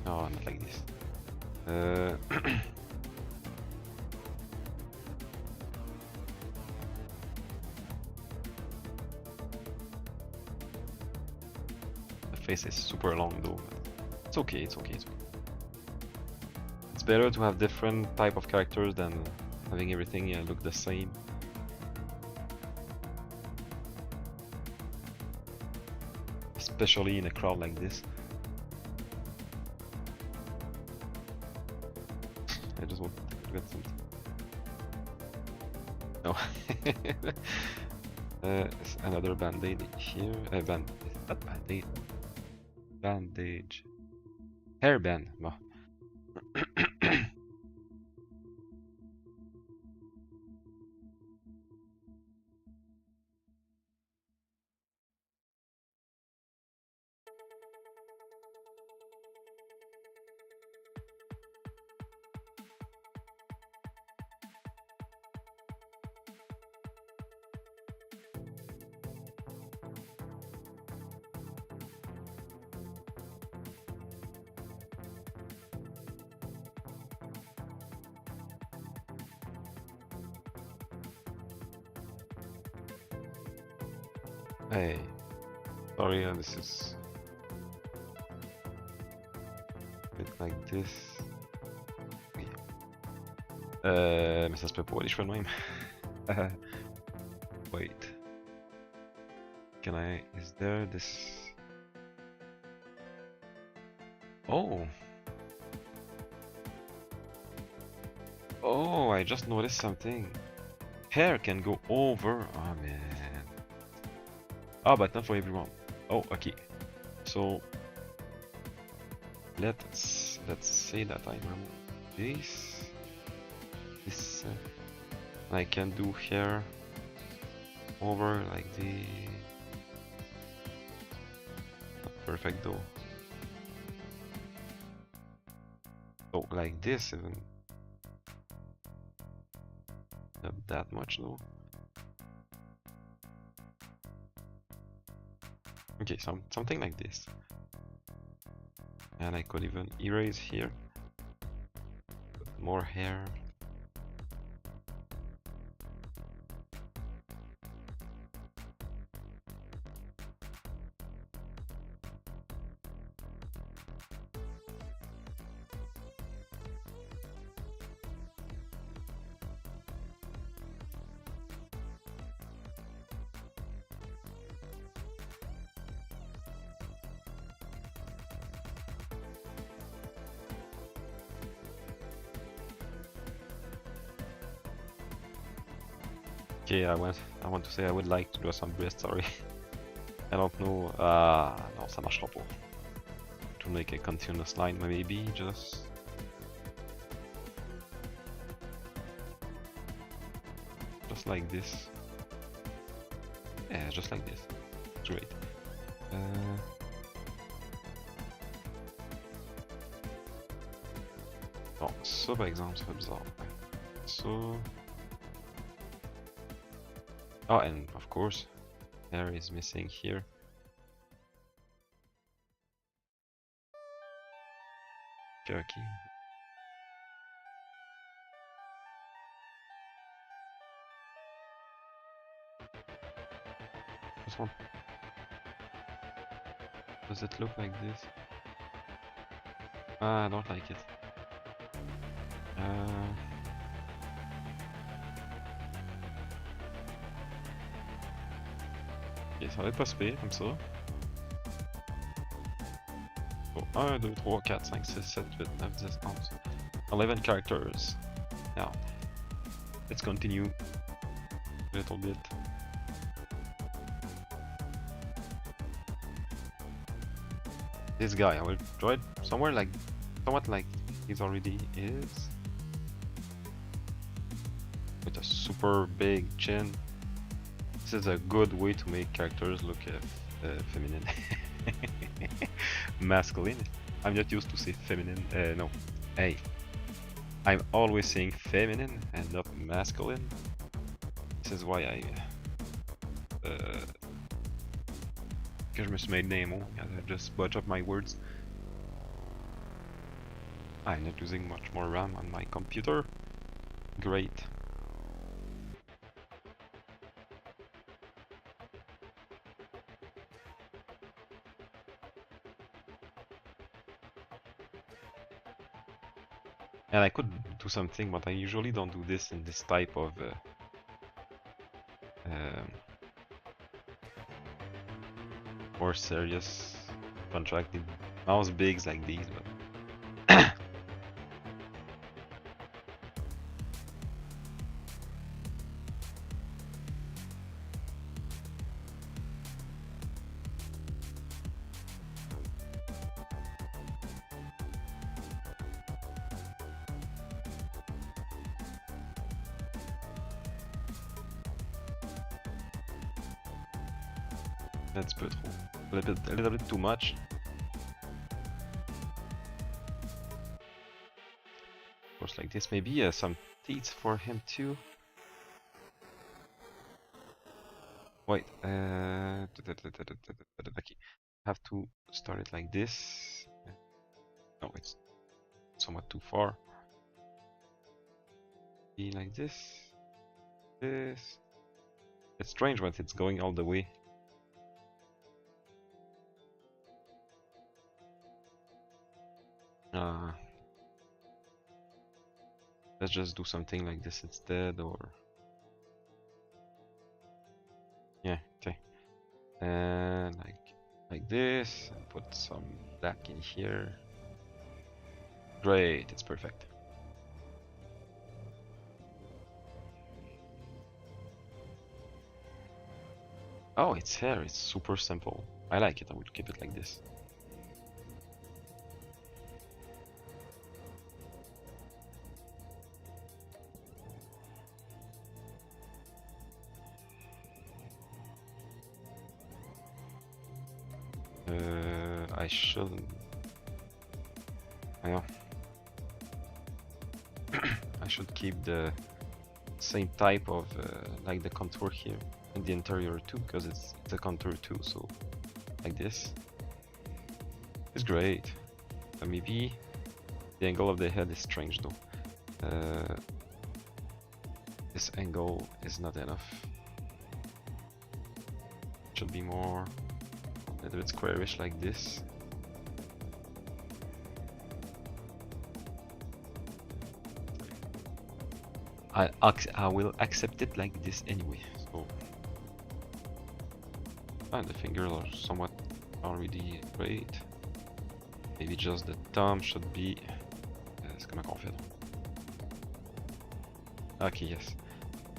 No, not like this. The face is super long though. It's okay, it's okay, it's okay. It's better to have different type of characters than having everything look the same. Especially in a crowd like this. I just want to get something. No. Another band-aid here. Not band-aid. Bandage. Hairband. No. Hey, sorry, this is a bit like this. Mais ça se peut pas les cheveux de même. Wait. Can I? Is there this? Oh. Oh, I just noticed something. Hair can go over. Oh man. Ah, but not for everyone. Oh, okay. So let's say that I remove this. I can do here over like the not perfect though. So like this even not that much though. Okay, something like this. And I could even erase here. Put more hair. Okay, I want to say I would like to draw some breast, sorry. I don't know, non, ça marchera pas. To make a continuous line, maybe just... Just like this. Yeah, just like this. Great. Bon, ça par exemple, ça fait bizarre. Ça... Oh, and of course, hair is missing here. Okay, okay. This one. Does it look like this? I don't like it. Ok, ça va être pas super comme ça. Oh, 1, 2, 3, 4, 5, 6, 7, 8, 9, 10, 11. 11 characters. Now, let's continue a little bit. This guy, I will draw it somewhere like, somewhat like he's already is. With a super big chin. This is a good way to make characters look feminine. Masculine. I'm not used to say feminine. No. Hey. I'm always saying feminine and not masculine. This is why I... que je me suis made name, I just butch up my words. I'm not using much more RAM on my computer. Great. And I could do something, but I usually don't do this in this type of more serious contracted mouse bigs like these, but that's peu trop. A little bit too much. Of course, like this. Maybe some teeth for him too. Wait, okay. Have to start it like this. No, it's somewhat too far. Be like this. This. It's strange when it's going all the way. Let's just do something like this instead, or yeah, okay. And like this, and put some black in here. Great, it's perfect. Oh, its hair is super simple. I like it. I would keep it like this. I should. I know. I should keep the same type of like the contour here in the interior too, because it's a contour too. So like this, it's great. Maybe the angle of the head is strange though. This angle is not enough. It should be more a little bit squarish like this. I will accept it like this anyway. So the fingers are somewhat already great. Maybe just the thumb should be. C'est comment qu'on fait? Okay, yes.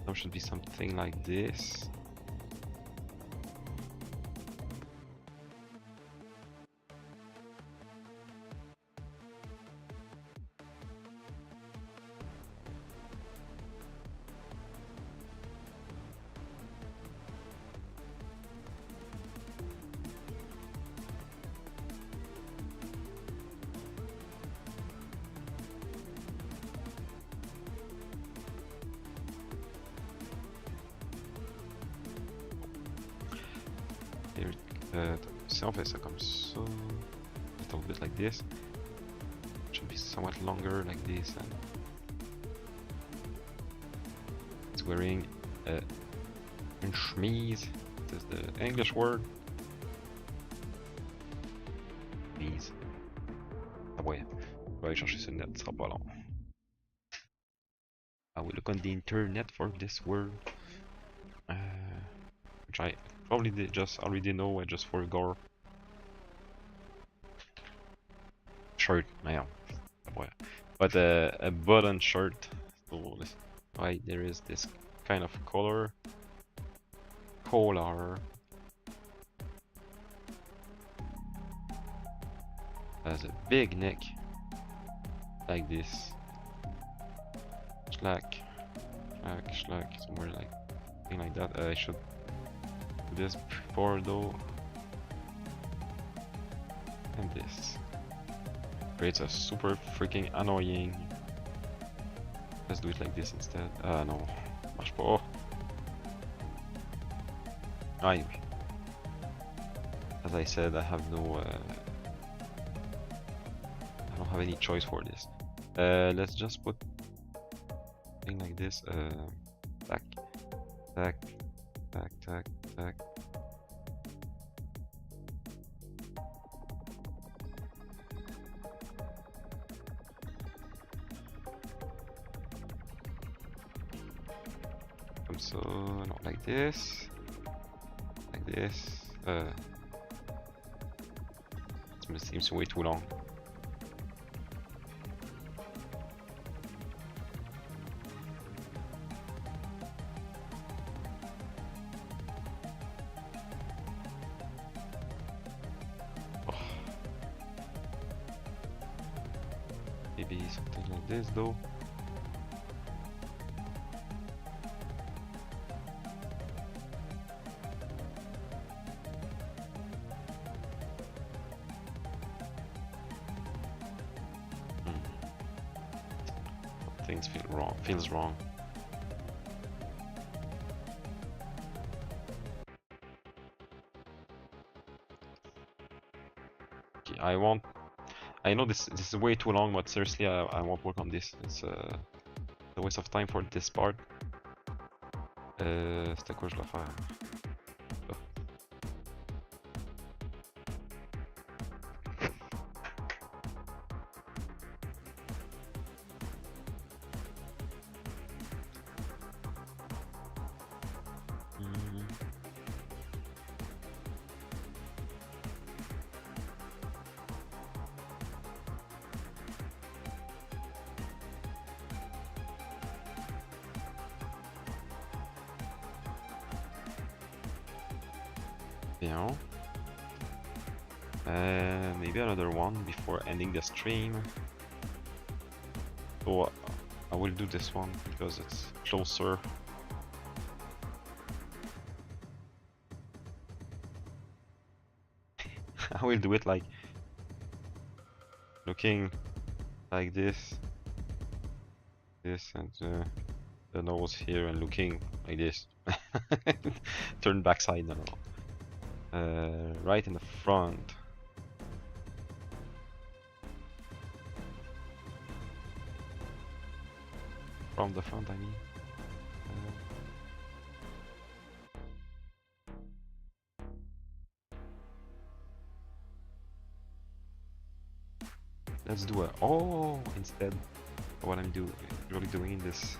Thumb should be something like this. Si on fait ça comme ça, a little bit like this, it should be somewhat longer like this. And it's wearing a chemise. This is the English word. Chemise. Ah ouais, on va aller chercher ce net, ce sera pas long. I will look on the internet for this word. Which I probably just already know, I just forgot. Shirt, yeah, but a button shirt. So why there is this kind of color. Has a big neck, like this. Slack, somewhere like something like that. I should do this before though, and this. Creates a super freaking annoying. Let's do it like this instead. No, marche pas. Anyway, as I said, I have no. I don't have any choice for this. Let's just put thing like this. Tack, tack, tack, tack, tack. So not like this, like this. It seems way too long. Oh. Maybe something like this though. Things feels wrong. Okay, I know this is way too long, but seriously, I won't work on this. It's a waste of time for this part. C'était quoi je dois faire? Bien. Maybe another one before ending the stream. So I will do this one because it's closer. I will do it like looking like this, and the nose here, and looking like this. Turn backside, no. Right in the front. From the front, I mean. Let's do a instead of what I'm really doing this.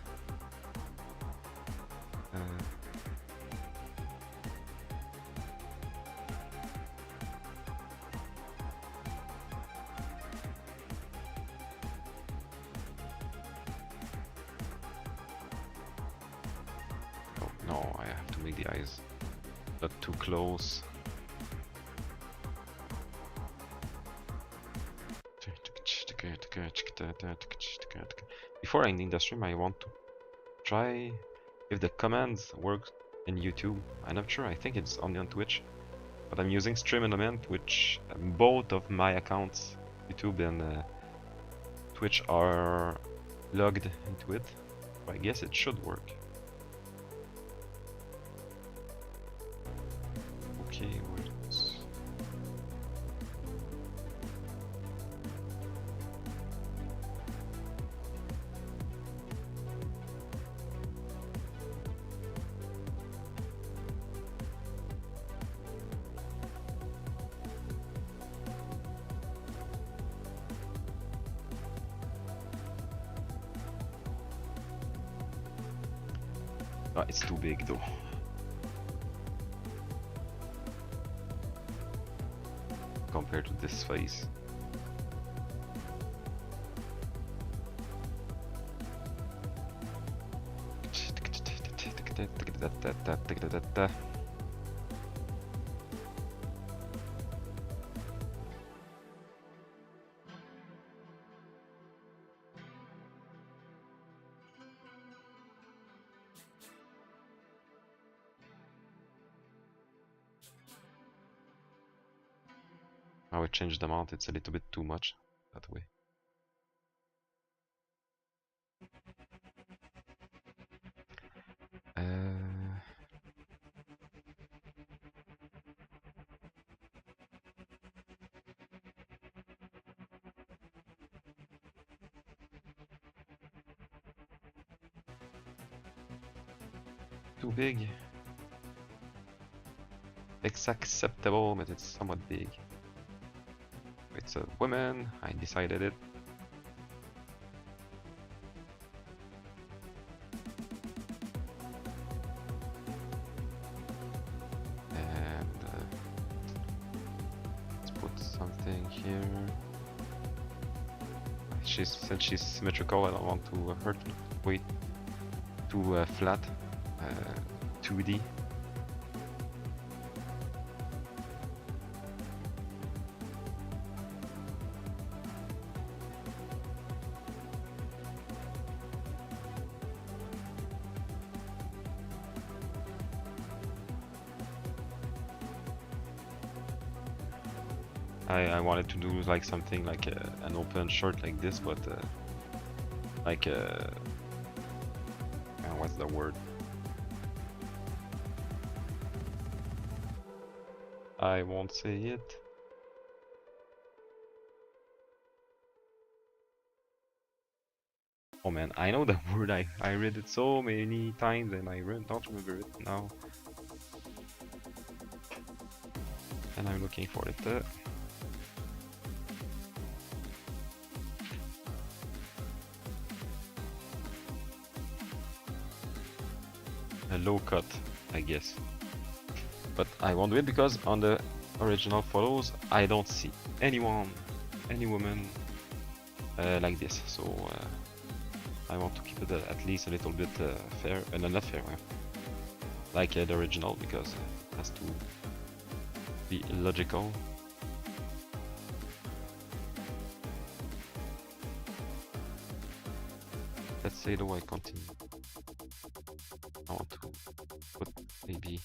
Oh no, I have to make the eyes not too close. Before I end the stream, I want to try if the commands work in YouTube. I'm not sure, I think it's only on Twitch. But I'm using Stream Element, which both of my accounts, YouTube and Twitch, are logged into it. So I guess it should work. Okay, it's too big though. Compared to this face. Now I changed the amount, it's a little bit too much that way. Too big. It's acceptable, but it's somewhat big. It's a woman, I decided it. And let's put something here. Since she's symmetrical, I don't want to her to wait too flat. 2D. I wanted to do like something like an open shirt like this, but like what's the word? I won't say it. Oh man, I know the word. I read it so many times and I don't remember it now. And I'm looking for it. A low cut, I guess. But I won't do it because on the original photos I don't see any woman like this. So I want to keep it at least a little bit fair, not fair, like the original, because it has to be logical. Let's say though I continue. I want to put maybe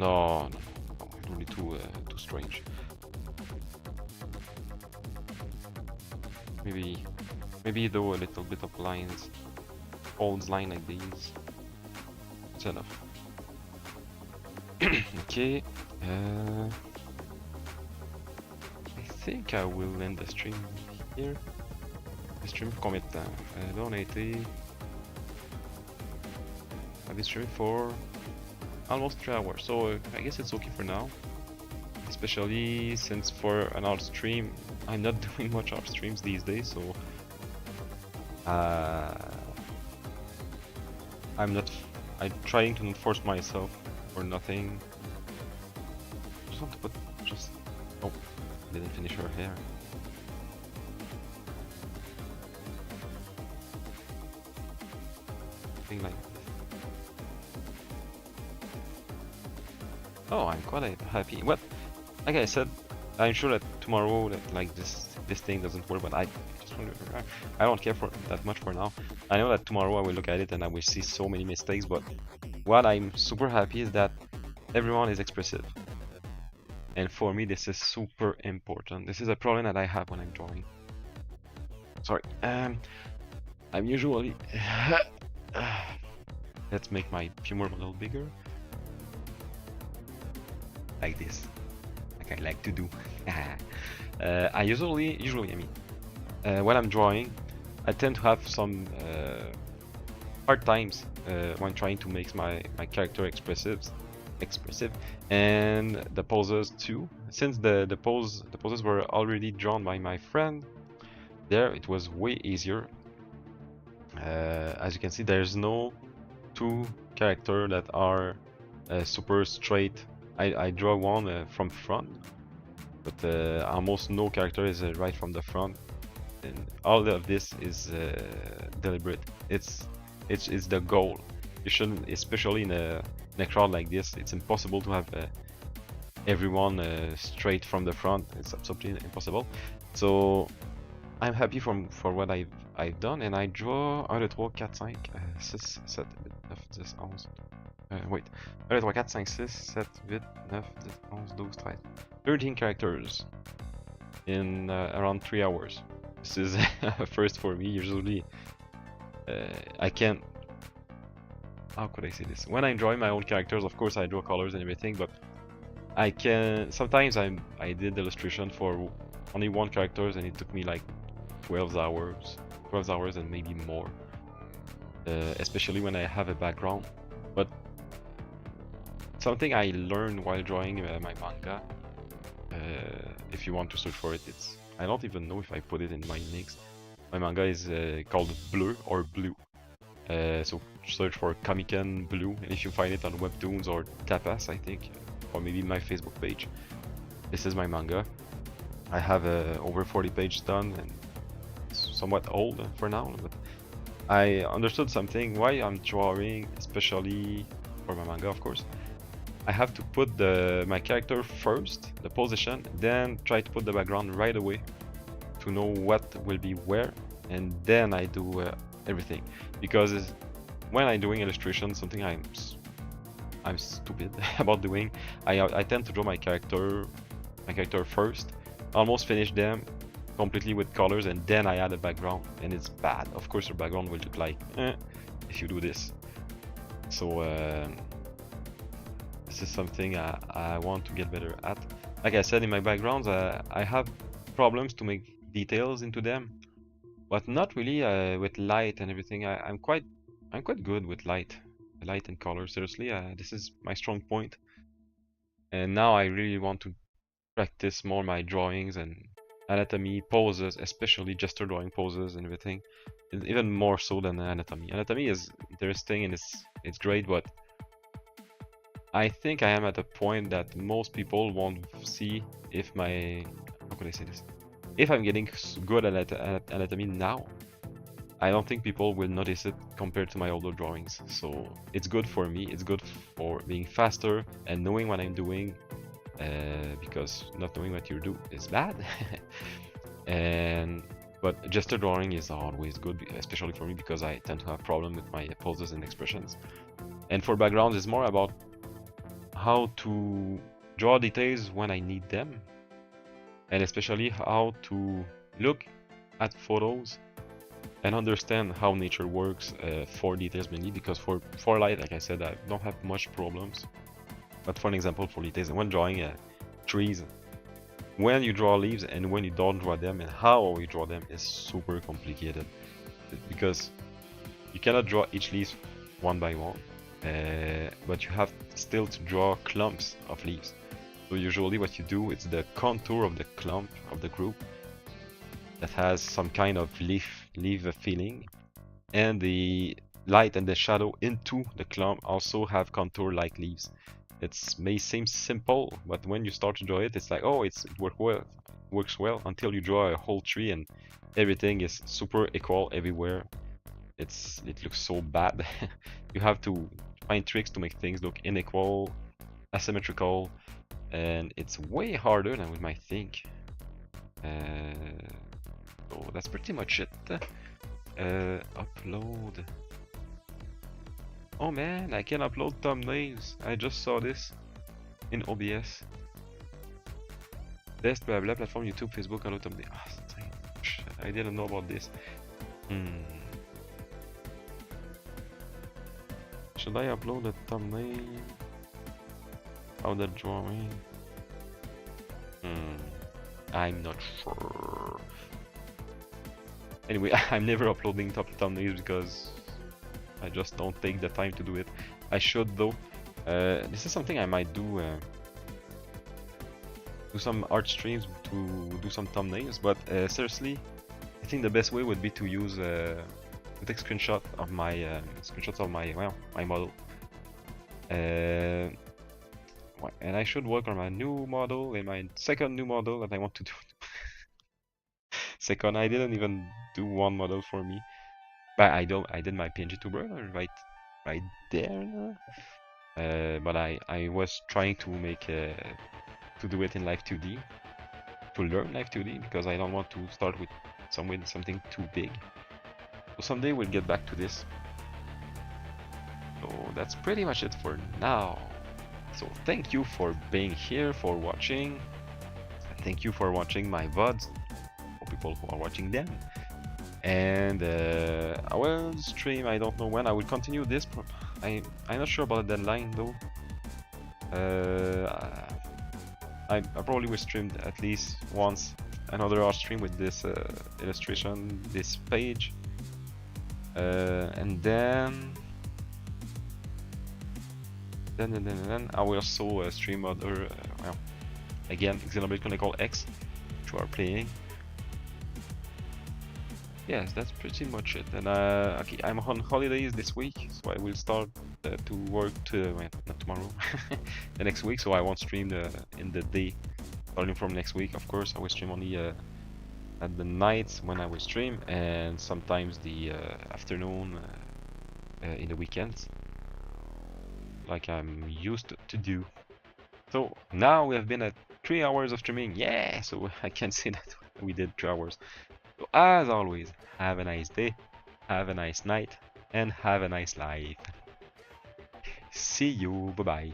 No, really too strange. Maybe though a little bit of lines, folds line like these. It's enough. Okay. I think I will end the stream here. Le stream pour combien de temps? Là on a été... I've been streaming for almost 3 hours, so I guess it's okay for now. Especially since for an art stream, I'm not doing much art streams these days, so I'm trying to not force myself for nothing. Just want to put oh, didn't finish her hair. Thing like this. Oh, I'm quite happy. What? Like I said, I'm sure that tomorrow that like this thing doesn't work, but I just wonder, I don't care for that much for now. I know that tomorrow I will look at it and I will see so many mistakes, but what I'm super happy is that everyone is expressive. And for me this is super important. This is a problem that I have when I'm drawing. Sorry. I'm usually let's make my humor a little bigger. Like this. Like I like to do. I usually I mean when I'm drawing I tend to have some hard times when trying to make my character expressive and the poses too. Since the poses were already drawn by my friend, there it was way easier. As you can see, there's no two characters that are super straight. I draw one from front, but almost no character is right from the front, and all of this is deliberate. It's the goal. You shouldn't, especially in a crowd like this, it's impossible to have everyone straight from the front. It's absolutely impossible. So I'm happy for what I've done, and I draw 1, 2, 3, 4, 5, 6, 7, 8, 9, 10, 11. Wait, 1, 2, 3, 4, 5, 6, 7, 8, 9, 10, 11, 12, 13. 13 characters in around 3 hours. This is a first for me. Usually I can't... How could I say this? When I'm drawing my own characters, of course I draw colors and everything, but I can... Sometimes I did illustration for only one character and it took me like 12 hours and maybe more. Especially when I have a background. But something I learned while drawing my manga, if you want to search for it, it's... I don't even know if I put it in my links. My manga is called Bleu or Blue. So search for Comican Blue, and if you find it on Webtoons or Tapas, I think, or maybe my Facebook page. This is my manga. I have over 40 pages done, and it's somewhat old for now, but I understood something why I'm drawing, especially for my manga, of course. I have to put my character first, the position, then try to put the background right away to know what will be where, and then I do everything. Because when I'm doing illustration, something I'm stupid about doing, I tend to draw my character first, almost finish them completely with colors, and then I add a background, and it's bad. Of course, your background will look like if you do this. So this is something I want to get better at. Like I said, in my backgrounds, I have problems to make details into them, but not really with light and everything. I'm quite good with light and color. Seriously, this is my strong point. And now I really want to practice more my drawings and anatomy, poses, especially gesture drawing poses and everything. And even more so than anatomy. Anatomy is interesting and it's great, but I think I am at a point that most people won't see if my... How could I say this? If I'm getting good at anatomy now, I don't think people will notice it compared to my older drawings. So it's good for me, it's good for being faster and knowing what I'm doing, because not knowing what you do is bad. But gesture drawing is always good, especially for me, because I tend to have problem with my poses and expressions. And for backgrounds, it's more about how to draw details when I need them, and especially how to look at photos and understand how nature works for details mainly, because for light, like I said, I don't have much problems. But for an example, for details, when drawing trees, when you draw leaves and when you don't draw them and how you draw them is super complicated, because you cannot draw each leaf one by one, but you have still to draw clumps of leaves. So usually what you do is the contour of the clump of the group that has some kind of leaf feeling, and the light and the shadow into the clump also have contour like leaves. It may seem simple, but when you start to draw it, it's like, oh, it works well until you draw a whole tree and everything is super equal everywhere. It looks so bad. You have to find tricks to make things look unequal, asymmetrical, and it's way harder than we might think. So that's pretty much it. Upload. Oh man, I can upload thumbnails. I just saw this in OBS. Best blah blah platform: YouTube, Facebook, and thumbnail. Ah, I didn't know about this. Should I upload a thumbnail? How the drawing? I'm not sure. Anyway, I'm never uploading thumbnails because I just don't take the time to do it. I should though. This is something I might do. Do some art streams to do some thumbnails, but seriously, I think the best way would be to use to take screenshots of my my model. And I should work on my new model and my second new model that I want to do. Second, I didn't even do one model for me. But I did my PNG tuber right there. But I was trying to make to do it in Live 2D, to learn Live 2D, because I don't want to start with something too big. So someday we'll get back to this. So that's pretty much it for now. So thank you for being here, for watching. Thank you for watching my VODs, for people who are watching them. And I will stream, I don't know when. I will continue this. I'm not sure about the deadline though. I probably will stream at least once another art stream with this illustration, this page. And then I will also stream other, well, again, Xenoblade Chronicle X, which we are playing. Yes, that's pretty much it. And okay, I'm on holidays this week, so I will start to work not tomorrow, the next week. So I won't stream in the day, starting from next week. Of course, I will stream only at the nights when I will stream, and sometimes the afternoon in the weekends, like I'm used to do. So now we have been at 3 hours of streaming. Yeah, so I can say that we did 3 hours. So as always, have a nice day, have a nice night, and have a nice life. See you, bye bye.